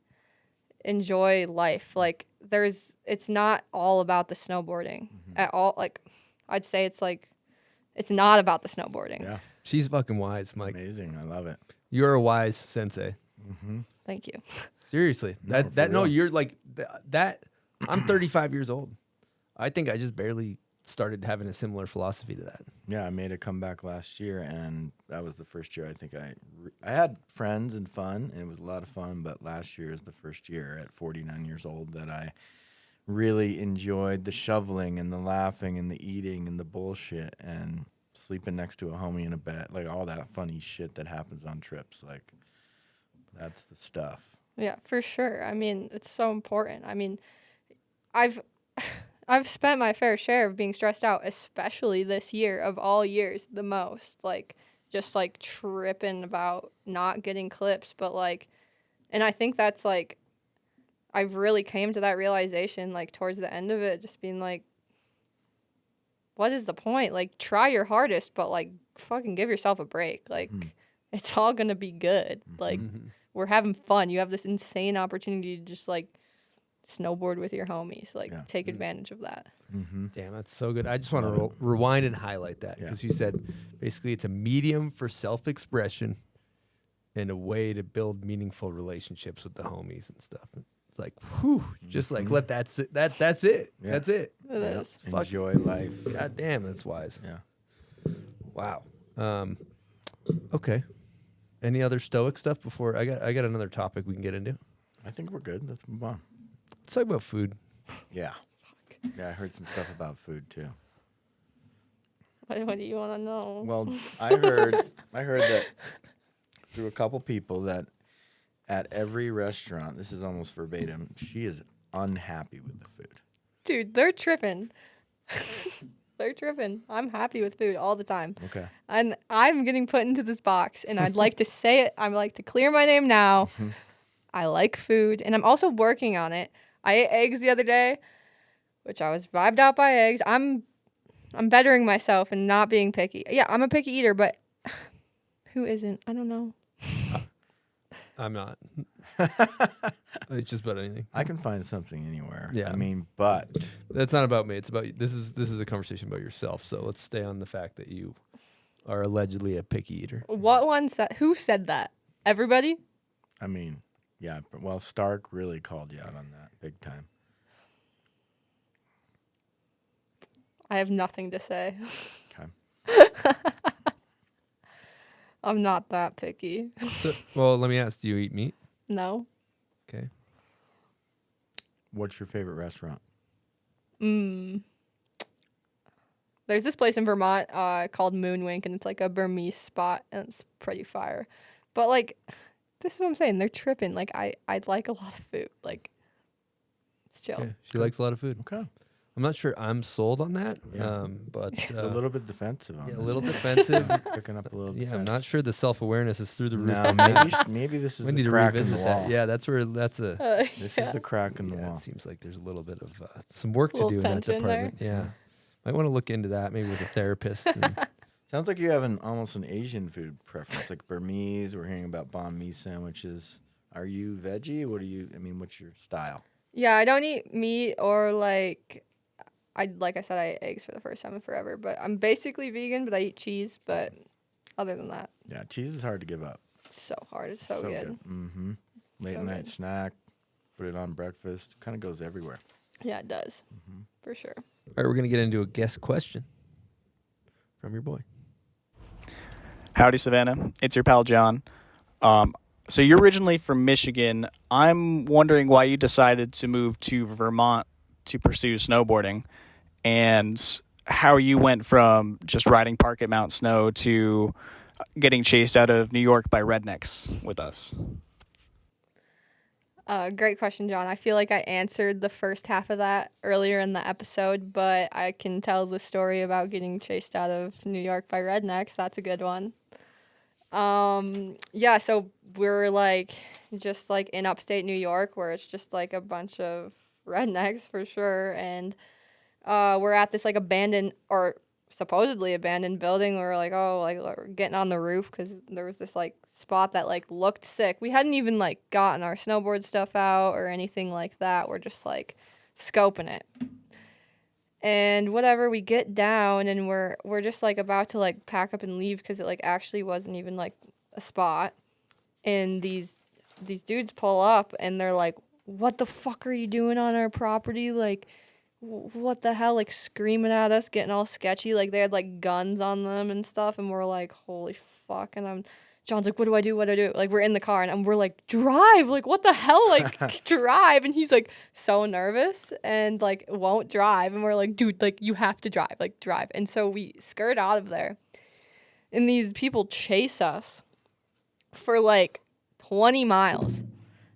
Speaker 7: enjoy life. Like it's not all about the snowboarding at all. Like I'd say it's not about the snowboarding.
Speaker 6: Yeah.
Speaker 5: She's fucking wise, Mike.
Speaker 6: Amazing. I love it.
Speaker 5: You're a wise sensei.
Speaker 7: Thank you.
Speaker 5: Seriously. You're like that. I'm 35 years old. I think I just barely started having a similar philosophy to that.
Speaker 6: Yeah, I made a comeback last year, and that was the first year I think I had friends and fun, and it was a lot of fun, but last year is the first year at 49 years old that I really enjoyed the shoveling and the laughing and the eating and the bullshit and sleeping next to a homie in a bed, like all that funny shit that happens on trips. Like, that's the stuff.
Speaker 7: Yeah, for sure. I mean, it's so important. I mean, I've spent my fair share of being stressed out, especially this year of all years, the most. Like, just like tripping about not getting clips. But like, and I think that's like, I've really came to that realization like towards the end of it, just being like, what is the point? Like, try your hardest, but like, fucking give yourself a break. Like, it's all gonna be good. Like, we're having fun. You have this insane opportunity to just like snowboard with your homies. Like, take advantage of that.
Speaker 5: Damn, that's so good. I just want to rewind and highlight that because you said basically it's a medium for self-expression and a way to build meaningful relationships with the homies and stuff. It's like, whew, just like let that's it. That's it.
Speaker 6: Yeah.
Speaker 5: That's it.
Speaker 7: It is.
Speaker 6: Enjoy life.
Speaker 5: God damn, that's wise.
Speaker 6: Yeah.
Speaker 5: Wow. Okay. Any other stoic stuff before I got another topic we can get into?
Speaker 6: I think we're good. Let's move on.
Speaker 5: Let's talk about food.
Speaker 6: Yeah. Yeah, I heard some stuff about food too.
Speaker 7: What do you want to know?
Speaker 6: Well, I heard that through a couple people that at every restaurant, this is almost verbatim, she is unhappy with the food.
Speaker 7: Dude, they're tripping. They're tripping. I'm happy with food all the time.
Speaker 6: Okay.
Speaker 7: And I'm getting put into this box, and I'd like to say it. I'd like to clear my name now. I like food, and I'm also working on it. I ate eggs the other day, which I was vibed out by eggs. I'm bettering myself and not being picky. Yeah, I'm a picky eater, but who isn't? I don't know.
Speaker 5: I'm not. It's just about anything.
Speaker 6: I can find something anywhere.
Speaker 5: Yeah.
Speaker 6: I mean, but
Speaker 5: That's not about me. It's about this is a conversation about yourself. So let's stay on the fact that you are allegedly a picky eater.
Speaker 7: What one said? Who said that? Everybody?
Speaker 6: I mean, yeah. Well, Stark really called you out on that big time.
Speaker 7: I have nothing to say.
Speaker 6: Okay.
Speaker 7: I'm not that picky.
Speaker 5: So, well, let me ask: do you eat meat?
Speaker 7: No.
Speaker 5: Okay.
Speaker 6: What's your favorite restaurant?
Speaker 7: There's this place in Vermont called Moonwink, and it's like a Burmese spot, and it's pretty fire. But like, this is what I'm saying. They're tripping. Like, I like a lot of food. Like, it's chill.
Speaker 5: Okay. She likes a lot of food.
Speaker 6: Okay.
Speaker 5: I'm not sure I'm sold on that,
Speaker 6: Yeah.
Speaker 5: but
Speaker 6: It's a little bit defensive on
Speaker 5: yeah, a
Speaker 6: this.
Speaker 5: little defensive.
Speaker 6: Picking up a little
Speaker 5: Yeah, I'm
Speaker 6: defense.
Speaker 5: not sure the self-awareness is through the roof.
Speaker 6: No,
Speaker 5: on that.
Speaker 6: maybe this is
Speaker 5: We
Speaker 6: the
Speaker 5: need to
Speaker 6: crack in
Speaker 5: revisit
Speaker 6: the
Speaker 5: that.
Speaker 6: wall.
Speaker 5: Yeah, that's a.
Speaker 6: This is the crack in the
Speaker 5: Yeah,
Speaker 6: wall.
Speaker 5: it seems like there's a little bit of some work to
Speaker 7: Little
Speaker 5: do in that
Speaker 7: tension there.
Speaker 5: department. Yeah, might want to look into that maybe with a therapist. And
Speaker 6: Sounds like you have almost an Asian food preference, like Burmese. We're hearing about banh mi sandwiches. Are you veggie? What's your style?
Speaker 7: Yeah, I don't eat meat or like I said, I ate eggs for the first time in forever. But I'm basically vegan, but I eat cheese. But other than that,
Speaker 6: Yeah, cheese is hard to give up.
Speaker 7: it's so hard. It's so good.
Speaker 6: Mm-hmm. Late
Speaker 7: So
Speaker 6: night
Speaker 7: good.
Speaker 6: snack. Put it on breakfast. Kind of goes everywhere.
Speaker 7: Yeah, it does. For sure.
Speaker 5: all right, we're gonna get into a guest question from your boy.
Speaker 13: Howdy, Savannah. It's your pal, John. So you're originally from Michigan. I'm wondering why you decided to move to Vermont to pursue snowboarding. And how you went from just riding Park at Mount Snow to getting chased out of New York by rednecks with us.
Speaker 7: Great question, John. I feel like I answered the first half of that earlier in the episode, but I can tell the story about getting chased out of New York by rednecks. That's a good one. Yeah, so we're like just like in upstate New York where it's just like a bunch of rednecks for sure. And we're at this like abandoned or supposedly abandoned building. We're like, oh, like we're getting on the roof because there was this like spot that like looked sick. We hadn't even like gotten our snowboard stuff out or anything like that. We're just like scoping it. And whatever, we get down and we're just like about to like pack up and leave because it like actually wasn't even like a spot. And these dudes pull up and they're like, what the fuck are you doing on our property? Like, what the hell? Like screaming at us, getting all sketchy. Like they had like guns on them and stuff. And we're like, holy fuck. And John's like, what do I do? What do I do? Like we're in the car and we're like, drive. Like what the hell? Like drive. And he's like so nervous and like won't drive. And we're like, dude, like you have to drive. Like drive. And so we skirt out of there. And these people chase us for like 20 miles.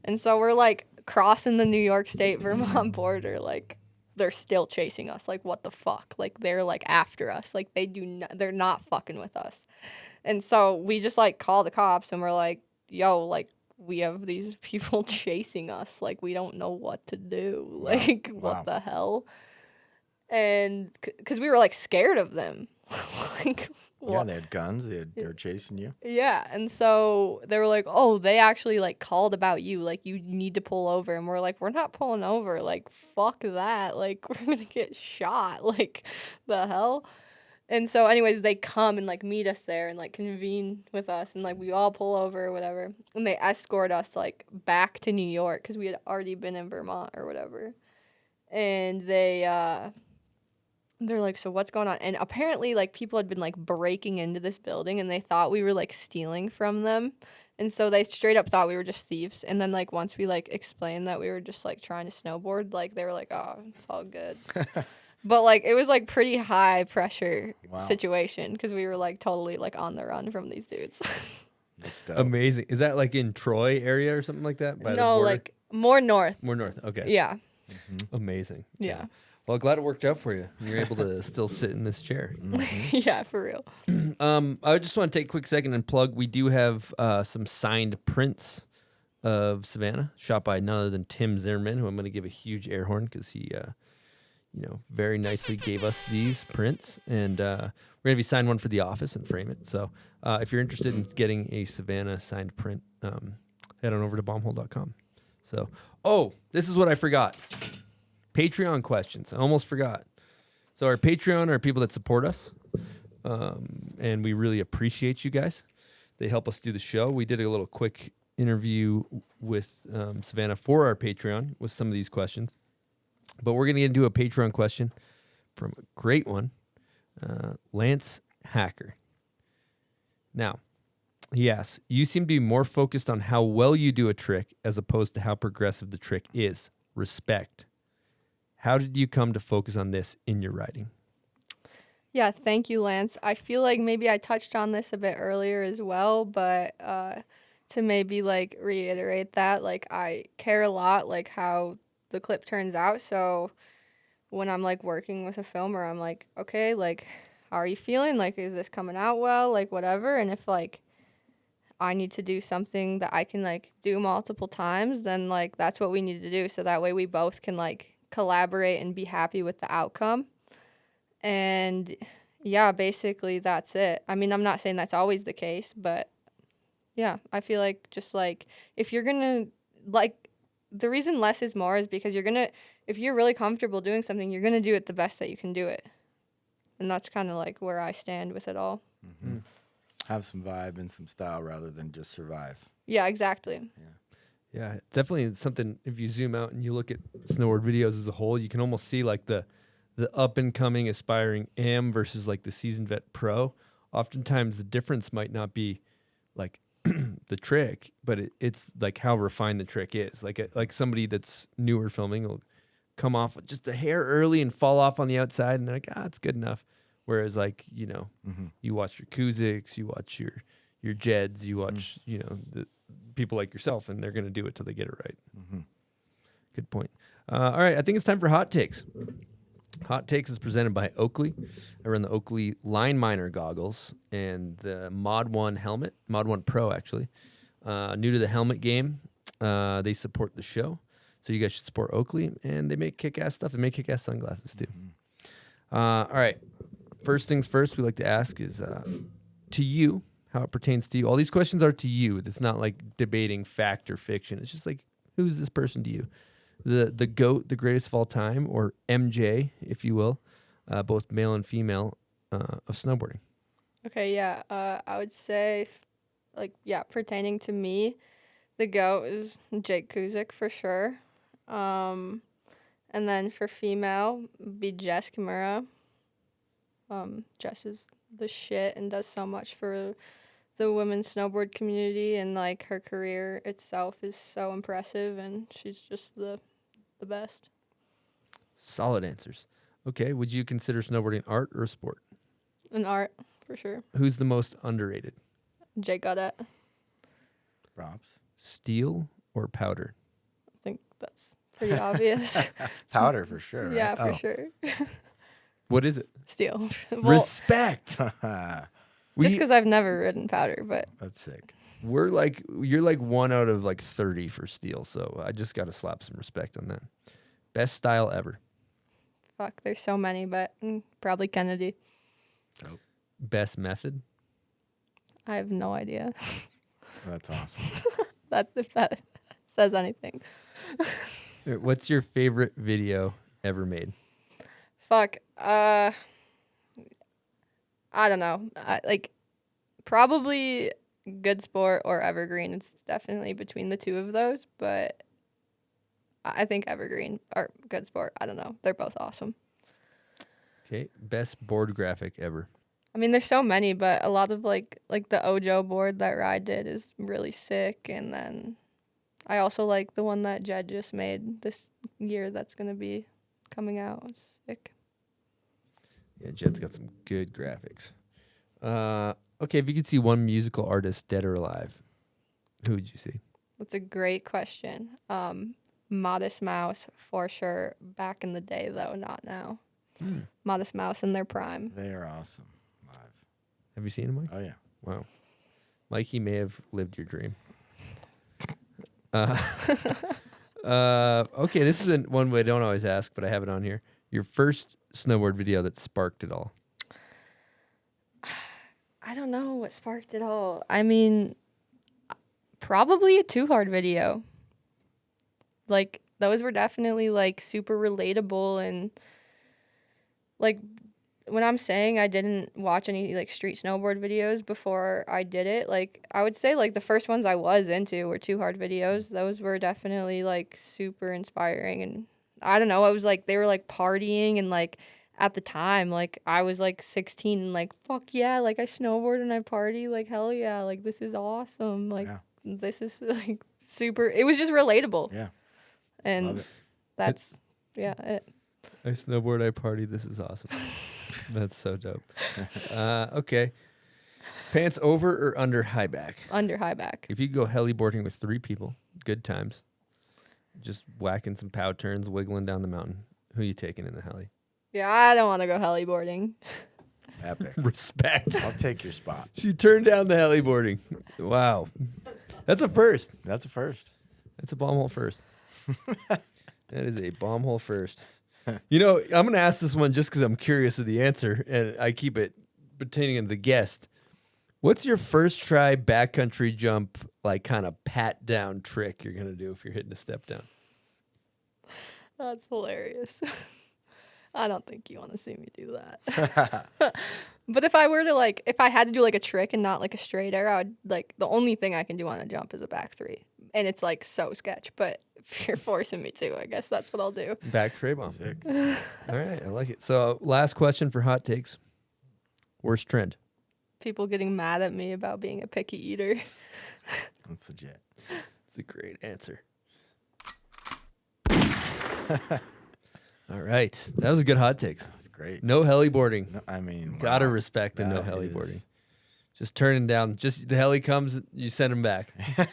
Speaker 7: And so we're like crossing the New York State Vermont border. Like they're still chasing us. Like what the fuck? Like they're like after us. Like they're not fucking with us. And so we just like call the cops and we're like, yo, like we have these people chasing us. Like we don't know what to do. Like what the hell? And because we were like scared of them. Like
Speaker 6: yeah, they had guns. They were chasing you.
Speaker 7: Yeah, and so they were like, oh, they actually like called about you. Like you need to pull over. And we're like, we're not pulling over. Like fuck that. Like we're gonna get shot. Like the hell. And so anyways, they come and like meet us there and like convene with us and like we all pull over or whatever. And they escort us like back to New York because we had already been in Vermont or whatever. And they're like, so what's going on? And apparently like people had been like breaking into this building and they thought we were like stealing from them. And so they straight up thought we were just thieves. And then like once we like explained that we were just like trying to snowboard, like they were like, oh, it's all good. But, like, it was, like, pretty high pressure situation because we were, like, totally, like, on the run from these dudes.
Speaker 5: That's dope. Amazing. Is that, like, in Troy area or something like that? By
Speaker 7: no, like, more north.
Speaker 5: More north. Okay.
Speaker 7: Yeah.
Speaker 5: Mm-hmm. Amazing.
Speaker 7: Yeah.
Speaker 5: Well, glad it worked out for you. You're able to still sit in this chair. Mm-hmm.
Speaker 7: Yeah, for real.
Speaker 5: I just want to take a quick second and plug. We do have some signed prints of Savannah, shot by none other than Tim Zimmerman, who I'm going to give a huge air horn because he... very nicely gave us these prints, and we're going to be signing one for the office and frame it. So if you're interested in getting a Savannah signed print, head on over to bombhole.com. So, this is what I forgot. Patreon questions. I almost forgot. So our Patreon are people that support us, and we really appreciate you guys. They help us do the show. We did a little quick interview with Savannah for our Patreon with some of these questions. But we're going to get into a Patreon question from a great one, Lance Hacker. Now, he asks, you seem to be more focused on how well you do a trick as opposed to how progressive the trick is. Respect. How did you come to focus on this in your writing?
Speaker 7: Yeah, thank you, Lance. I feel like maybe I touched on this a bit earlier as well, but to maybe like reiterate that, like I care a lot like how the clip turns out. So when I'm like working with a filmer, I'm like, okay, like how are you feeling? Like, is this coming out well? Like whatever. And if like I need to do something that I can like do multiple times, then like that's what we need to do. So that way we both can like collaborate and be happy with the outcome. And yeah, basically that's it. I mean, I'm not saying that's always the case, but yeah, I feel like just like if you're gonna like, the reason less is more is because if you're really comfortable doing something, you're going to do it the best that you can do it. And that's kind of like where I stand with it all.
Speaker 6: Mm-hmm. Have some vibe and some style rather than just survive.
Speaker 7: Yeah, exactly.
Speaker 5: Yeah, definitely something, if you zoom out and you look at snowboard videos as a whole, you can almost see like the up and coming aspiring am versus like the seasoned vet pro. Oftentimes the difference might not be like the trick, but it's like how refined the trick is. Like somebody that's newer filming will come off just a hair early and fall off on the outside, and they're like, it's good enough. Whereas, like, you watch your Kuziks, you watch your Jeds, you watch, the people like yourself, and they're going to do it till they get it right. Good point. All right, I think it's time for Hot Takes. Hot Takes is presented by Oakley. I run the Oakley Line Miner goggles and the Mod 1 helmet, Mod 1 Pro, actually. New to the helmet game. They support the show. So you guys should support Oakley, and they make kick-ass stuff. They make kick-ass sunglasses, too. All right. First things first, we like to ask is to you, how it pertains to you. All these questions are to you. It's not like debating fact or fiction. It's just like, who's this person to you? The GOAT, the greatest of all time, or MJ, if you will, both male and female, of snowboarding.
Speaker 7: Okay, yeah. I would say, pertaining to me, the GOAT is Jake Kuzik for sure. And then for female, be Jess Kimura. Jess is the shit and does so much for the women's snowboard community, and like her career itself is so impressive, and she's just the best.
Speaker 5: Solid answers. Okay, would you consider snowboarding art or a sport?
Speaker 7: An art, for sure.
Speaker 5: Who's the most underrated?
Speaker 7: Jake Goddett.
Speaker 6: Props.
Speaker 5: Steel or powder?
Speaker 7: I think that's pretty obvious.
Speaker 6: Powder for sure. Right?
Speaker 7: Yeah, for sure.
Speaker 5: What is it?
Speaker 7: Steel.
Speaker 5: Respect.
Speaker 7: Just because I've never ridden powder, but
Speaker 6: that's sick.
Speaker 5: You're like 1 out of like 30 for steel, so I just got to slap some respect on that. Best style ever.
Speaker 7: Fuck, there's so many, but probably Kennedy.
Speaker 6: Oh.
Speaker 5: Best method?
Speaker 7: I have no idea.
Speaker 6: That's awesome.
Speaker 7: If that says anything.
Speaker 5: What's your favorite video ever made?
Speaker 7: Fuck. I don't know. Probably Good Sport or Evergreen. It's definitely between the two of those, but I think Evergreen or Good Sport. I don't know. They're both awesome.
Speaker 5: Okay. Best board graphic ever.
Speaker 7: I mean, there's so many, but a lot of like the Ojo board that Ride did is really sick, and then I also like the one that Jed just made this year that's gonna be coming out. It's sick.
Speaker 5: Yeah, Jed's got some good graphics. Okay, if you could see one musical artist, dead or alive, who would you see?
Speaker 7: That's a great question. Modest Mouse for sure. Back in the day, though, not now. Modest Mouse in their prime.
Speaker 6: They are awesome live.
Speaker 5: Have you seen him, Mike?
Speaker 6: Oh yeah.
Speaker 5: Wow. Mikey may have lived your dream. Okay, this is one we don't always ask, but I have it on here. Your first snowboard video that sparked it all.
Speaker 7: I don't know what sparked it all. I mean, probably a Too Hard video. Like, those were definitely, like, super relatable, and, like, when I'm saying I didn't watch any, like, street snowboard videos before I did it, like, I would say, like, the first ones I was into were Too Hard videos. Those were definitely, like, super inspiring, and I don't know, I was, like, they were, like, partying, and, like, at the time, like, I was, like, 16, and, like, fuck yeah, like, I snowboard and I party, like, hell yeah, like, this is awesome, like, this is, like, super, it was just relatable.
Speaker 6: Yeah.
Speaker 7: And that's, it.
Speaker 5: I snowboard, I party, this is awesome. That's so dope. Okay. Pants over or under high back?
Speaker 7: Under high back.
Speaker 5: If you go heli-boarding with 3 people, good times, just whacking some pow turns, wiggling down the mountain, who you taking in the heli?
Speaker 7: Yeah, I don't want to go heli-boarding.
Speaker 6: Epic.
Speaker 5: Respect.
Speaker 6: I'll take your spot.
Speaker 5: She turned down the heli-boarding. Wow. That's a first.
Speaker 6: That's a first.
Speaker 5: That's a bomb hole first. That is a bomb hole first. You know, I'm going to ask this one just because I'm curious of the answer, and I keep it pertaining to the guest. What's your first try backcountry jump, like, kind of pat down trick you're going to do if you're hitting a step down?
Speaker 7: That's hilarious. I don't think you want to see me do that. But if I were to, like, if I had to do, like, a trick and not, like, a straight air, I would, like, the only thing I can do on a jump is a back 3. And it's, like, so sketch. But if you're forcing me to, I guess that's what I'll do.
Speaker 5: Back tray bomb. Sick. All right, I like it. So, last question for hot takes. Worst trend?
Speaker 7: People getting mad at me about being a picky eater.
Speaker 6: That's legit.
Speaker 5: It's a great answer. All right. That was a good hot takes.
Speaker 6: That's great.
Speaker 5: No heli-boarding.
Speaker 6: No, I mean,
Speaker 5: Gotta
Speaker 6: wow.
Speaker 5: respect the no
Speaker 6: That
Speaker 5: heli-boarding.
Speaker 6: is-
Speaker 5: Just turning down. Just the heli comes, you send him back.
Speaker 6: Yeah,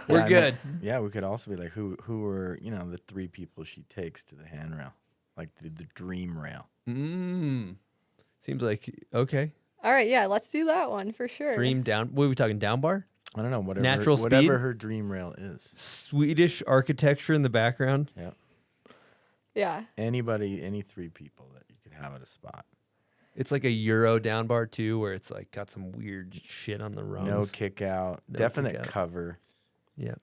Speaker 5: We're
Speaker 6: I mean,
Speaker 5: good.
Speaker 6: yeah, we could also be like, who were the 3 people she takes to the handrail, like the dream rail.
Speaker 5: Seems like okay.
Speaker 7: All right, yeah, let's do that one for sure.
Speaker 5: Dream down. What are we talking? Down bar?
Speaker 6: I don't know. Whatever.
Speaker 5: Natural
Speaker 6: whatever
Speaker 5: speed?
Speaker 6: her dream rail is.
Speaker 5: Swedish architecture in the background.
Speaker 6: Yeah.
Speaker 7: Yeah.
Speaker 6: Anybody, any 3 people that you could have at a spot.
Speaker 5: It's like a Euro down bar too, where it's like got some weird shit on the rungs.
Speaker 6: No kick out.
Speaker 5: No
Speaker 6: Definite
Speaker 5: kick out.
Speaker 6: cover.
Speaker 5: Yeah.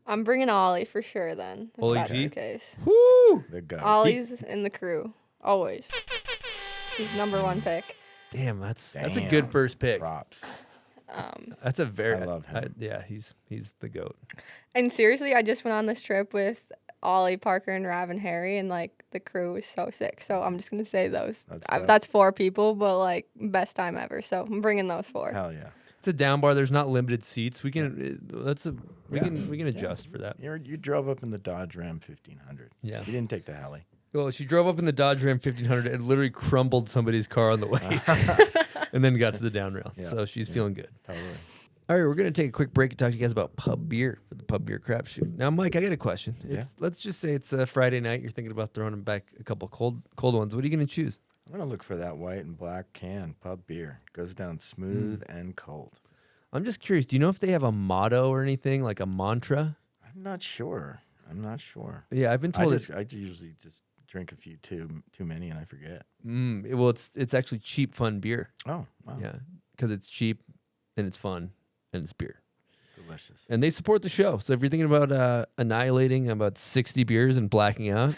Speaker 7: I'm bringing Ollie for sure then. If
Speaker 5: Ollie
Speaker 7: that's
Speaker 5: G?
Speaker 7: the case.
Speaker 5: Woo!
Speaker 6: The goat.
Speaker 7: Ollie's in the crew. Always. He's #1 pick.
Speaker 5: Damn, that's a good first pick.
Speaker 6: Props.
Speaker 5: That's a very.
Speaker 6: I love him.
Speaker 5: Yeah, he's the goat.
Speaker 7: And seriously, I just went on this trip with Ollie, Parker, and Rav and Harry, and like the crew was so sick. So I'm just gonna say those. That's 4 people, but like best time ever. So I'm bringing those 4.
Speaker 6: Hell yeah.
Speaker 5: It's a down bar. There's not limited seats. We can. We can adjust for that.
Speaker 6: You drove up in the Dodge Ram 1500.
Speaker 5: Yeah.
Speaker 6: You didn't take the heli.
Speaker 5: Well, she drove up in the Dodge Ram 1500 and literally crumbled somebody's car on the way, and then got to the down rail.
Speaker 6: Yeah.
Speaker 5: So she's feeling good.
Speaker 6: Totally.
Speaker 5: All right, we're gonna take a quick break and talk to you guys about pub beer for the pub beer crapshoot. Now, Mike, I got a question. Let's just say it's a Friday night. You're thinking about throwing them back a couple cold ones. What are you gonna choose?
Speaker 6: I'm gonna look for that white and black can pub beer. Goes down smooth and cold.
Speaker 5: I'm just curious. Do you know if they have a motto or anything like a mantra?
Speaker 6: I'm not sure.
Speaker 5: Yeah, I've been told.
Speaker 6: I usually just drink a few too many and I forget.
Speaker 5: Well, it's actually cheap, fun beer.
Speaker 6: Oh, wow.
Speaker 5: Yeah, because it's cheap and it's fun and it's beer.
Speaker 6: Delicious.
Speaker 5: And they support the show. So if you're thinking about annihilating about 60 beers and blacking out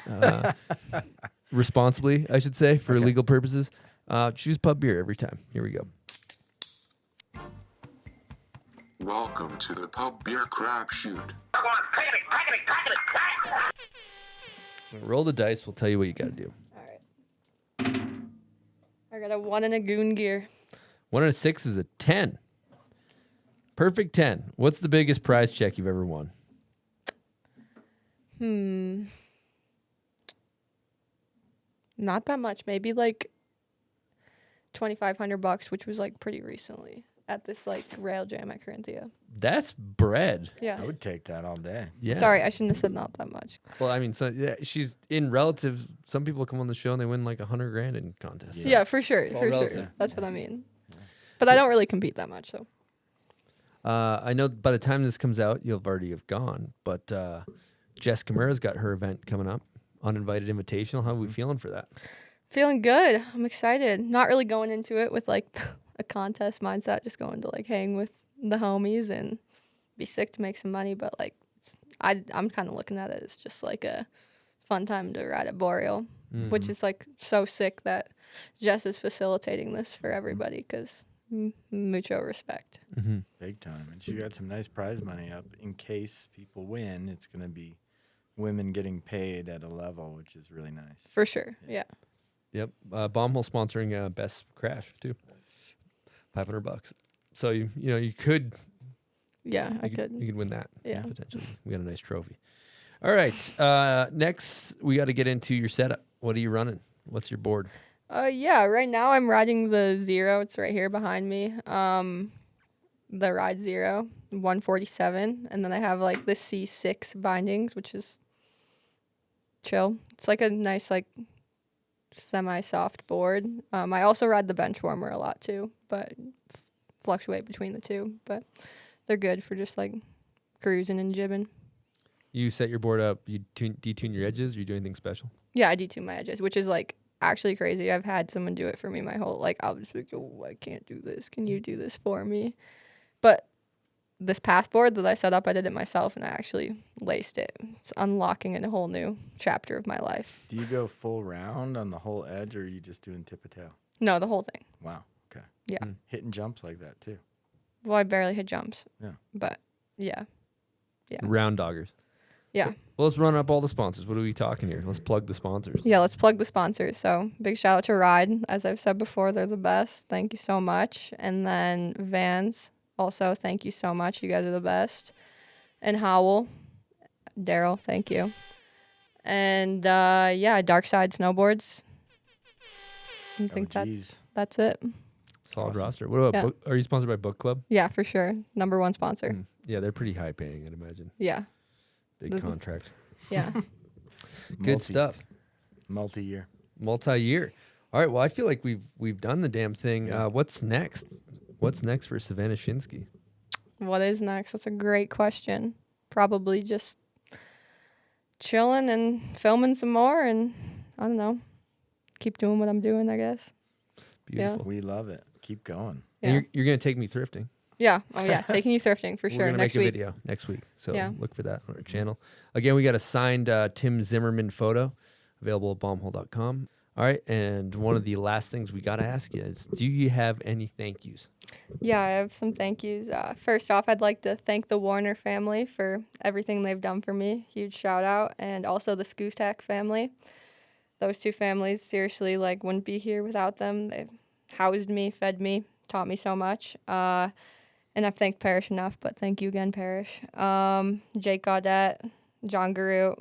Speaker 5: responsibly, I should say, for legal purposes, choose pub beer every time. Here we go.
Speaker 14: Welcome to the Pub Beer Crapshoot.
Speaker 5: Roll the dice. We'll tell you what you got to do.
Speaker 7: All right. I got a 1 and a goon gear.
Speaker 5: 1 and a 6 is a 10. Perfect 10. What's the biggest prize check you've ever won?
Speaker 7: Not that much. Maybe like $2,500, which was like pretty recently at this like rail jam at Corinthia.
Speaker 5: That's bread.
Speaker 7: Yeah.
Speaker 6: I would take that all day.
Speaker 5: Yeah.
Speaker 7: Sorry, I shouldn't have said not that much.
Speaker 5: Well, I mean, so yeah, she's in relative. Some people come on the show and they win like $100,000 in contests.
Speaker 7: Yeah, for sure,
Speaker 5: All
Speaker 7: for
Speaker 5: relative.
Speaker 7: sure. That's what I mean. But I don't really compete that much, so.
Speaker 5: I know by the time this comes out, you'll already have gone. But Jess Camara's got her event coming up, uninvited invitational. How are we feeling for that?
Speaker 7: Feeling good. I'm excited. Not really going into it with like a contest mindset, just going to like hang with the homies and be sick to make some money. But like, I'm kind of looking at it as just like a fun time to ride at Boreal, which is like so sick that Jess is facilitating this for everybody because mucho respect.
Speaker 6: Big time. And she got some nice prize money up in case people win. It's going to be women getting paid at a level, which is really nice.
Speaker 7: For sure. Yeah.
Speaker 5: Yep. Bombhole sponsoring Best Crash too. $500. So you could.
Speaker 7: Yeah, I could.
Speaker 5: You could win that.
Speaker 7: Yeah.
Speaker 5: Potentially. We got a nice trophy. All right. Next, we got to get into your setup. What are you running? What's your board?
Speaker 7: Yeah, right now I'm riding the Zero. It's right here behind me. The Ride Zero, 147. And then I have like the C6 bindings, which is chill. It's like a nice, like, semi-soft board. I also ride the bench warmer a lot too, but fluctuate between the two. But they're good for just like cruising and jibbing.
Speaker 5: You set your board up. You detune your edges. Or you do anything special?
Speaker 7: Yeah, I detune my edges, which is like actually crazy. I've had someone do it for me my whole, like, I'll just be like, oh, I can't do this. Can you do this for me? But this passport that I set up, I did it myself, and I actually laced it. It's unlocking a whole new chapter of my life.
Speaker 6: Do you go full round on the whole edge, or are you just doing tip of tail?
Speaker 7: No, the whole thing.
Speaker 6: Wow. Okay.
Speaker 7: Yeah.
Speaker 6: Hitting jumps like that, too.
Speaker 7: Well, I barely hit jumps.
Speaker 6: Yeah.
Speaker 7: But, yeah. Yeah.
Speaker 5: Round doggers.
Speaker 7: Yeah.
Speaker 5: Well, let's run up all the sponsors. What are we talking here? Let's plug the sponsors.
Speaker 7: Yeah, let's plug the sponsors. So, big shout out to Ride. As I've said before, they're the best. Thank you so much. And then Vans, also, thank you so much. You guys are the best. And Howell, Daryl, thank you. And yeah, Dark Side Snowboards. I think
Speaker 6: geez.
Speaker 7: that's it.
Speaker 5: Solid roster. What about
Speaker 7: Yeah.
Speaker 5: book? Are you sponsored by Book Club?
Speaker 7: Yeah, for sure. Number 1 sponsor.
Speaker 5: Yeah, they're pretty high paying, I'd imagine.
Speaker 7: Yeah.
Speaker 5: Big contract.
Speaker 7: Yeah.
Speaker 5: Good stuff.
Speaker 6: Multi-year.
Speaker 5: Multi-year. All right. Well, I feel like we've done the damn thing. What's next? What's next for Savannah Shinske?
Speaker 7: What is next? That's a great question. Probably just chilling and filming some more, and I don't know, keep doing what I'm doing, I guess.
Speaker 5: Beautiful.
Speaker 7: Yeah.
Speaker 6: We love it. Keep going.
Speaker 5: And
Speaker 7: Yeah.
Speaker 5: you're gonna take me thrifting.
Speaker 7: Yeah. Oh yeah. Taking you thrifting for
Speaker 5: We're
Speaker 7: sure
Speaker 5: gonna
Speaker 7: next
Speaker 5: make a
Speaker 7: week.
Speaker 5: video next week. So
Speaker 7: Yeah.
Speaker 5: look for that on our channel. Again, we got a signed Tim Zimmerman photo available at bombhole.com. All right, and one of the last things we got to ask you is, do you have any thank yous?
Speaker 7: Yeah, I have some thank yous. First off, I'd like to thank the Warner family for everything they've done for me. Huge shout out. And also the Skutak family. Those 2 families, seriously, like, wouldn't be here without them. They housed me, fed me, taught me so much. And I've thanked Parrish enough, but thank you again, Parrish. Jake Gaudette, John Garut,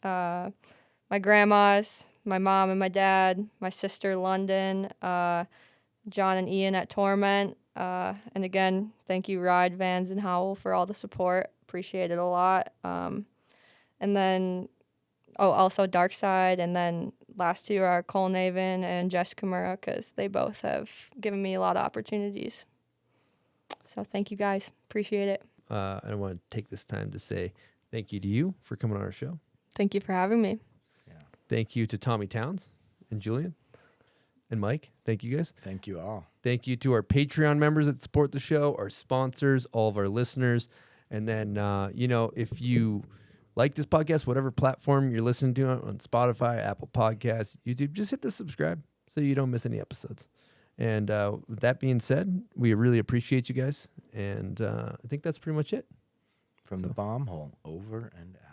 Speaker 7: my grandmas, my mom and my dad, my sister London, John and Ian at Torment. And again, thank you, Ride, Vans, and Howell for all the support. Appreciate it a lot. And then, also Dark Side. And then last 2 are Cole Navin and Jess Kimura, because they both have given me a lot of opportunities. So thank you guys. Appreciate it.
Speaker 5: I want to take this time to say thank you to you for coming on our show.
Speaker 7: Thank you for having me.
Speaker 5: Thank you to Tommy Towns and Julian and Mike. Thank you guys.
Speaker 6: Thank you all.
Speaker 5: Thank you to our Patreon members that support the show, our sponsors, all of our listeners. And then, if you like this podcast, whatever platform you're listening to on Spotify, Apple Podcasts, YouTube, just hit the subscribe so you don't miss any episodes. And with that being said, we really appreciate you guys. And I think that's pretty much it.
Speaker 6: From the bomb hole, over and out.